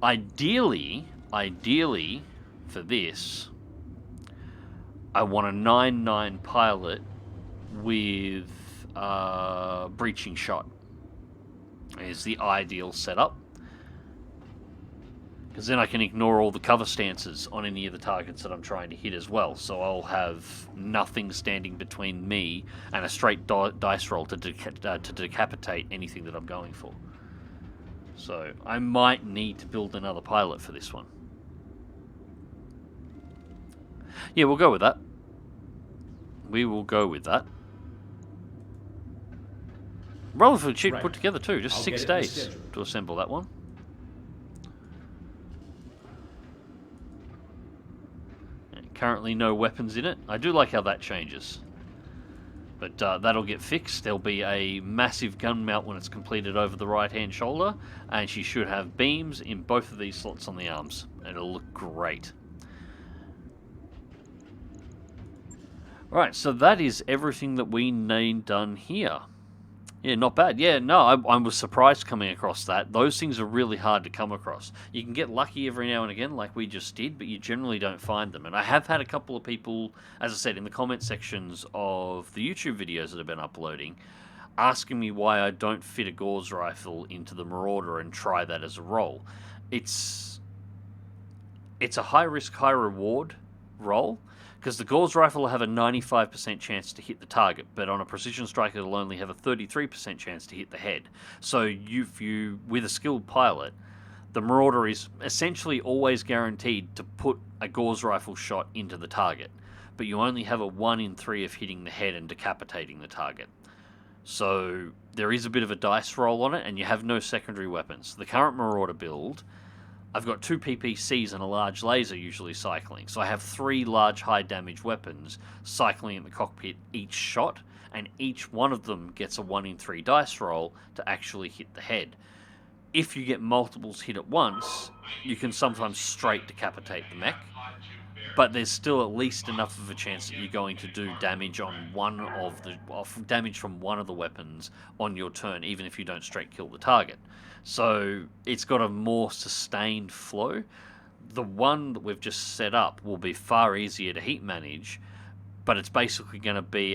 Ideally, for this, I want a 9-9 pilot with breaching shot. Is the ideal setup. Because then I can ignore all the cover stances on any of the targets that I'm trying to hit as well. So I'll have nothing standing between me and a straight dice roll to decapitate anything that I'm going for. So I might need to build another pilot for this one. Yeah, we'll go with that. We will go with that. Relatively cheap to put together too. Just 6 days to assemble that one. Currently no weapons in it. I do like how that changes. But that'll get fixed. There'll be a massive gun mount when it's completed over the right-hand shoulder. And she should have beams in both of these slots on the arms. And it'll look great. Alright, so that is everything that we need done here. Yeah, not bad. Yeah, no, I was surprised coming across that. Those things are really hard to come across. You can get lucky every now and again, like we just did, but you generally don't find them. And I have had a couple of people, as I said, in the comment sections of the YouTube videos that I've been uploading, asking me why I don't fit a Gauss rifle into the Marauder and try that as a role. It's a high-risk, high-reward role, because the Gauss rifle will have a 95% chance to hit the target, but on a precision strike it'll only have a 33% chance to hit the head. So if you, with a skilled pilot, the Marauder is essentially always guaranteed to put a Gauss rifle shot into the target, but you only have a 1 in 3 of hitting the head and decapitating the target. So there is a bit of a dice roll on it, and you have no secondary weapons. The current Marauder build, I've got 2 PPCs and a large laser usually cycling. So I have 3 large high damage weapons cycling in the cockpit each shot, and each one of them gets a 1 in 3 dice roll to actually hit the head. If you get multiples hit at once, you can sometimes straight decapitate the mech, but there's still at least enough of a chance that you're going to do damage on damage from one of the weapons on your turn, even if you don't straight kill the target. So it's got a more sustained flow. The one that we've just set up will be far easier to heat manage, but it's basically going to be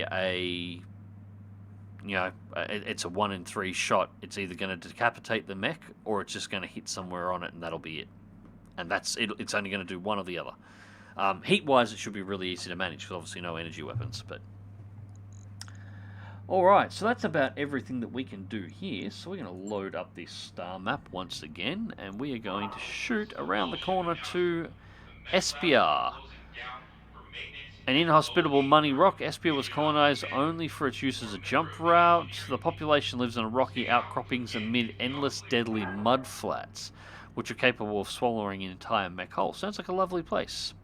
it's a 1 in 3 shot. It's either going to decapitate the mech or it's just going to hit somewhere on it, and that'll be it. And that's it. It's only going to do one or the other. Heat-wise, it should be really easy to manage because obviously no energy weapons, but... Alright, so that's about everything that we can do here. So we're going to load up this star map once again, and we are going to shoot around the corner to Espia. An inhospitable money rock, Espia was colonized only for its use as a jump route. The population lives in rocky outcroppings amid endless deadly mud flats, which are capable of swallowing an entire mech hull. Sounds like a lovely place.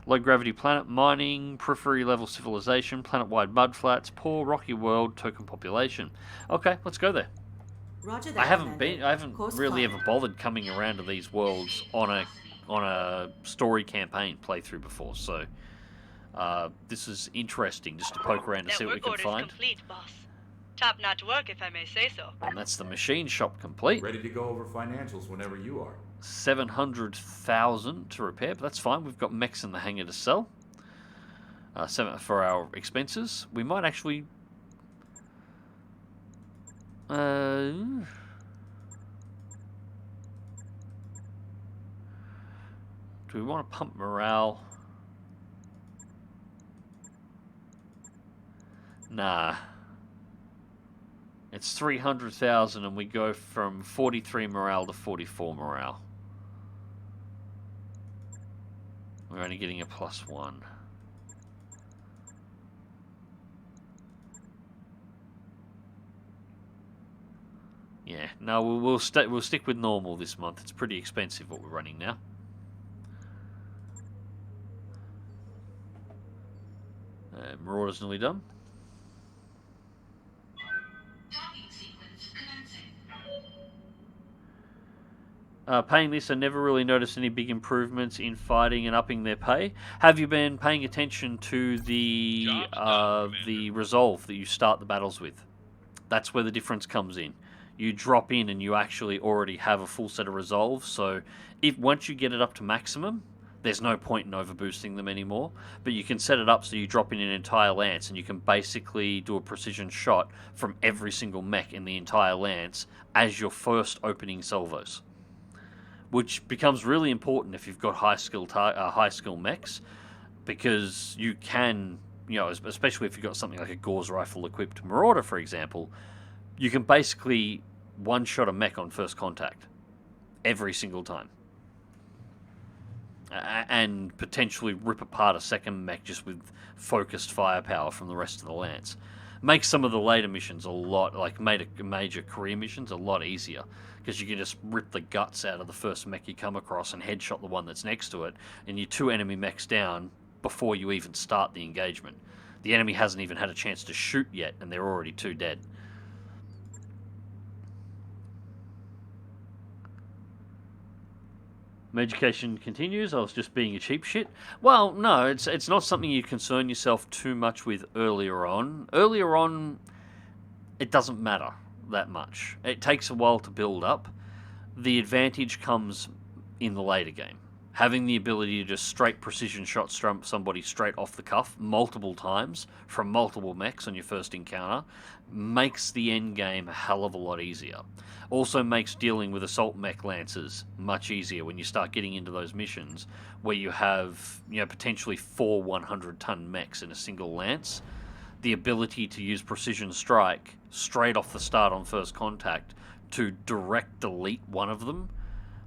Low-gravity planet, mining, periphery-level civilization, planet-wide mudflats, poor rocky world, token population. Okay, let's go there. Roger that, I haven't really ever bothered coming around to these worlds on a story campaign playthrough before, so this is interesting just to poke around and see what we can find. Complete, boss. Top-notch work, if I may say so. And that's the machine shop complete. Ready to go over financials whenever you are. 700,000 to repair, but that's fine. We've got mechs in the hangar to sell. 7 for our expenses. We might actually... do we want to pump morale? Nah. It's 300,000 and we go from 43 morale to 44 morale. We're only getting a +1. Yeah, no, we'll stick with normal this month. It's pretty expensive what we're running now. Marauder's nearly done. Docking sequence commencing. Paying this, I never really noticed any big improvements in fighting and upping their pay. Have you been paying attention to the resolve that you start the battles with? That's where the difference comes in. You drop in and you actually already have a full set of resolves, so if once you get it up to maximum, there's no point in overboosting them anymore, but you can set it up so you drop in an entire lance and you can basically do a precision shot from every single mech in the entire lance as your first opening salvos, which becomes really important if you've got high skill mechs, because you can, especially if you've got something like a Gauss rifle equipped Marauder, for example, you can basically one-shot a mech on first contact every single time. And potentially rip apart a second mech just with focused firepower from the rest of the lance. Makes some of the later missions a lot, like major career missions, a lot easier. Because you can just rip the guts out of the first mech you come across and headshot the one that's next to it, and you're 2 enemy mechs down before you even start the engagement. The enemy hasn't even had a chance to shoot yet, and they're already 2 dead. My education continues. I was just being a cheap shit. Well, no, it's not something you concern yourself too much with earlier on. Earlier on, it doesn't matter that much. It takes a while to build up. The advantage comes in the later game. Having the ability to just straight precision shot somebody straight off the cuff multiple times from multiple mechs on your first encounter makes the end game a hell of a lot easier. Also makes dealing with assault mech lancers much easier when you start getting into those missions where you have, potentially 4 100-ton mechs in a single lance. The ability to use precision strike straight off the start on first contact to direct delete one of them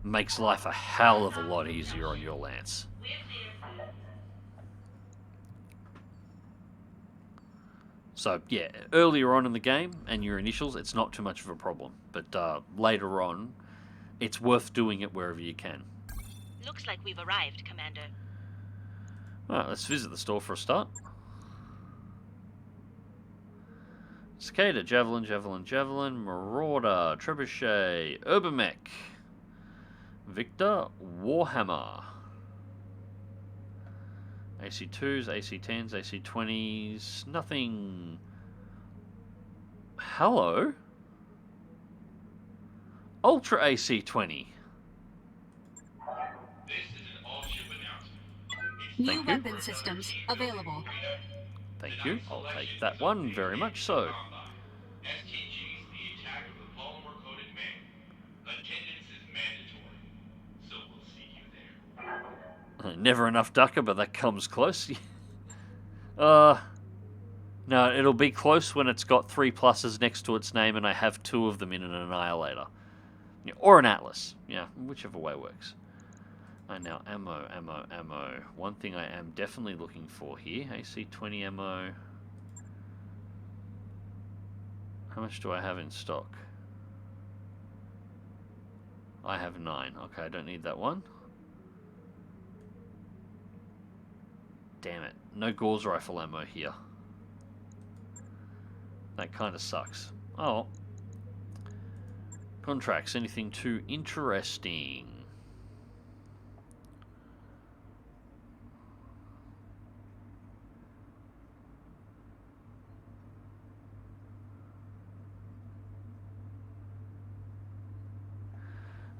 makes life a hell of a lot easier on your lance. So, yeah, earlier on in the game and your initials, it's not too much of a problem. But later on, it's worth doing it wherever you can. Looks like we've arrived, Commander. Alright, let's visit the store for a start. Cicada, Javelin, Marauder, Trebuchet, Urbanmech, Victor, Warhammer, AC2s, AC10s, AC20s, nothing. Hello? Ultra AC20. This is an all-ship announcement. New weapon systems available. Thank you. I'll take that one very much so. STG's the attack of the polymer-coated man. Attendance is mandatory, so we'll see you there. Never enough ducker, but that comes close. No, it'll be close when it's got 3 pluses next to its name and I have 2 of them in an Annihilator. Or an Atlas. Yeah, whichever way works. Now, ammo. One thing I am definitely looking for here, AC-20 ammo. How much do I have in stock? I have 9. Okay, I don't need that one. Damn it. No Gauss rifle ammo here. That kind of sucks. Oh. Contracts. Anything too interesting?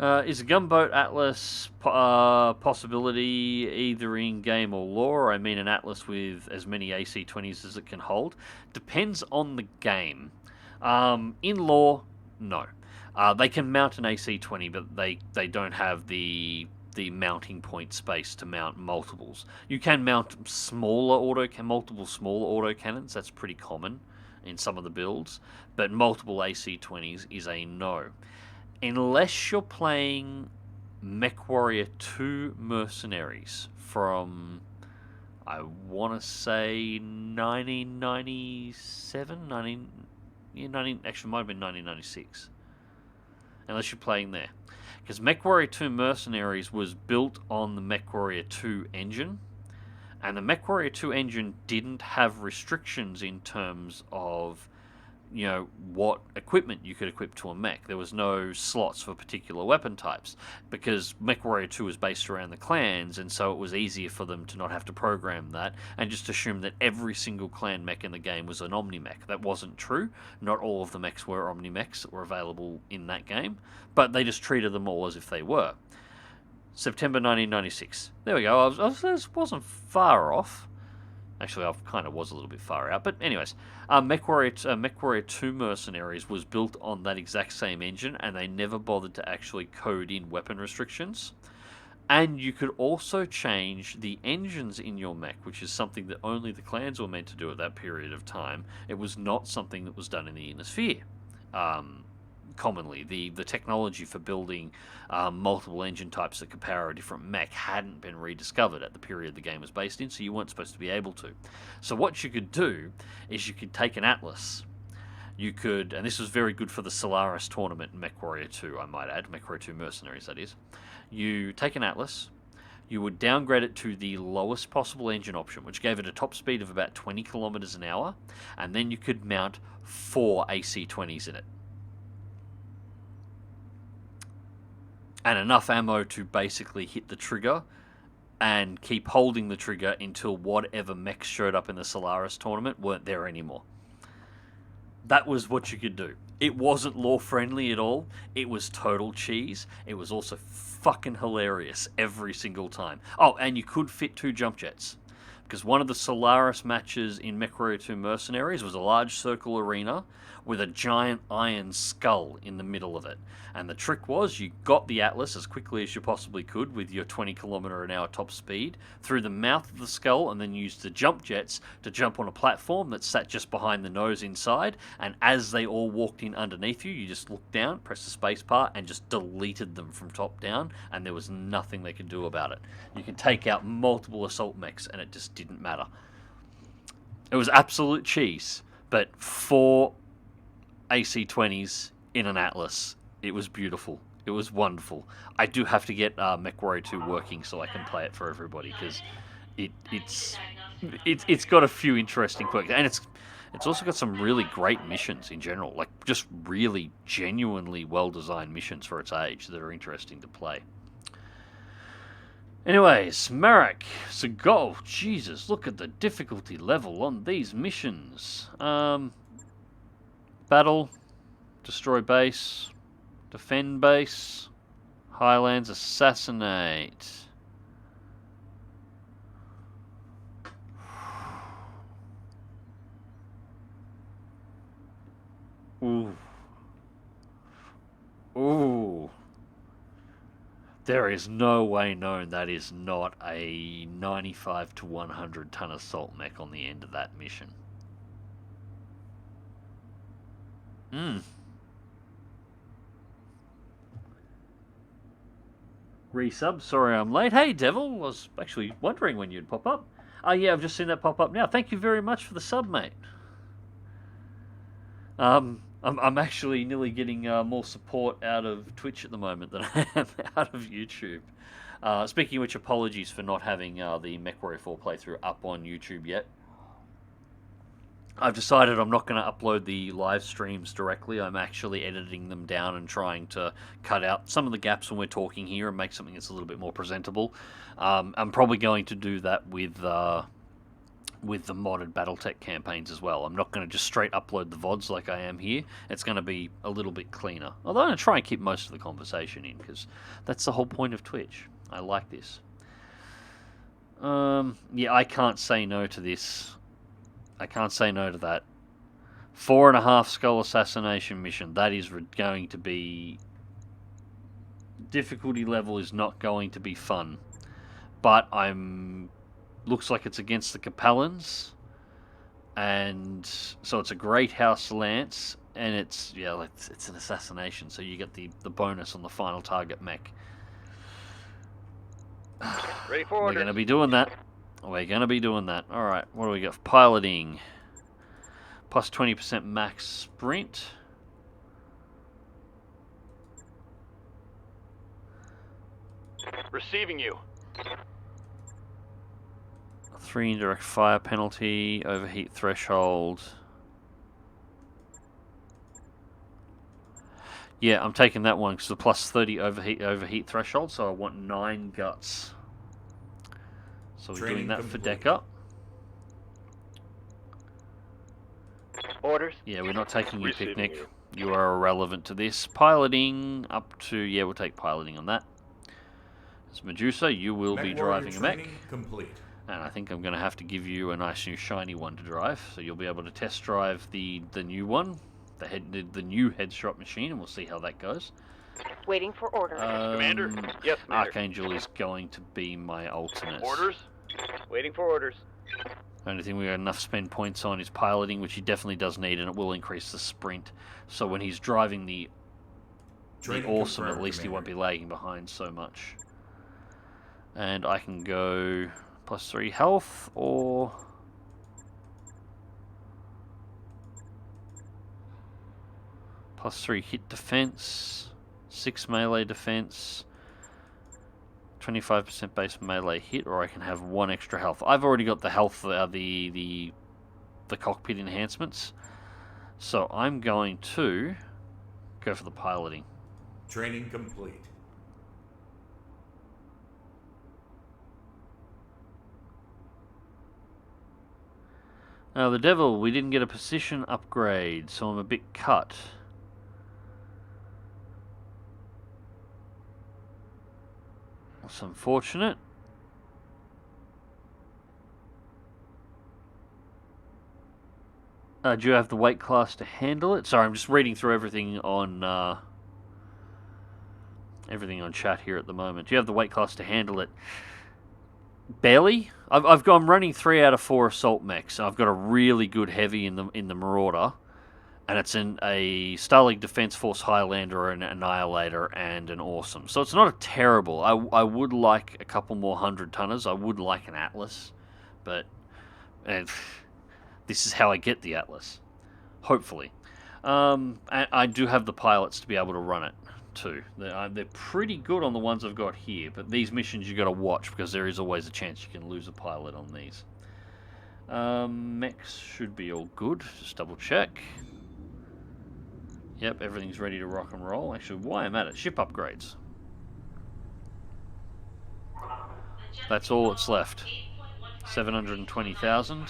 Is a gunboat atlas possibility either in game or lore? I mean, an atlas with as many AC-20s as it can hold. Depends on the game. In lore, no. They can mount an AC-20, but they don't have the mounting point space to mount multiples. You can mount multiple smaller autocannons. That's pretty common in some of the builds, but multiple AC-20s is a no. Unless you're playing MechWarrior 2 Mercenaries from, I want to say 1997, actually might have been 1996. Unless you're playing there. Because MechWarrior 2 Mercenaries was built on the MechWarrior 2 engine, and the MechWarrior 2 engine didn't have restrictions in terms of, you know, what equipment you could equip to a mech. There was no slots for particular weapon types, because MechWarrior 2 was based around the clans, and so it was easier for them to not have to program that, and just assume that every single clan mech in the game was an Omni-Mech. That wasn't true. Not all of the mechs were Omni-Mechs that were available in that game, but they just treated them all as if they were. September 1996. There we go. I wasn't far off. Actually, I kind of was a little bit far out. But anyways, MechWarrior 2 Mercenaries was built on that exact same engine, and they never bothered to actually code in weapon restrictions. And you could also change the engines in your mech, which is something that only the clans were meant to do at that period of time. It was not something that was done in the Inner Sphere. Commonly, the technology for building multiple engine types that could power a different mech hadn't been rediscovered at the period the game was based in, so you weren't supposed to be able to. So what you could do is you could take an Atlas. You could, and this was very good for the Solaris tournament in MechWarrior 2, I might add, MechWarrior 2 Mercenaries, that is. You take an Atlas, you would downgrade it to the lowest possible engine option, which gave it a top speed of about 20 kilometers an hour, and then you could mount 4 AC-20s in it. And enough ammo to basically hit the trigger and keep holding the trigger until whatever mechs showed up in the Solaris tournament weren't there anymore. That was what you could do. It wasn't lore-friendly at all. It was total cheese. It was also fucking hilarious every single time. Oh, and you could fit 2 jump jets. Because one of the Solaris matches in MechWarrior 2 Mercenaries was a large circle arena with a giant iron skull in the middle of it. And the trick was you got the Atlas as quickly as you possibly could with your 20 kilometer an hour top speed through the mouth of the skull, and then used the jump jets to jump on a platform that sat just behind the nose inside, and as they all walked in underneath you, you just looked down, pressed the space bar, and just deleted them from top down, and there was nothing they could do about it. You could take out multiple assault mechs and it just didn't matter. It was absolute cheese, but 4 AC-20s in an Atlas. It was beautiful. It was wonderful. I do have to get MechWarrior 2 working so I can play it for everybody, because it's got a few interesting quirks, and it's also got some really great missions in general, like just really genuinely well-designed missions for its age that are interesting to play. Anyways, Marik, so go. Jesus, look at the difficulty level on these missions. Battle, destroy base, defend base, Highlands, assassinate. Ooh. Ooh. There is no way known that is not a 95 to 100 ton assault mech on the end of that mission. Resub, sorry I'm late. Hey Devil, I was actually wondering when you'd pop up. Oh yeah, I've just seen that pop up now. Thank you very much for the sub, mate. I'm actually nearly getting more support out of Twitch at the moment than I am out of YouTube. Speaking of which, apologies for not having the MechWarrior 4 playthrough up on YouTube yet. I've decided I'm not going to upload the live streams directly. I'm actually editing them down and trying to cut out some of the gaps when we're talking here and make something that's a little bit more presentable. I'm probably going to do that with with the modded BattleTech campaigns as well. I'm not going to just straight upload the VODs like I am here. It's going to be a little bit cleaner. Although I'm going to try and keep most of the conversation in, because that's the whole point of Twitch. I like this. Yeah, I can't say no to this. I can't say no to that. 4.5 skull assassination mission. That is going to be... Difficulty level is not going to be fun. But looks like it's against the Capellans. And so it's a Great House Lance. And it's an assassination. So you get the bonus on the final target mech. Ready for We're orders. going to be doing that. We're going to be doing that. Alright, what do we got? Piloting. Plus 20% max sprint. Receiving you. 3 indirect fire penalty. Overheat threshold. Yeah, I'm taking that one because the plus 30 overheat threshold, so I want 9 guts. So we're doing that for Decker. Orders. Yeah, we're not taking you, Receiving Picnic. you. You are irrelevant to this. Piloting up to... Yeah, we'll take piloting on that. As Medusa, you will be Mech warrior driving a mech. training complete. And I think I'm going to have to give you a nice new shiny one to drive. So you'll be able to test drive the new one. The new headshot machine, and we'll see how that goes. Waiting for orders. Commander? Yes, Commander. Archangel is going to be my alternate. Orders? Waiting for orders. The only thing we got enough spend points on is piloting, which he definitely does need, and it will increase the sprint. So when he's driving the Training awesome, confirmed, at least he won't Commander. be lagging behind so much. And I can go plus 3 health, or... plus 3 hit defense, 6 melee defense, 25% base melee hit, or I can have 1 extra health. I've already got the health, the cockpit enhancements, so I'm going to go for the piloting. Training complete. Now the Devil, we didn't get a position upgrade, so I'm a bit cut. That's unfortunate. Do you have the weight class to handle it? Sorry, I'm just reading through everything on chat here at the moment. Do you have the weight class to handle it? Barely. I'm running 3 out of 4 assault mechs. I've got a really good heavy in the Marauder, and it's in a Starleague Defense Force Highlander, an Annihilator, and an Awesome. So it's not a terrible. I would like a couple more 100-tonners. I would like an Atlas, but this is how I get the Atlas. Hopefully. And I do have the pilots to be able to run it too. They're pretty good on the ones I've got here, but these missions you got to watch because there is always a chance you can lose a pilot on these. Mechs should be all good. Just double check. Yep, everything's ready to rock and roll. Actually, why I'm at it, ship upgrades. That's all that's left. 720,000.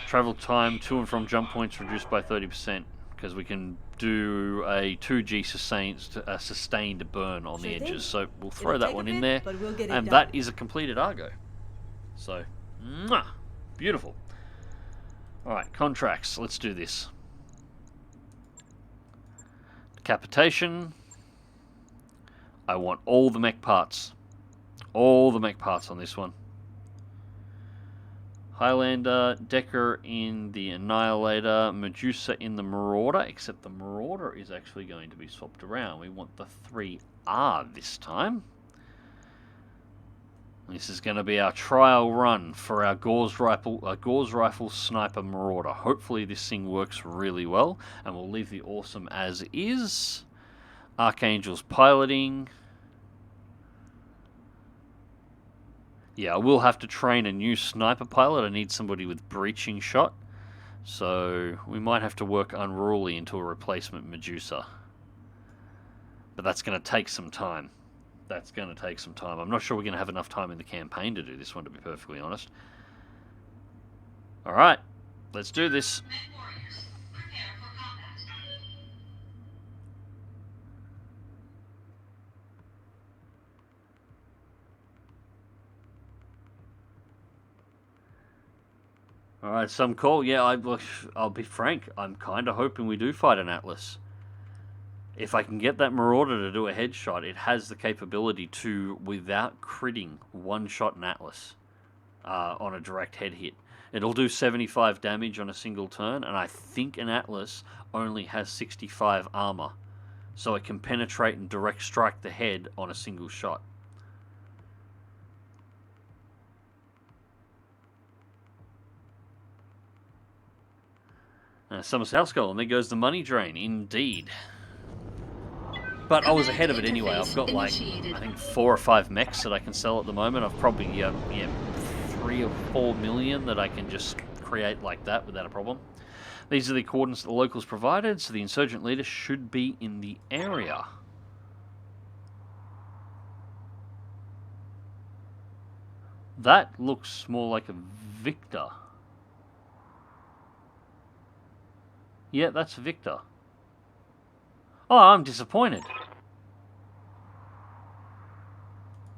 Travel time to and from jump points reduced by 30%. Because we can do a 2G sustained burn on the edges. So we'll throw that one in there. And that is a completed Argo. So, beautiful. Alright, contracts. Let's do this. Decapitation. I want all the mech parts. All the mech parts on this one. Highlander, Decker in the Annihilator, Medusa in the Marauder, except the Marauder is actually going to be swapped around. We want the 3R this time. This is going to be our trial run for our Gauss Rifle Sniper Marauder. Hopefully this thing works really well, and we'll leave the Awesome as is. Archangel's piloting. Yeah, I will have to train a new sniper pilot. I need somebody with breaching shot. So we might have to work Unruly into a replacement Medusa. But that's going to take some time. That's going to take some time. I'm not sure we're going to have enough time in the campaign to do this one, to be perfectly honest. Alright, let's do this. Men warriors, prepare for combat. Alright, some call. Yeah, I'll be frank. I'm kind of hoping we do fight an Atlas. If I can get that Marauder to do a headshot, it has the capability to, without critting, one-shot an Atlas on a direct head hit. It'll do 75 damage on a single turn, and I think an Atlas only has 65 armor. So it can penetrate and direct strike the head on a single shot. Summer's House Goal, and there goes the money drain, indeed. But I was ahead of it anyway. I've got like, I think 4 or 5 mechs that I can sell at the moment. I've probably, 3 or 4 million that I can just create like that without a problem. These are the coordinates that the locals provided, so the insurgent leader should be in the area. That looks more like a Victor. Yeah, that's Victor. Oh, I'm disappointed.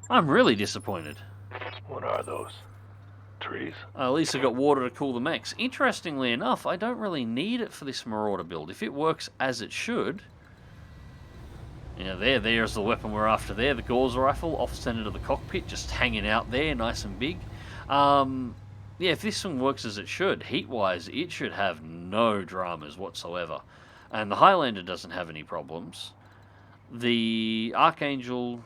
I'm really disappointed. What are those? Trees? At least I got water to cool the mechs. Interestingly enough, I don't really need it for this Marauder build. If it works as it should... Yeah, there's the weapon we're after there. The Gauss rifle, off-center to the cockpit, just hanging out there, nice and big. Yeah, if this one works as it should, heat-wise, it should have no dramas whatsoever. And the Highlander doesn't have any problems. The Archangel,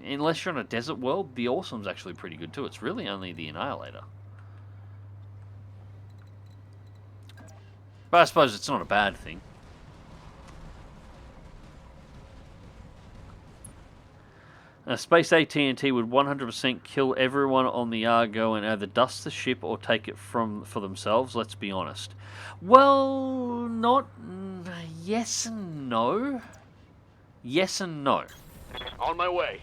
unless you're in a desert world, the Awesome's actually pretty good too. It's really only the Annihilator. But I suppose it's not a bad thing. Space AT&T would 100% kill everyone on the Argo and either dust the ship or take it for themselves, let's be honest. Well, not... yes and no. Yes and no. On my way.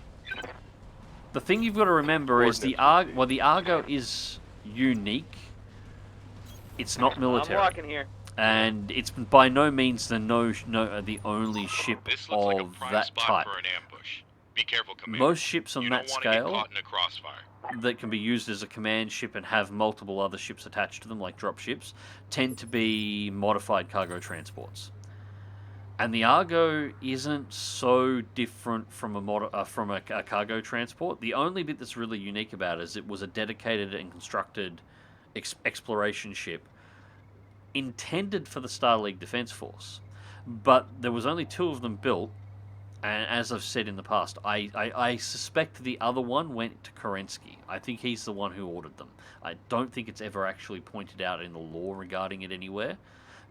The thing you've got to remember is the Argo is unique. It's not military. I'm walking here. And it's by no means the only ship This looks like a of prime that spot type. for an ambush. Be careful, Commander. Most ships on you that don't want to get scale caught in a crossfire. that can be used as a command ship and have multiple other ships attached to them, like drop ships, tend to be modified cargo transports. And the Argo isn't so different from a cargo transport. The only bit that's really unique about it is it was a dedicated and constructed exploration ship intended for the Star League Defense Force. But there was only 2 of them built. And as I've said in the past, I suspect the other one went to Kerensky. I think he's the one who ordered them. I don't think it's ever actually pointed out in the law regarding it anywhere,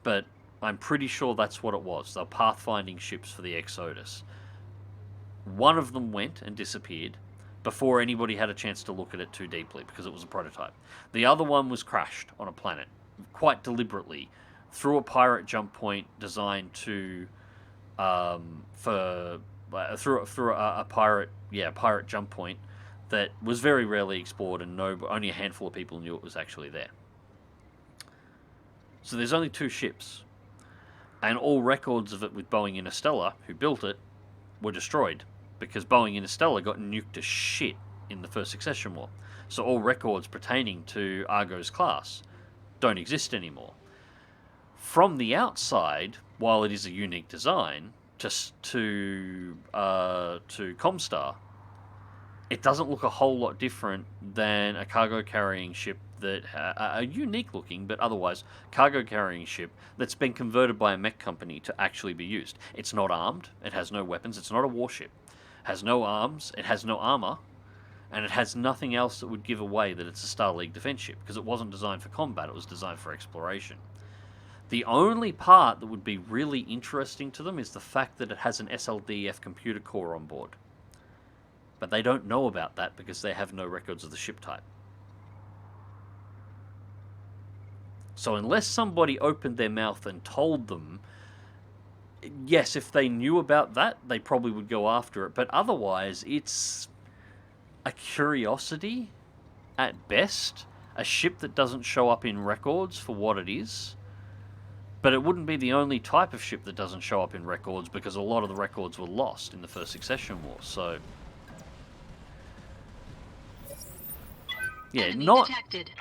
but I'm pretty sure that's what it was. They're pathfinding ships for the ex-HOTAS. One of them went and disappeared before anybody had a chance to look at it too deeply because it was a prototype. The other one was crashed on a planet, quite deliberately, through a pirate jump point designed to... through a pirate jump point that was very rarely explored and only a handful of people knew it was actually there. So there's only 2 ships, and all records of it with Boeing Interstellar, who built it, were destroyed because Boeing Interstellar got nuked to shit in the First Succession War. So all records pertaining to Argo's class don't exist anymore. From the outside, while it is a unique design, to Comstar, it doesn't look a whole lot different than a cargo carrying ship that a unique looking but otherwise cargo carrying ship that's been converted by a mech company to actually be used. It's not armed, it has no weapons, it's not a warship, it has no arms, it has no armor, and it has nothing else that would give away that it's a Star League defense ship because it wasn't designed for combat, it was designed for exploration. The only part that would be really interesting to them is the fact that it has an SLDF computer core on board. But they don't know about that because they have no records of the ship type. So unless somebody opened their mouth and told them yes, if they knew about that, they probably would go after it. But otherwise, it's a curiosity at best. A ship that doesn't show up in records for what it is. But it wouldn't be the only type of ship that doesn't show up in records, because a lot of the records were lost in the First Succession War. So, yeah, Enemy not detected.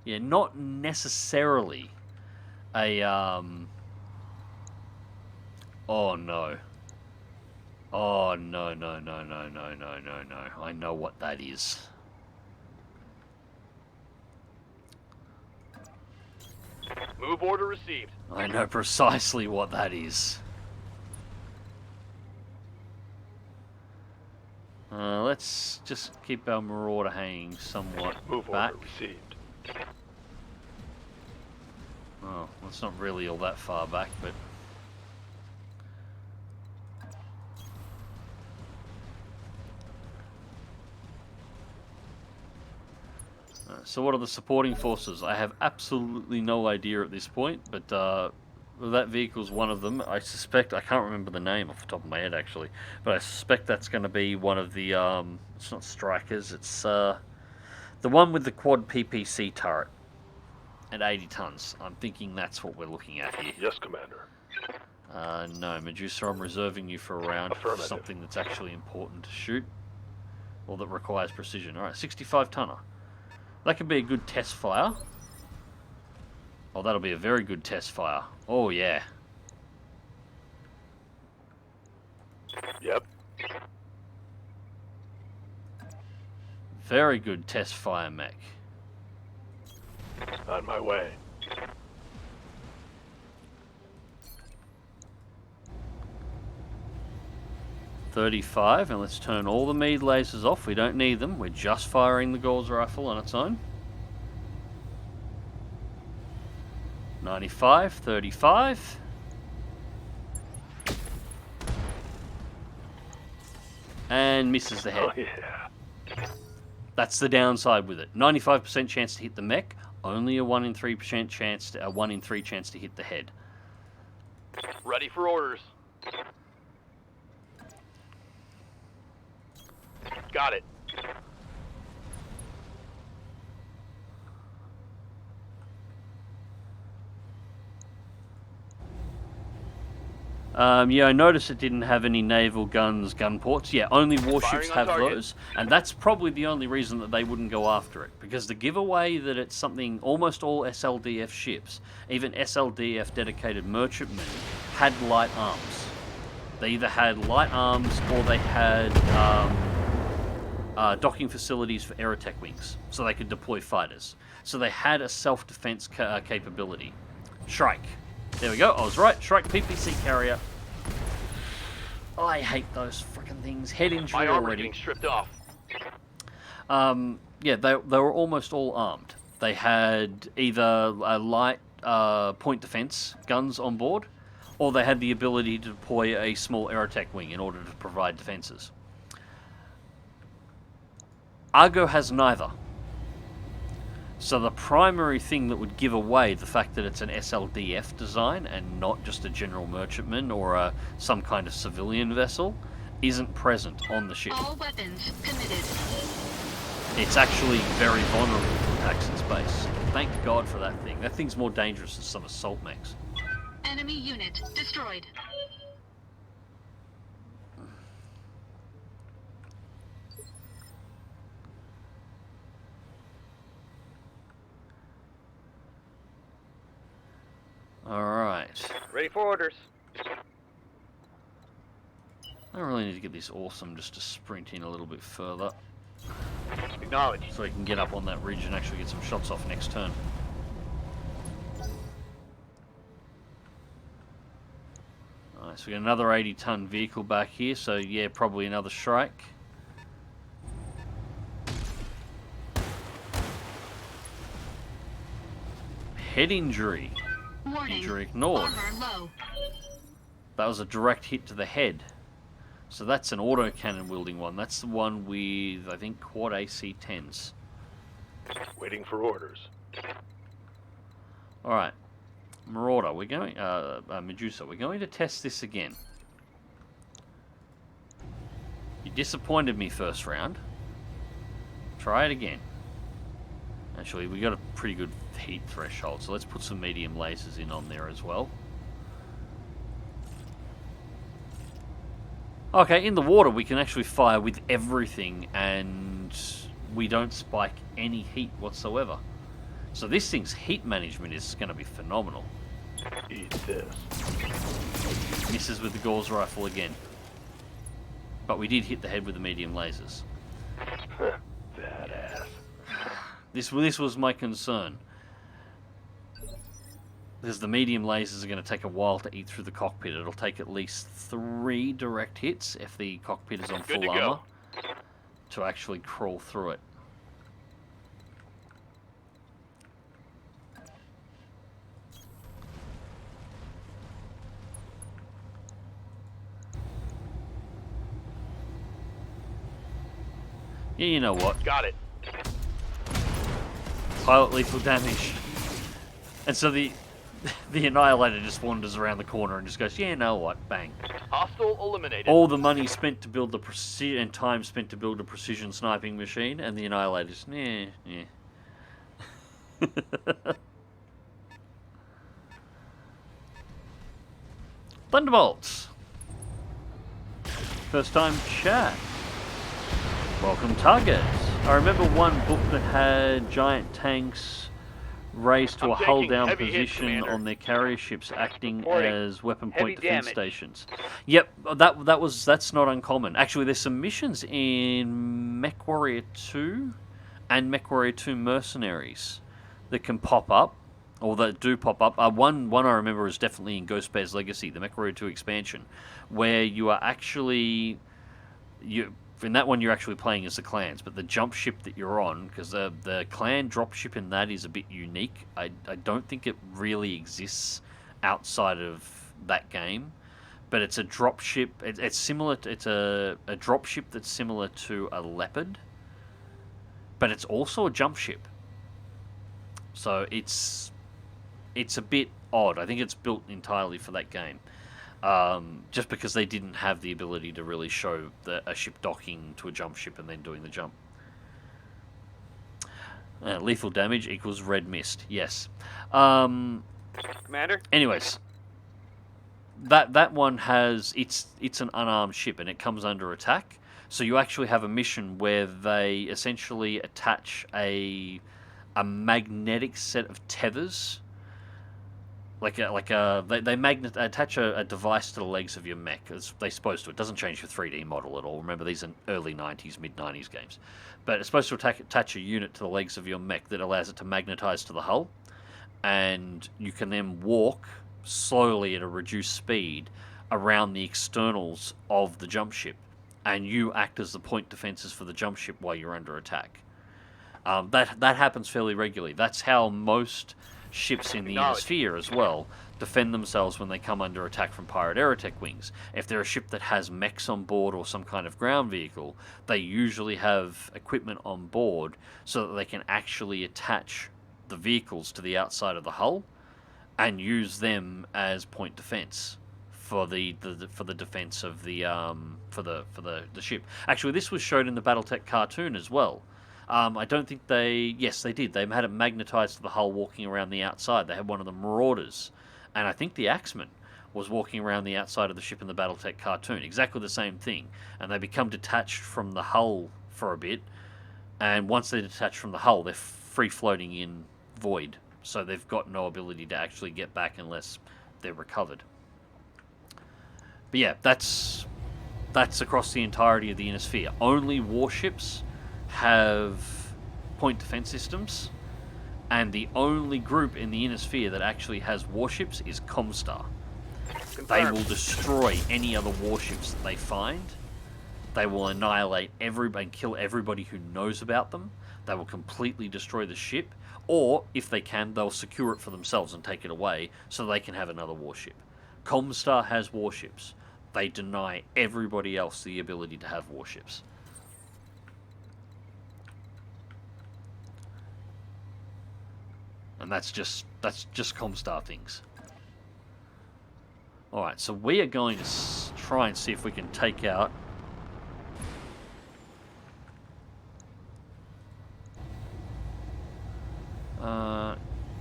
not necessarily a Oh no. Oh no. I know what that is. Move order received. I know precisely what that is. Let's just keep our Marauder hanging somewhat Move back. order received. Oh, that's not really all that far back, but... So what are the supporting forces? I have absolutely no idea at this point, but that vehicle's one of them. I suspect, I can't remember the name off the top of my head actually, but I suspect that's going to be one of the, it's not Strikers, it's the one with the quad PPC turret at 80 tons. I'm thinking that's what we're looking at here. Yes, Commander. No, Medusa, I'm reserving you for a round for Affirmative. something that's actually important to shoot, or that requires precision. Alright, 65 tonner. That could be a good test fire. Oh, that'll be a very good test fire. Oh, yeah. Yep. Very good test fire, mech. On my way. .35, and let's turn all the Meade lasers off. We don't need them. We're just firing the Gauss rifle on its own. 95, 35. And misses the head. Oh, yeah. That's the downside with it. 95% chance to hit the mech, only a 1 in 3% chance to, a 1 in 3 chance to hit the head. Ready for orders. Got it. Yeah, I noticed it didn't have any naval guns, gun ports. Yeah, only warships Firing on have target. those, and that's probably the only reason that they wouldn't go after it. Because the giveaway that it's something, almost all SLDF ships, even SLDF dedicated merchantmen, had light arms. They either had light arms or they had docking facilities for Aerotech wings, so they could deploy fighters. So they had a self-defense capability. Shrike. There we go, I was right. Shrike PPC carrier. I hate those freaking things. Head injury My armor already. getting stripped off. Yeah, they were almost all armed. They had either a light point defense guns on board, or they had the ability to deploy a small Aerotech wing in order to provide defenses. Argo has neither. So the primary thing that would give away the fact that it's an SLDF design and not just a general merchantman or some kind of civilian vessel isn't present on the ship. All weapons committed. It's actually very vulnerable to attacks in space. Thank God for that thing. That thing's more dangerous than some assault mechs. Enemy unit destroyed. Alright. Ready for orders. I really need to get this awesome just to sprint in a little bit further, Acknowledged. so I can get up on that ridge and actually get some shots off next turn. Alright, so we got another 80-ton vehicle back here, so yeah, probably another Shrike. Head injury. Warning. Injury ignored. Armor low. That was a direct hit to the head. So that's an autocannon wielding one. That's the one with, I think, quad AC-10s. Waiting for orders. Alright. Marauder, we're going, Medusa, we're going to test this again. You disappointed me first round. Try it again. Actually, we got a pretty good heat threshold, so let's put some medium lasers in on there as well. Okay, in the water we can actually fire with everything and we don't spike any heat whatsoever. So this thing's heat management is going to be phenomenal. Eat this. Misses with the Gauss rifle again. But we did hit the head with the medium lasers. Badass. This was my concern. Because the medium lasers are going to take a while to eat through the cockpit. It'll take at least 3 direct hits if the cockpit is on full armor to actually crawl through it. Yeah, you know what? Got it. Pilot lethal damage. And so the Annihilator just wanders around the corner and just goes, yeah, you know what? Bang. Hostile eliminated. All the money spent to build the precision and time spent to build a precision sniping machine, and the Annihilator's, yeah. Thunderbolts. First time chat. Welcome, targets. I remember one book that had giant tanks raised to I'm a hull taking down heavy hits, position Commander. on their carrier ships, acting Reporting. as weapon Heavy point defense damage. stations. Yep, that's not uncommon. Actually, there's some missions in Mech Warrior 2 and Mech Warrior 2 Mercenaries that can pop up, or that do pop up. One I remember is definitely in Ghost Bear's Legacy, the Mech Warrior 2 expansion, where you are actually in that one, you're actually playing as the clans, but the jump ship that you're on, because the clan drop ship in that is a bit unique. I don't think it really exists outside of that game, but it's a drop ship. It's similar. It's a drop ship that's similar to a Leopard, but it's also a jump ship. So it's a bit odd. I think it's built entirely for that game. Just because they didn't have the ability to really show a ship docking to a jump ship and then doing the jump. Lethal damage equals red mist. Yes. Commander? Anyways, that one has it's an unarmed ship and it comes under attack. So you actually have a mission where they essentially attach a magnetic set of tethers. They attach a device to the legs of your mech, as they're supposed to. It doesn't change your 3D model at all. Remember, these are early 90s, mid-90s games. But it's supposed to attach a unit to the legs of your mech that allows it to magnetize to the hull. And you can then walk slowly at a reduced speed around the externals of the jump ship. And you act as the point defenses for the jump ship while you're under attack. That happens fairly regularly. That's how most ships in the inner sphere as well defend themselves when they come under attack from pirate aerotech wings. If they're a ship that has mechs on board or some kind of ground vehicle, they usually have equipment on board so that they can actually attach the vehicles to the outside of the hull and use them as point defense for the defense of the ship. Actually, this was shown in the BattleTech cartoon as well. I don't think yes, they did. They had it magnetized to the hull walking around the outside. They had one of the Marauders. And I think the Axeman was walking around the outside of the ship in the BattleTech cartoon. Exactly the same thing. And they become detached from the hull for a bit. And once they're detached from the hull, they're free-floating in void. So they've got no ability to actually get back unless they're recovered. But yeah, that's across the entirety of the inner sphere. Only warships have point defense systems, and the only group in the inner sphere that actually has warships is Comstar. They will destroy any other warships that they find. They will annihilate everybody and kill everybody who knows about them. They will completely destroy the ship, or if they can, they'll secure it for themselves and take it away so they can have another warship. Comstar has warships. They deny everybody else the ability to have warships. And that's just Comstar things. Alright, so we are going to try and see if we can take out...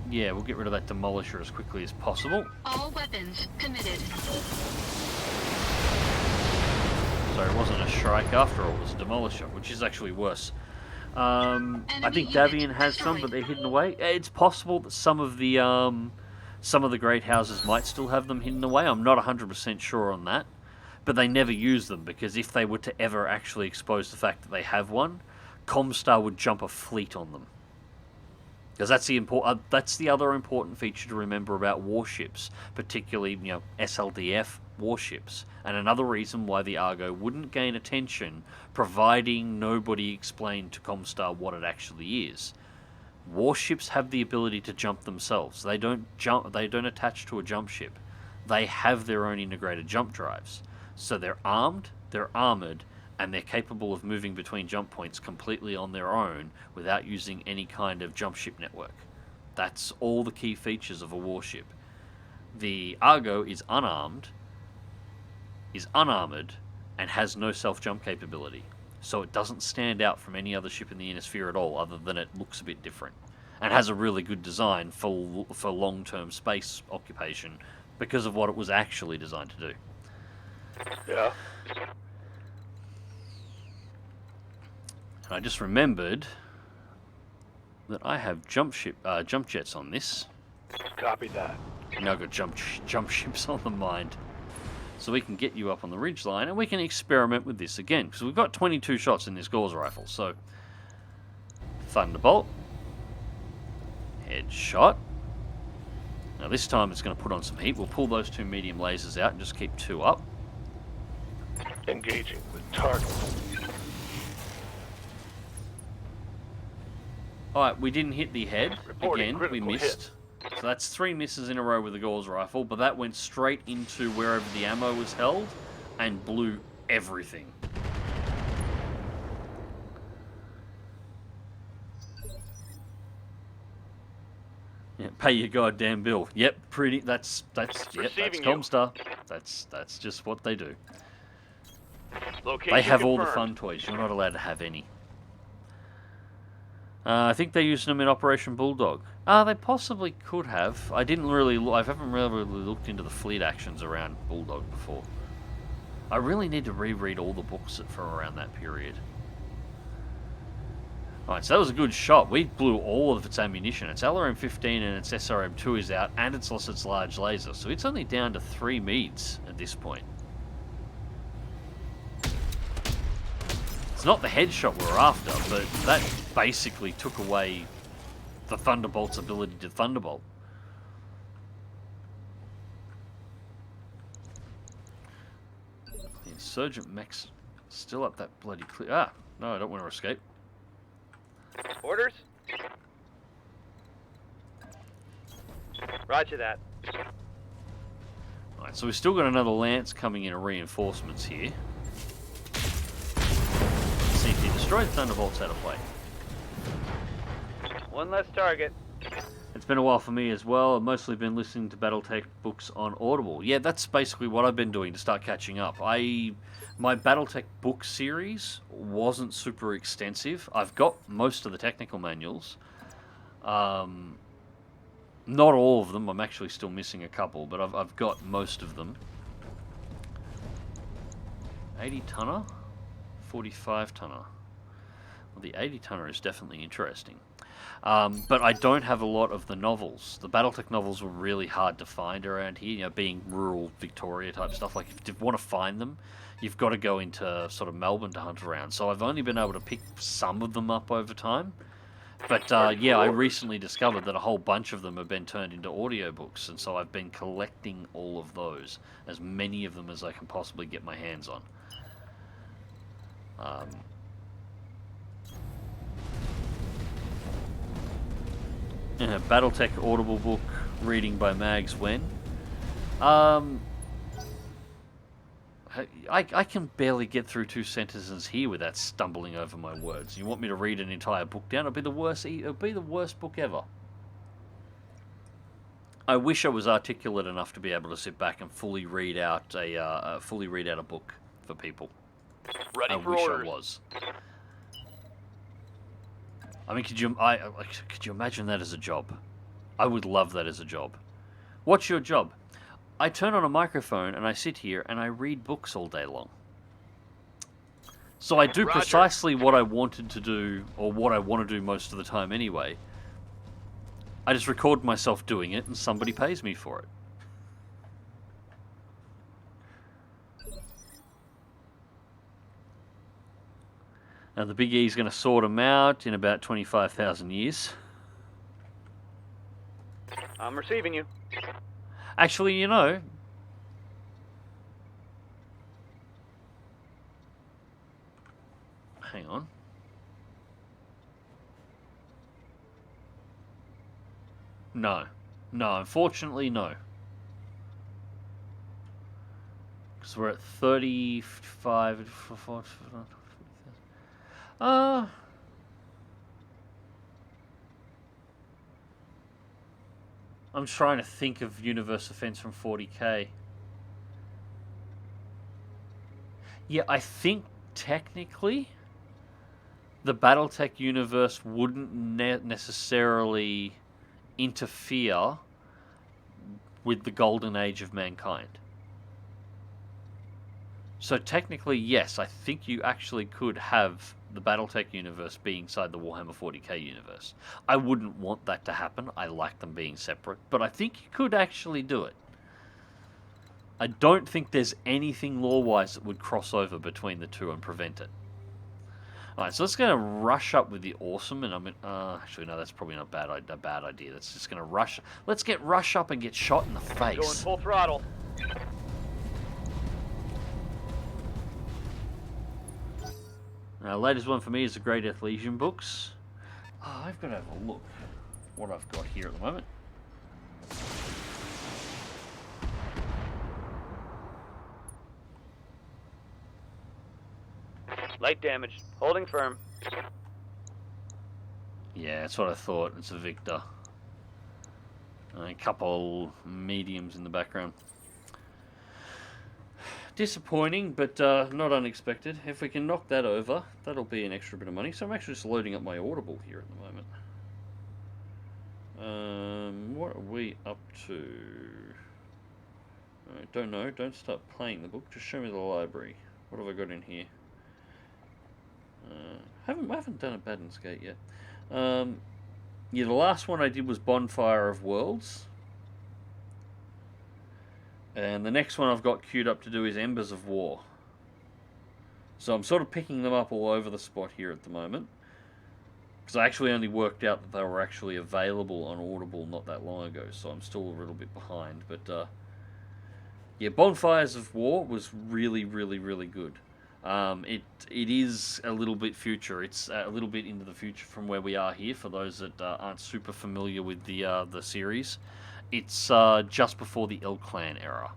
yeah, we'll get rid of that demolisher as quickly as possible. All weapons committed. So it wasn't a Shrike after all, it was a demolisher, which is actually worse. I think Davian has some, but they're hidden away. It's possible that some of the great houses might still have them hidden away. I'm not 100% sure on that, but they never use them, because if they were to ever actually expose the fact that they have one, Comstar would jump a fleet on them. Because that's the other important feature to remember about warships, particularly, you know, SLDF warships. And another reason why the Argo wouldn't gain attention, providing nobody explained to Comstar what it actually is. Warships have the ability to jump themselves. They don't attach to a jump ship. They have their own integrated jump drives. So they're armed, they're armored, and they're capable of moving between jump points completely on their own without using any kind of jump ship network. That's all the key features of a warship. The Argo is unarmed, is unarmored, and has no self-jump capability. So it doesn't stand out from any other ship in the Inner Sphere at all, other than it looks a bit different. And has a really good design for long-term space occupation because of what it was actually designed to do. Yeah. I just remembered that I have jump jets on this. Copy that. Now I've got jump ships on the mind. So we can get you up on the ridgeline, and we can experiment with this again. Because we've got 22 shots in this Gauss rifle. So, Thunderbolt. Headshot. Now this time it's going to put on some heat. We'll pull those two medium lasers out and just keep two up. Engaging with target. Alright, we didn't hit the head. Reporting Again, we critical missed. So that's 3 misses in a row with the Gauss rifle, but that went straight into wherever the ammo was held and blew everything. Yeah, pay your goddamn bill. Yep, pretty. That's Receiving you. Comstar. That's just what they do. Location They have all the confirmed. fun toys. You're not allowed to have any. I think they used them in Operation Bulldog. They possibly could have. I haven't really looked into the fleet actions around Bulldog before. I really need to reread all the books from around that period. Alright, so that was a good shot. We blew all of its ammunition. Its LRM-15 and its SRM-2 is out, and it's lost its large laser. So it's only down to 3 meads at this point. It's not the headshot we're after, but that basically took away the Thunderbolt's ability to Thunderbolt. The Insurgent mech's still up that bloody cliff. No, I don't want to escape. Orders? Roger that. Alright, so we've still got another Lance coming in of reinforcements here. See if he destroyed Thunderbolt's out of play. One less target. It's been a while for me as well. I've mostly been listening to Battletech books on Audible. Yeah, that's basically what I've been doing to start catching up. My Battletech book series wasn't super extensive. I've got most of the technical manuals. Not all of them. I'm actually still missing a couple, but I've got most of them. 80-tonner? 45-tonner. Well, the 80-tonner is definitely interesting. But I don't have a lot of the novels. The Battletech novels were really hard to find around here, you know, being rural Victoria type stuff. Like, if you want to find them, you've got to go into sort of Melbourne to hunt around. So I've only been able to pick some of them up over time. But yeah, I recently discovered that a whole bunch of them have been turned into audiobooks, and so I've been collecting all of those, as many of them as I can possibly get my hands on. Battletech Audible book reading by Mags when? I can barely get through 2 sentences here without stumbling over my words. You want me to read an entire book down? It'll be the worst book ever. I wish I was articulate enough to be able to sit back and fully read out a book for people. Ready I for wish orders. I was. I mean, could you imagine that as a job? I would love that as a job. What's your job? I turn on a microphone and I sit here and I read books all day long. So I do Roger. precisely what I wanted to do, or what I want to do most of the time anyway. I just record myself doing it and somebody pays me for it. Now the Big E's going to sort them out in about 25,000 years. I'm receiving you. Actually, you know, hang on. No. No, unfortunately, no. Because we're at 35... I'm trying to think of universe events from 40k. Yeah, I think technically the Battletech universe wouldn't necessarily interfere with the golden age of mankind. So technically, yes, I think you actually could have the Battletech universe be inside the Warhammer 40k universe. I wouldn't want that to happen. I like them being separate, but I think you could actually do it. I don't think there's anything lore-wise that would cross over between the two and prevent it. Alright, so let's go rush up with the awesome, and I'm gonna, actually no, that's probably not a bad idea. That's just gonna rush. Let's get rush up and get shot in the face. Going full throttle. Now, latest one for me is the Great Athlesian books. Oh, I've got to have a look what I've got here at the moment. Light damage. Holding firm. Yeah, that's what I thought. It's a Victor. A couple mediums in the background. Disappointing, but not unexpected. If we can knock that over, that'll be an extra bit of money. So I'm actually just loading up my Audible here at the moment. What are we up to? I don't know. Don't start playing the book. Just show me the library. What have I got in here? I haven't done a Badden's Gate yet. Yeah, the last one I did was Bonfire of Worlds. And the next one I've got queued up to do is Embers of War. So I'm sort of picking them up all over the spot here at the moment. Because I actually only worked out that they were actually available on Audible not that long ago. So I'm still a little bit behind. But yeah, Bonfires of War was really, really, really good. It is a little bit future. It's a little bit into the future from where we are here. For those that aren't super familiar with the series. It's just before the Ilklan era.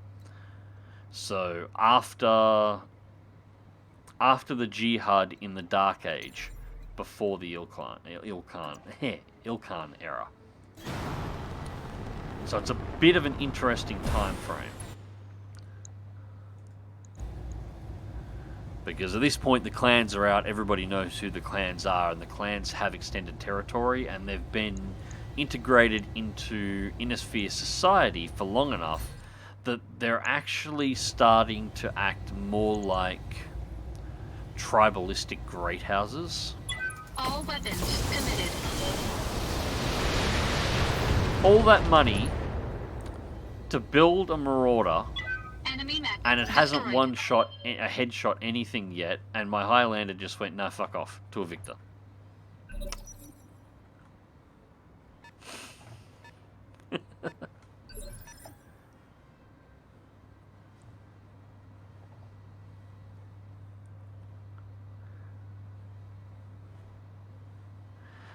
So after the Jihad in the Dark Age, before the Ilkhan era. So it's a bit of an interesting time frame. Because at this point the clans are out, everybody knows who the clans are, and the clans have extended territory, and they've been integrated into Innisphere society for long enough that they're actually starting to act more like tribalistic great houses. All weapons committed. All that money to build a Marauder, Enemy mech and it hasn't destroyed. one-shot, a headshot anything yet, and my Highlander just went, nah, fuck off, to a Victor.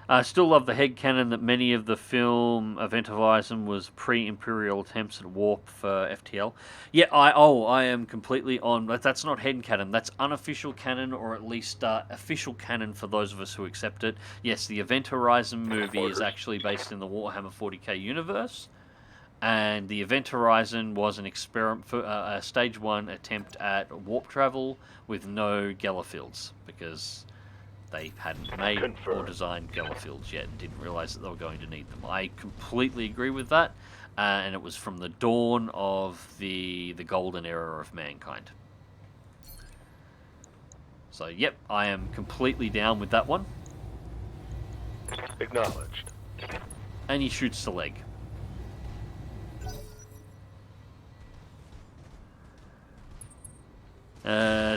I still love the headcanon that many of the film Event Horizon was pre-Imperial attempts at warp for FTL. Yeah, I am completely on. That's not headcanon. That's unofficial canon, or at least official canon for those of us who accept it. Yes, the Event Horizon movie is actually based in the Warhammer 40k universe, And the Event Horizon was an experiment for a stage 1 attempt at warp travel with no Geller fields, because they hadn't made or Confirmed. designed Geller fields yet and didn't realize that they were going to need them. I completely agree with that, and it was from the dawn of the golden era of mankind. So, yep, I am completely down with that one. Acknowledged. And he shoots the leg.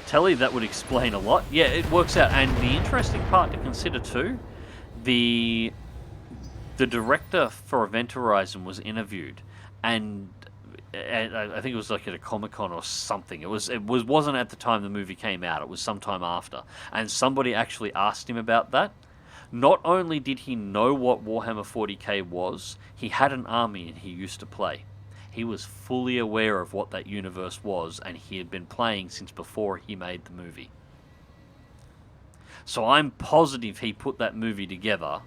Telly, that would explain a lot. Yeah, it works out. And the interesting part to consider too, the director for Event Horizon was interviewed, and I think it was like at a Comic-Con or something. It wasn't at the time the movie came out. It was sometime after, and somebody actually asked him about that. Not only did he know what Warhammer 40k was, he had an army and he used to play. He was fully aware of what that universe was, and he had been playing since before he made the movie. So I'm positive he put that movie together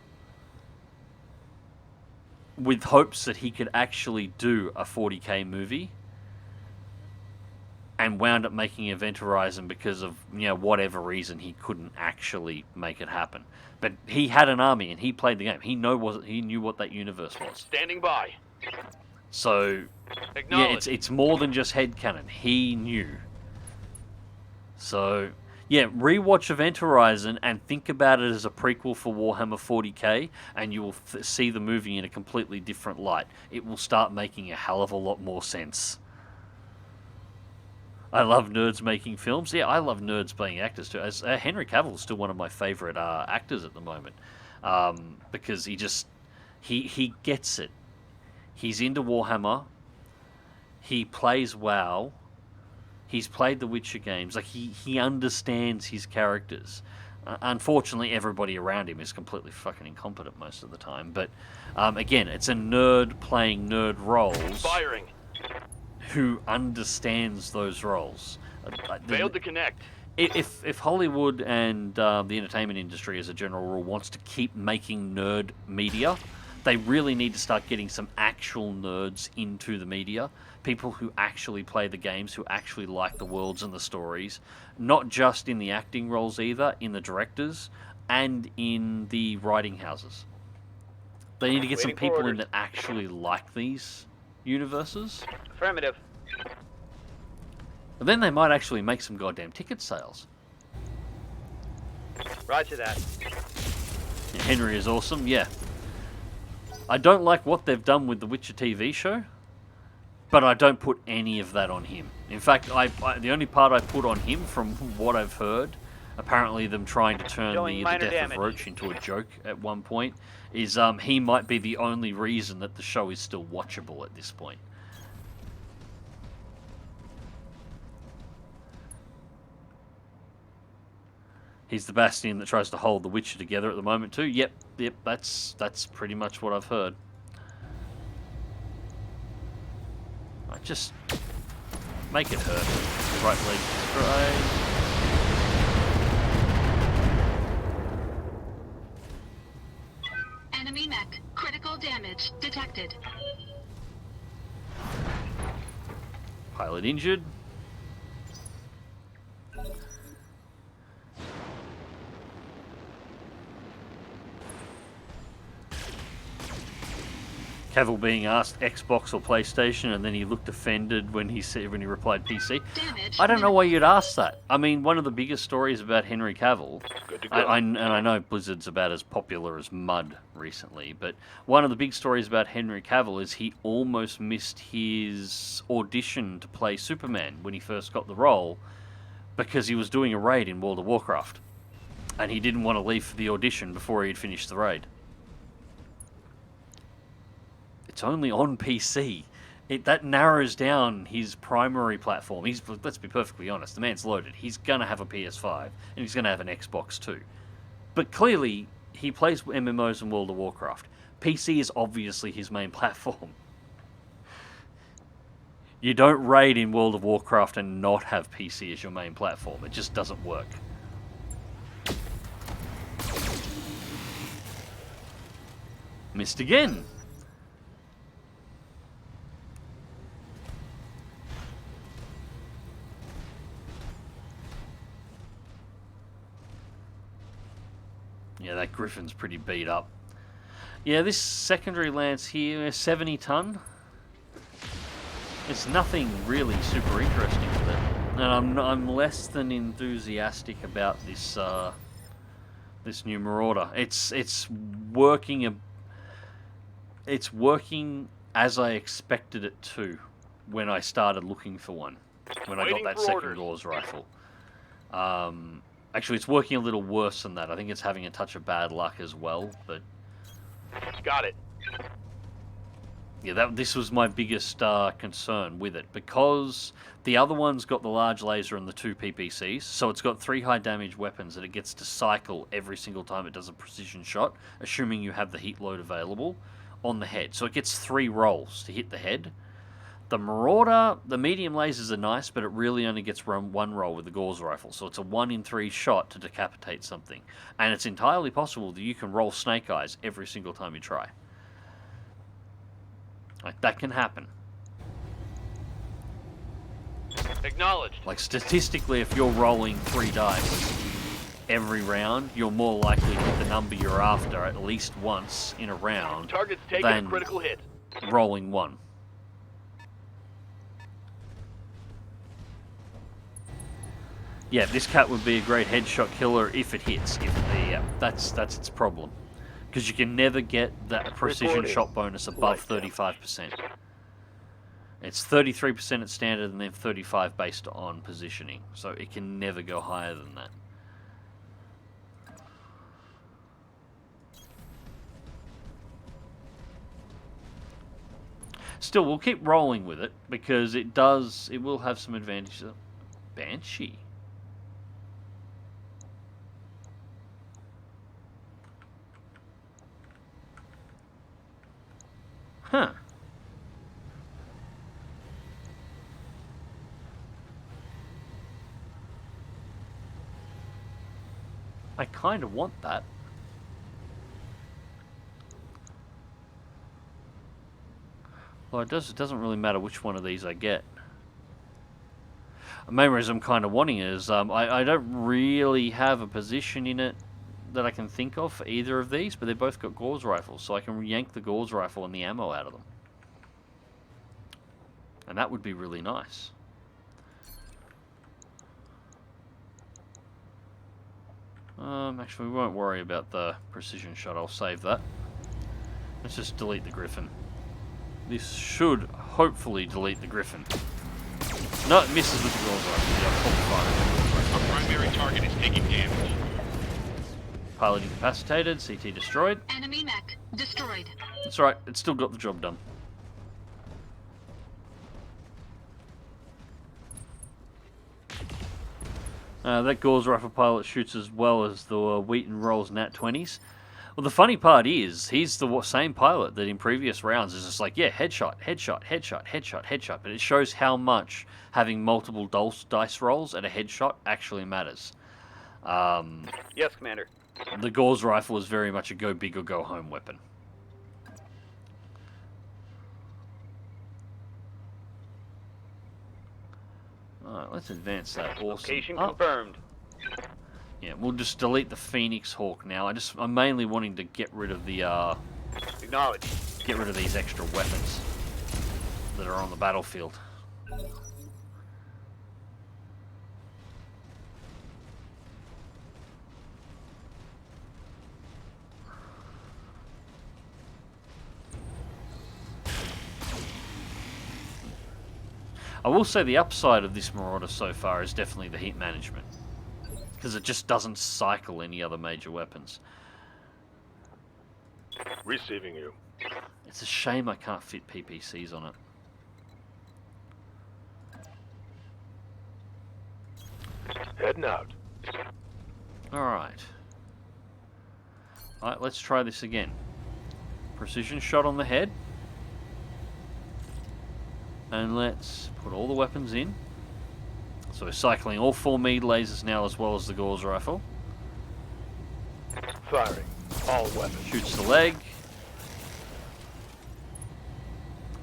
with hopes that he could actually do a 40k movie, and wound up making Event Horizon because of, whatever reason he couldn't actually make it happen. But he had an army and he played the game. He knew what that universe was. Standing by. So, yeah, it's more than just headcanon. He knew. So, yeah, rewatch Event Horizon and think about it as a prequel for Warhammer 40k, and you will see the movie in a completely different light. It will start making a hell of a lot more sense. I love nerds making films. Yeah, I love nerds playing actors too. As Henry Cavill is still one of my favorite actors at the moment, because he gets it. He's into Warhammer. He plays WoW. He's played the Witcher games. Like, he understands his characters. Unfortunately, everybody around him is completely fucking incompetent most of the time. But again, it's a nerd playing nerd roles. Firing. Who understands those roles. Failed to connect. If Hollywood and the entertainment industry as a general rule wants to keep making nerd media, they really need to start getting some actual nerds into the media. People who actually play the games, who actually like the worlds and the stories. Not just in the acting roles either, in the directors and in the writing houses. They need to get some people in that actually like these universes. Affirmative. And then they might actually make some goddamn ticket sales. Roger that. Henry is awesome, yeah. I don't like what they've done with the Witcher TV show, but I don't put any of that on him. In fact, the only part I put on him, from what I've heard, apparently them trying to turn the death of Roach into a joke at one point, is he might be the only reason that the show is still watchable at this point. He's the Bastion that tries to hold the Witcher together at the moment too. Yep, that's pretty much what I've heard. I just make it hurt. Right leg straight. Enemy mech. Critical damage detected. Pilot injured. Cavill being asked Xbox or PlayStation, and then he looked offended when he replied PC. Damage. I don't know why you'd ask that. I mean, one of the biggest stories about Henry Cavill, Good to go. and I know Blizzard's about as popular as mud recently, but one of the big stories about Henry Cavill is he almost missed his audition to play Superman when he first got the role, because he was doing a raid in World of Warcraft, and he didn't want to leave for the audition before he had finished the raid. It's only on PC. That narrows down his primary platform. Let's be perfectly honest, the man's loaded. He's going to have a PS5, and he's going to have an Xbox too. But clearly, he plays MMOs in World of Warcraft. PC is obviously his main platform. You don't raid in World of Warcraft and not have PC as your main platform. It just doesn't work. Missed again. Yeah, that Griffin's pretty beat up. Yeah, this secondary lance here, 70 ton. It's nothing really super interesting with it, and I'm less than enthusiastic about this this new Marauder. It's working as I expected it to when I started looking for one. When I got that second Gauss rifle. Actually, it's working a little worse than that. I think it's having a touch of bad luck as well, but... Got it. Yeah, this was my biggest concern with it, because the other one's got the large laser and the 2 PPCs, so it's got 3 high damage weapons that it gets to cycle every single time it does a precision shot, assuming you have the heat load available, on the head. So it gets 3 rolls to hit the head. The Marauder, the medium lasers are nice, but it really only gets 1 roll with the Gauss rifle, so it's a 1 in 3 shot to decapitate something. And it's entirely possible that you can roll Snake Eyes every single time you try. Like, that can happen. Acknowledged. Like, statistically, if you're rolling 3 dice every round, you're more likely to hit the number you're after at least once in a round Target's taking than a critical hit. rolling 1. Yeah, this cat would be a great headshot killer if it hits. That's its problem. Because you can never get that precision shot bonus above 35%. It's 33% at standard and then 35% based on positioning. So it can never go higher than that. Still, we'll keep rolling with it because it will have some advantages. Banshee. Huh. I kind of want that. Well, it doesn't really matter which one of these I get. The main reason I'm kind of wanting it is I don't really have a position in it that I can think of for either of these, but they've both got Gauss rifles, so I can yank the Gauss rifle and the ammo out of them. And that would be really nice. Actually, we won't worry about the precision shot. I'll save that. Let's just delete the Griffin. This should hopefully delete the Griffin. No, it misses with the Gauss rifle. Yeah, Our primary target is taking damage. Pilot incapacitated, CT destroyed. Enemy mech destroyed. That's right, it's still got the job done. That Gauss rifle pilot shoots as well as the Wheaton rolls nat 20s. Well, the funny part is, he's the same pilot that in previous rounds is just like, yeah, headshot, headshot, headshot, headshot, headshot. But it shows how much having multiple dice rolls at a headshot actually matters. Yes, Commander. The Gauss rifle is very much a go big or go home weapon. Alright, let's advance that. Awesome. Location confirmed. Yeah, we'll just delete the Phoenix Hawk now. I'm mainly wanting to get rid of the Acknowledged. get rid of these extra weapons that are on the battlefield. I will say the upside of this Marauder so far is definitely the heat management, because it just doesn't cycle any other major weapons. Receiving you. It's a shame I can't fit PPCs on it. Heading out. Alright. Alright, let's try this again. Precision shot on the head. And let's put all the weapons in. So we're cycling all 4 mead lasers now as well as the Gauss rifle. Firing. All weapons. Shoots the leg.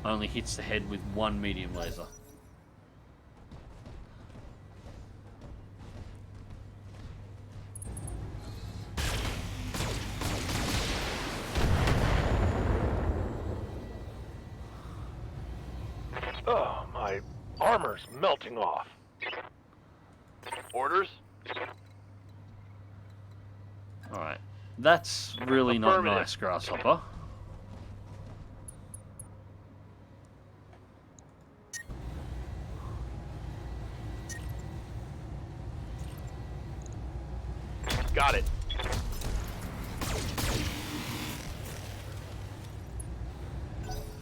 Only hits the head with 1 medium laser. Armor's melting off. Orders? Alright. That's really not Affirmative. nice, Grasshopper. Got it.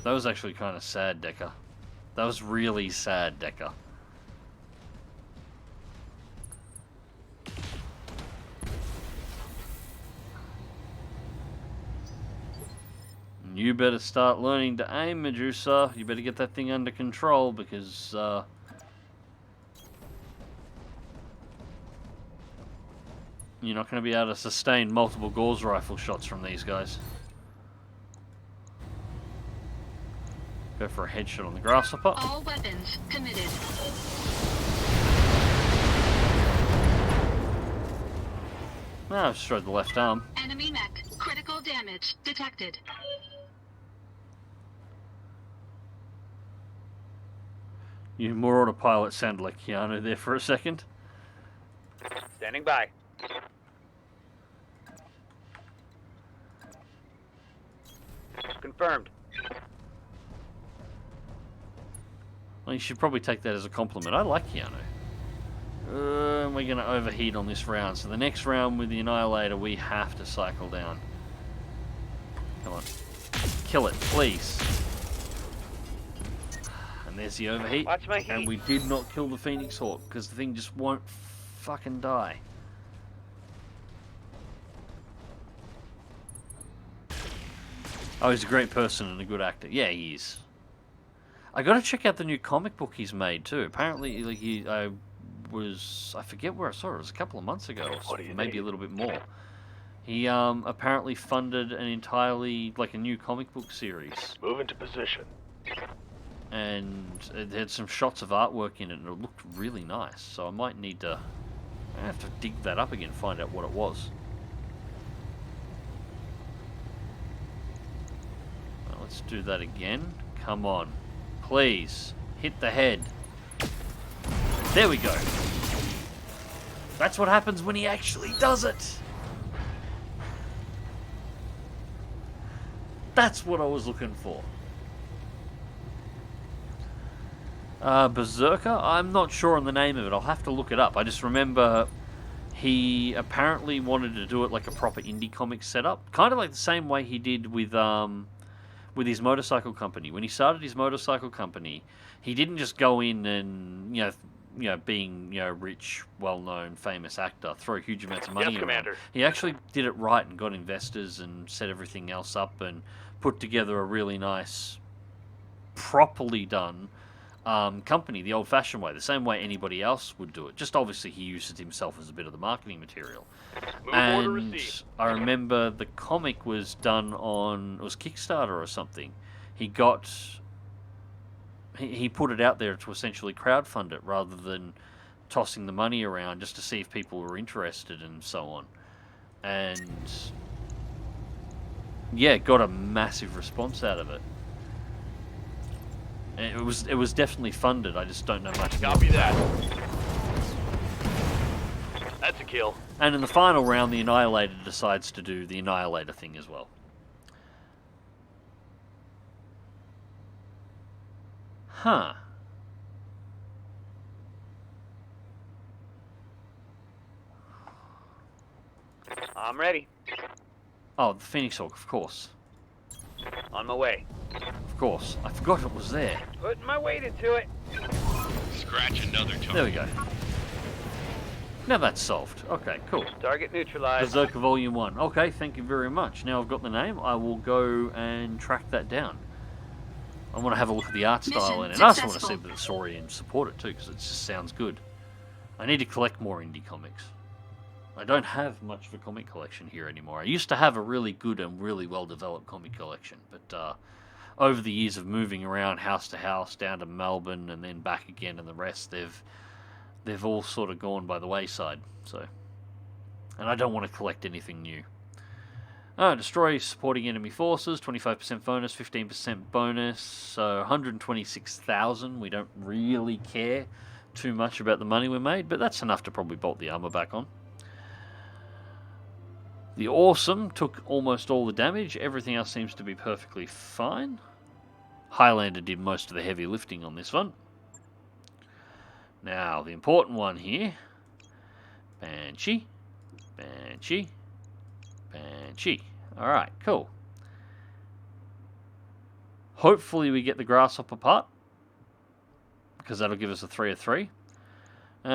That was actually kind of sad, Decker. That was really sad, Decker. You better start learning to aim, Medusa. You better get that thing under control because, you're not going to be able to sustain multiple Gauss rifle shots from these guys. Go for a headshot on the Grasshopper. All weapons committed. Ah, I've destroyed the left arm. Enemy mech. Critical damage detected. You more autopilot sounded like Keanu there for a second. Standing by. Confirmed. Well, you should probably take that as a compliment. I like Keanu. We're going to overheat on this round. So the next round with the Annihilator, we have to cycle down. Come on. Kill it, please. And there's the overheat. Watch my heat. And we did not kill the Phoenix Hawk because the thing just won't fucking die. Oh, he's a great person and a good actor. Yeah, he is. I got to check out the new comic book he's made too. Apparently, like I forget where I saw it. It was a couple of months ago, or What do you maybe need? a little bit more. He apparently funded an entirely like a new comic book series, Move into position. and it had some shots of artwork in it, and it looked really nice. So I might need to. I have to dig that up again, find out what it was. Well, let's do that again. Come on. Please, hit the head. There we go. That's what happens when he actually does it. That's what I was looking for. Berserker? I'm not sure on the name of it. I'll have to look it up. I just remember he apparently wanted to do it like a proper indie comic setup. Kind of like the same way he did with his motorcycle company. When he started his motorcycle company, he didn't just go in and, being, rich, well-known, famous actor, throw huge amounts of money Yes, around. Commander. He actually did it right and got investors and set everything else up and put together a really nice, properly done company, the old-fashioned way, the same way anybody else would do it. Just obviously he used it himself as a bit of the marketing material. Move order And received. I remember the comic was done on, it was Kickstarter or something. He put it out there to essentially crowdfund it rather than tossing the money around just to see if people were interested and so on. And yeah, got a massive response out of it. And it was definitely funded. I just don't know much more. Copy that. That's a kill. And in the final round, the Annihilator decides to do the Annihilator thing as well. Huh. I'm ready. Oh, the Phoenix Hawk, of course. On my way. Of course. I forgot it was there. Putting my weight into it. Scratch another token. There we go. Now that's solved. Okay, cool. Target neutralized. Berserker Volume 1. Okay, thank you very much. Now I've got the name, I will go and track that down. I want to have a look at the art style in it. And I also want to see the story and support it too, because it just sounds good. I need to collect more indie comics. I don't have much of a comic collection here anymore. I used to have a really good and really well-developed comic collection, but over the years of moving around house to house, down to Melbourne, and then back again, and the rest, they've all sort of gone by the wayside. So, and I don't want to collect anything new. Destroy supporting enemy forces, 25% bonus, 15% bonus, so 126,000. We don't really care too much about the money we made, but that's enough to probably bolt the armor back on. The Awesome took almost all the damage. Everything else seems to be perfectly fine. Highlander did most of the heavy lifting on this one. Now, the important one here. Banshee. Banshee. Banshee. Alright, cool. Hopefully we get the Grasshopper part, because that'll give us a 3 of 3.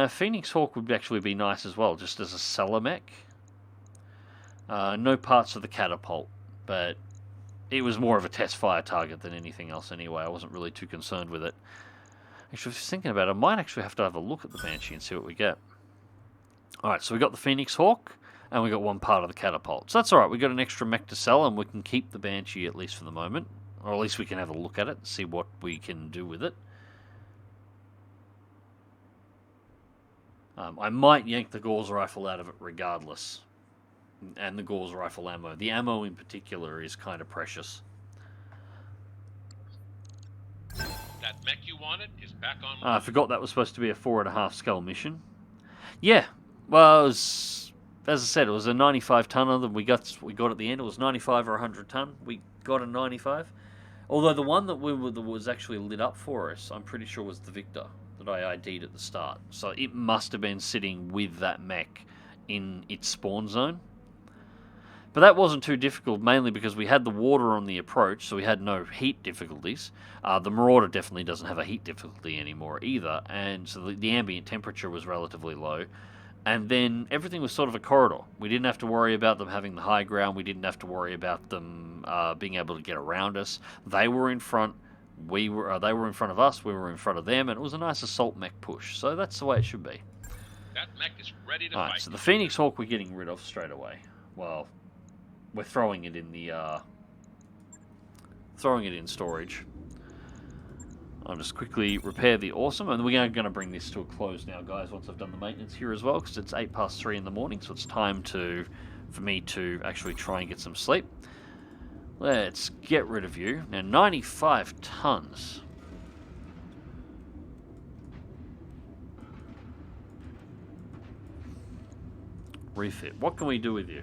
Phoenix Hawk would actually be nice as well, just as a seller mech. No parts of the catapult, but it was more of a test fire target than anything else anyway. I wasn't really too concerned with it. Actually, just thinking about it, I might actually have to have a look at the Banshee and see what we get. Alright, so we got the Phoenix Hawk, and we got one part of the catapult. So that's alright, we got an extra mech to sell, and we can keep the Banshee at least for the moment. Or at least we can have a look at it, see what we can do with it. I might yank the Gauss rifle out of it regardless. And the Gauss rifle ammo. The ammo in particular is kind of precious. That mech you wanted is back on. I forgot that was supposed to be a 4.5 scale mission. Yeah, well, it was, as I said, it was a 95 tonner that we got at the end. It was 95 or 100 ton. We got a 95. Although the one that was actually lit up for us, I'm pretty sure was the Victor that I ID'd at the start. So it must have been sitting with that mech in its spawn zone. But that wasn't too difficult, mainly because we had the water on the approach, so we had no heat difficulties. The Marauder definitely doesn't have a heat difficulty anymore either, and so the ambient temperature was relatively low. And then everything was sort of a corridor. We didn't have to worry about them having the high ground. We didn't have to worry about them being able to get around us. They were in front. They were in front of us. We were in front of them, and it was a nice assault mech push. So that's the way it should be. That mech is ready to All right, fight. so the Phoenix Hawk we're getting rid of straight away. Well, we're throwing it in the storage. I'll just quickly repair the Awesome, and we are going to bring this to a close now, guys, once I've done the maintenance here as well, because it's 3:08 in the morning, so it's time for me to actually try and get some sleep. Let's get rid of you. Now, 95 tons. Refit. What can we do with you?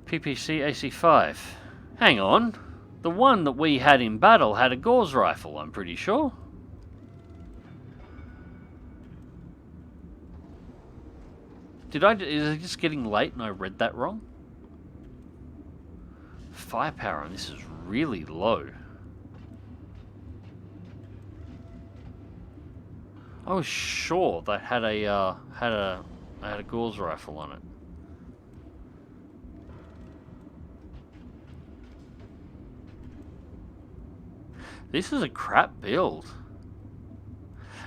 PPC AC5. Hang on. The one that we had in battle had a Gauss rifle, I'm pretty sure. Is it just getting late and I read that wrong? Firepower on this is really low. I was sure that had a Gauss rifle on it. This is a crap build.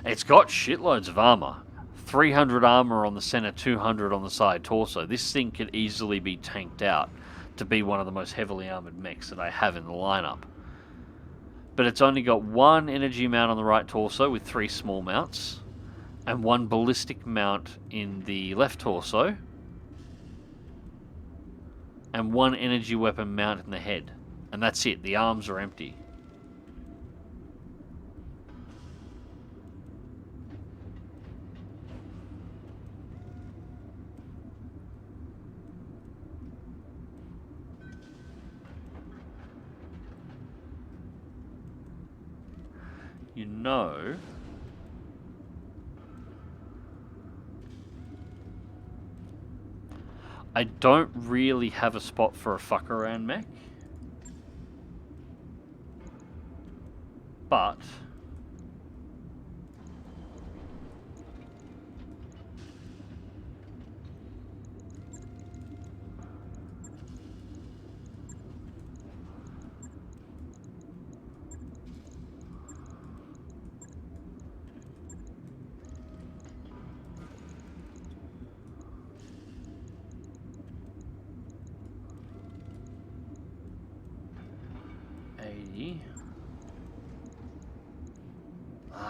It's got shitloads of armor. 300 armor on the center, 200 on the side torso. This thing could easily be tanked out to be one of the most heavily armored mechs that I have in the lineup. But it's only got one energy mount on the right torso with 3 small mounts, and one ballistic mount in the left torso, and one energy weapon mount in the head. And that's it. The arms are empty. You know, I don't really have a spot for a fuck around mech, but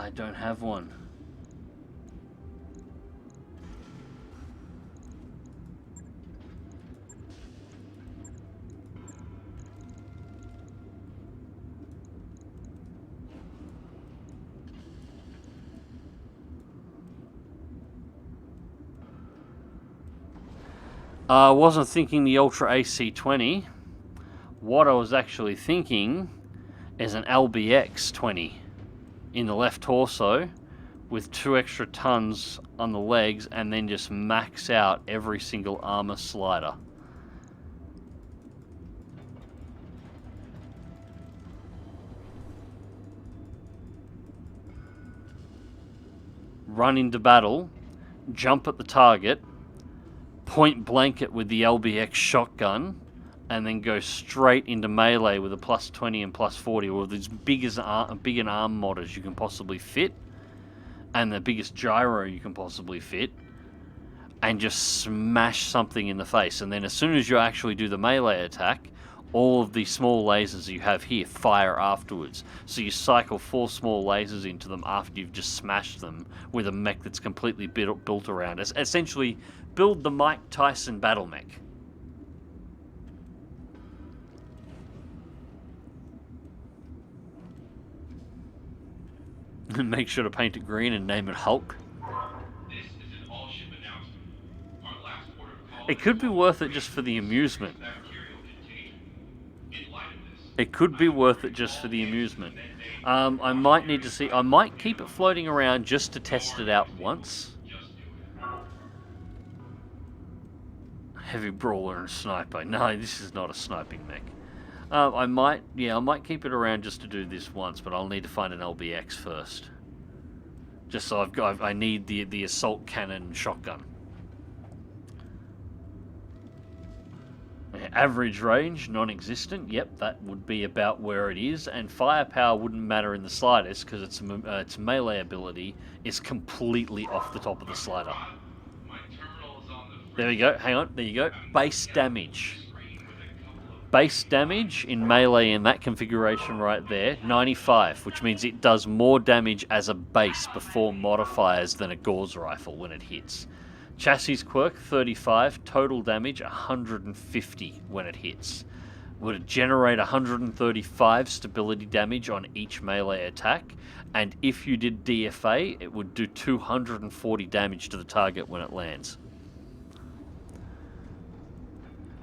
I don't have one. I wasn't thinking the Ultra AC20. What I was actually thinking is an LBX 20 in the left torso with 2 extra tons on the legs, and then just max out every single armor slider. Run into battle, jump at the target, point blank it with the LBX shotgun, and then go straight into melee with a plus 20 and plus 40, or as big an arm mod as you can possibly fit, and the biggest gyro you can possibly fit, and just smash something in the face. And then as soon as you actually do the melee attack, all of the small lasers you have here fire afterwards. So you cycle 4 small lasers into them after you've just smashed them with a mech that's completely built around us. Essentially, build the Mike Tyson battle mech. And make sure to paint it green and name it Hulk. This is an all-ship announcement. Our last port of call. It could be worth it just for the amusement. Bacterial contagion. In light of this, It could be worth it just for the amusement. I might need to see. I might keep it floating around just to test it out once. Heavy brawler and sniper. No, this is not a sniping mech. I might keep it around just to do this once, but I'll need to find an LBX first. Just so I need the assault cannon shotgun. Average range, non-existent. Yep, that would be about where it is. And firepower wouldn't matter in the slightest because its melee ability is completely off the top of the slider. There we go. Hang on. There you go. Base damage. Base damage in melee in that configuration right there, 95, which means it does more damage as a base before modifiers than a Gauss rifle when it hits. Chassis quirk, 35. Total damage, 150 when it hits. Would it generate 135 stability damage on each melee attack? And if you did DFA, it would do 240 damage to the target when it lands.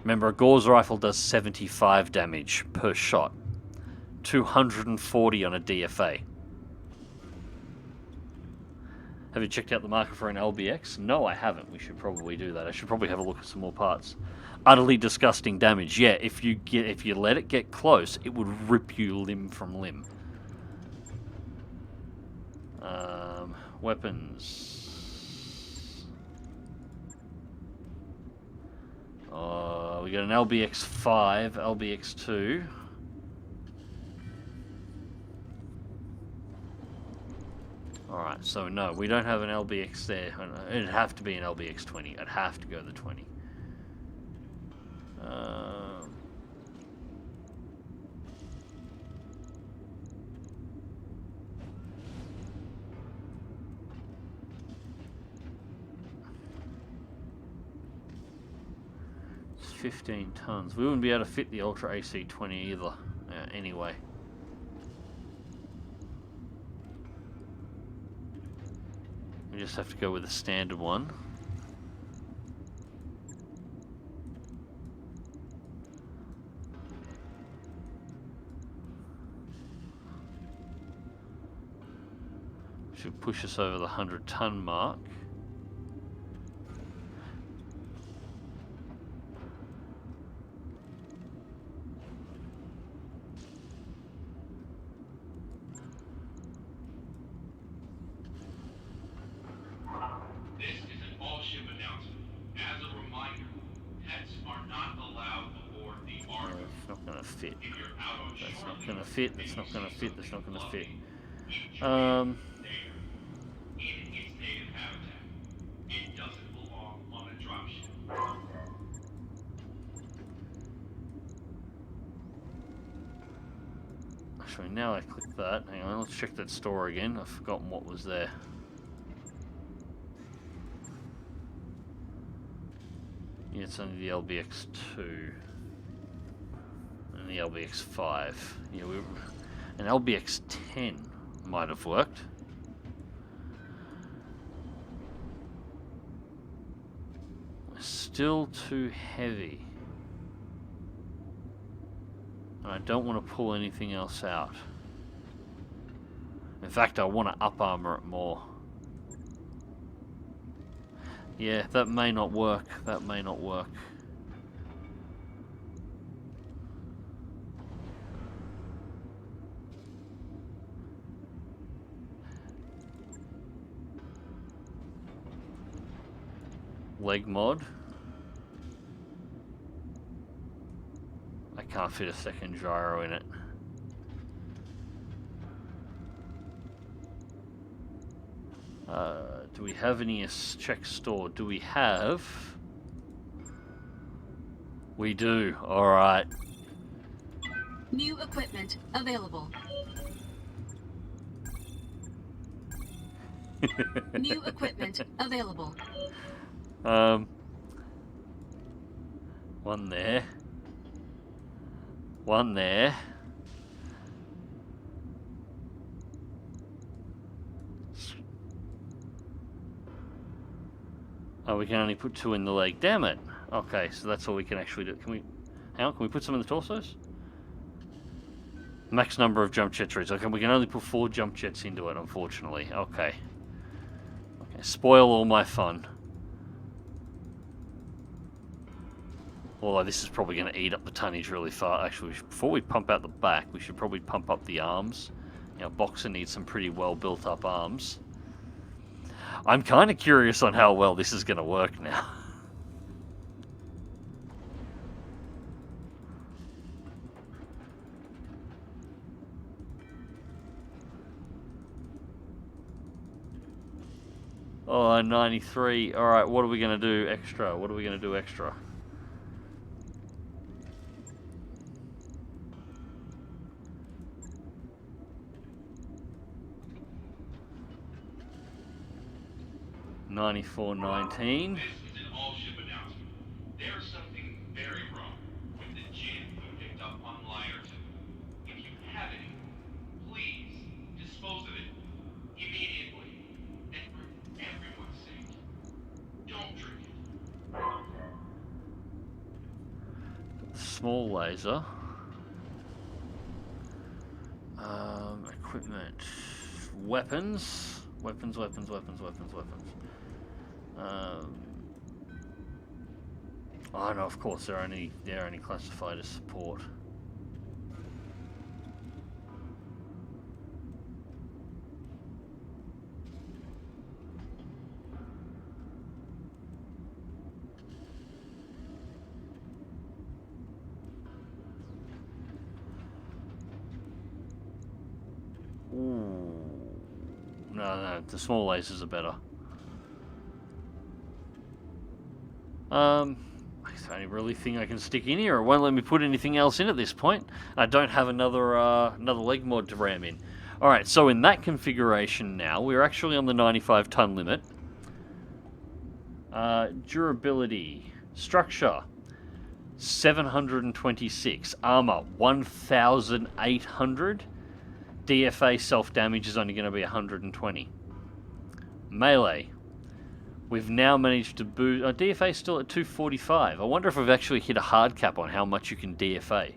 Remember, a Gauss rifle does 75 damage per shot. 240 on a DFA. Have you checked out the market for an LBX? No, I haven't. We should probably do that. I should probably have a look at some more parts. Utterly disgusting damage. Yeah, if you let it get close, it would rip you limb from limb. Weapons. We got an LBX 5, LBX 2. Alright, so no, we don't have an LBX there. It'd have to be an LBX 20. I'd have to go the 20. 15 tons. We wouldn't be able to fit the Ultra AC20 either, anyway. We just have to go with the standard one. Should push us over the 100-ton mark. That's not gonna fit. That's not gonna fit. actually, now I click that. Hang on, let's check that store again. I've forgotten what was there. Yeah, it's only the LBX2 and the LBX5. Yeah, an LBX10 might have worked. Still too heavy. And I don't want to pull anything else out. In fact, I want to up armor it more. Yeah, that may not work. That may not work. Leg mod. I can't fit a second gyro in it. Do we have any check store? Do we have? We do. All right. New equipment available. New equipment available. One there. One there. Oh, we can only put 2 in the leg. Damn it. Okay, so that's all we can actually do. Can we... Hang on, can we put some in the torsos? Max number of jump jet trees. Okay, we can only put 4 jump jets into it, unfortunately. Okay. Okay, spoil all my fun. Although this is probably going to eat up the tonnage really far. Actually, before we pump out the back, we should probably pump up the arms. You know, Boxer needs some pretty well built up arms. I'm kind of curious on how well this is going to work now. Oh, 93. Alright, what are we going to do extra? What are we going to do extra? $94.19. This is an all-ship announcement. There's something very wrong with the gin we picked up on Liar 2. If you have any, please dispose of it immediately. And for everyone's sake, don't drink it. Small laser. Equipment. Weapons. Weapons. Oh no, of course they're only classified as support. Ooh. No, the small lasers are better. It's the only really thing I can stick in here. It won't let me put anything else in at this point. I don't have another leg mod to ram in. Alright, so in that configuration now, we're actually on the 95 ton limit. Durability. Structure. 726. Armor. 1,800. DFA self-damage is only going to be 120. Melee. We've now managed to boost... DFA is still at 245. I wonder if we've actually hit a hard cap on how much you can DFA.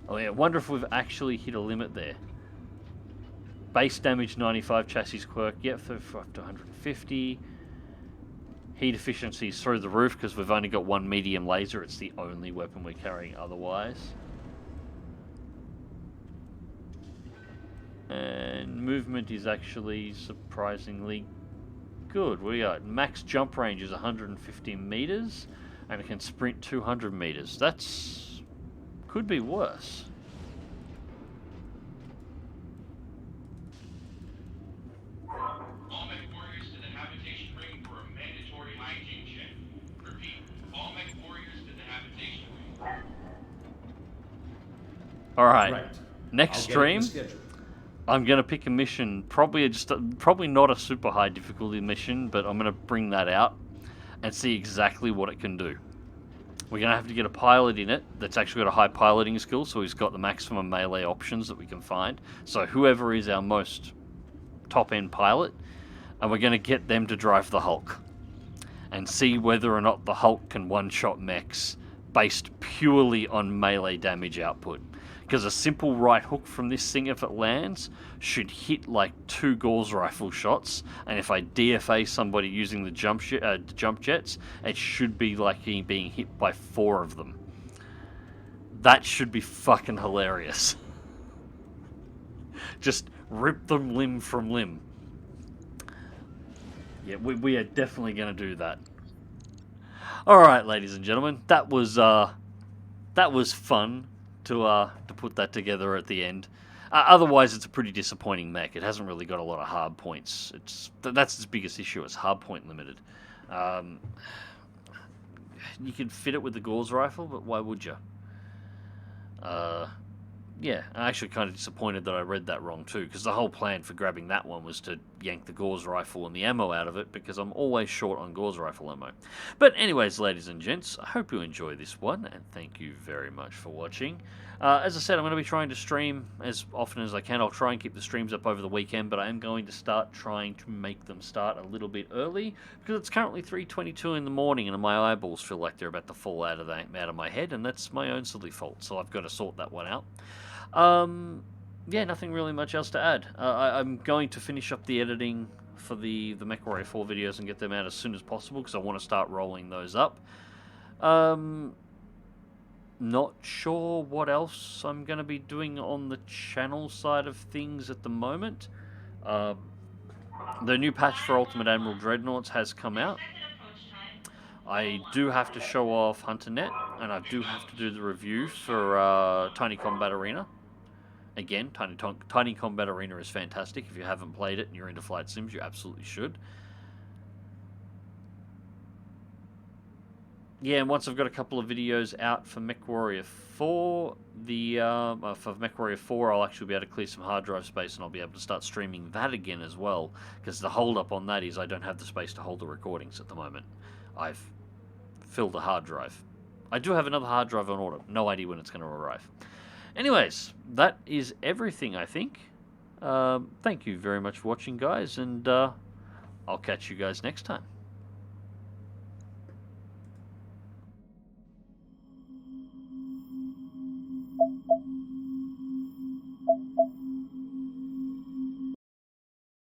Oh yeah, I wonder if we've actually hit a limit there. Base damage 95, chassis quirk, yep, up to 150. Heat efficiency is through the roof because we've only got 1 medium laser. It's the only weapon we're carrying otherwise. And movement is actually surprisingly good. We got max jump range is 150 meters, and it can sprint 200 meters. That's could be worse. All mech warriors to the habitation ring for a mandatory hygiene check. Repeat, all mech warriors to the habitation ring. All right. Right. Next I'll get it in stream, the schedule. I'm gonna pick a mission. Probably not a super high difficulty mission, but I'm gonna bring that out and see exactly what it can do. We're gonna have to get a pilot in it that's actually got a high piloting skill, so he's got the maximum melee options that we can find. So whoever is our most top-end pilot, and we're gonna get them to drive the Hulk and see whether or not the Hulk can one-shot mechs based purely on melee damage output. Because a simple right hook from this thing, if it lands, should hit like 2 Gauss rifle shots, and if I DFA somebody using the jump jets, it should be like being hit by 4 of them. That should be fucking hilarious. Just rip them limb from limb. Yeah, we are definitely going to do that. All right, ladies and gentlemen, that was fun to put that together at the end. Otherwise, it's a pretty disappointing mech. It hasn't really got a lot of hard points. That's its biggest issue. It's hard point limited. You could fit it with the Gauss rifle, but why would you? Yeah, I'm actually kind of disappointed that I read that wrong too, because the whole plan for grabbing that one was to yank the Gauss rifle and the ammo out of it, because I'm always short on Gauss rifle ammo. But anyways, ladies and gents, I hope you enjoy this one, and thank you very much for watching. As I said, I'm going to be trying to stream as often as I can. I'll try and keep the streams up over the weekend, but I am going to start trying to make them start a little bit early, because it's currently 3:22 in the morning, and my eyeballs feel like they're about to fall out of my head, and that's my own silly fault, so I've got to sort that one out. Yeah, nothing really much else to add. I'm going to finish up the editing for the MechWarrior 4 videos and get them out as soon as possible, because I want to start rolling those up. Not sure what else I'm going to be doing on the channel side of things at the moment. The new patch for Ultimate Admiral Dreadnoughts has come out. I do have to show off HunterNet, and I do have to do the review for Tiny Combat Arena. Again, Tiny Combat Arena is fantastic. If you haven't played it and you're into flight sims, you absolutely should. Yeah, and once I've got a couple of videos out for MechWarrior 4, for MechWarrior 4, I'll actually be able to clear some hard drive space, and I'll be able to start streaming that again as well. Because the hold up on that is I don't have the space to hold the recordings at the moment. I've filled a hard drive. I do have another hard drive on order. No idea when it's going to arrive. Anyways, that is everything, I think. Thank you very much for watching, guys, and I'll catch you guys next time.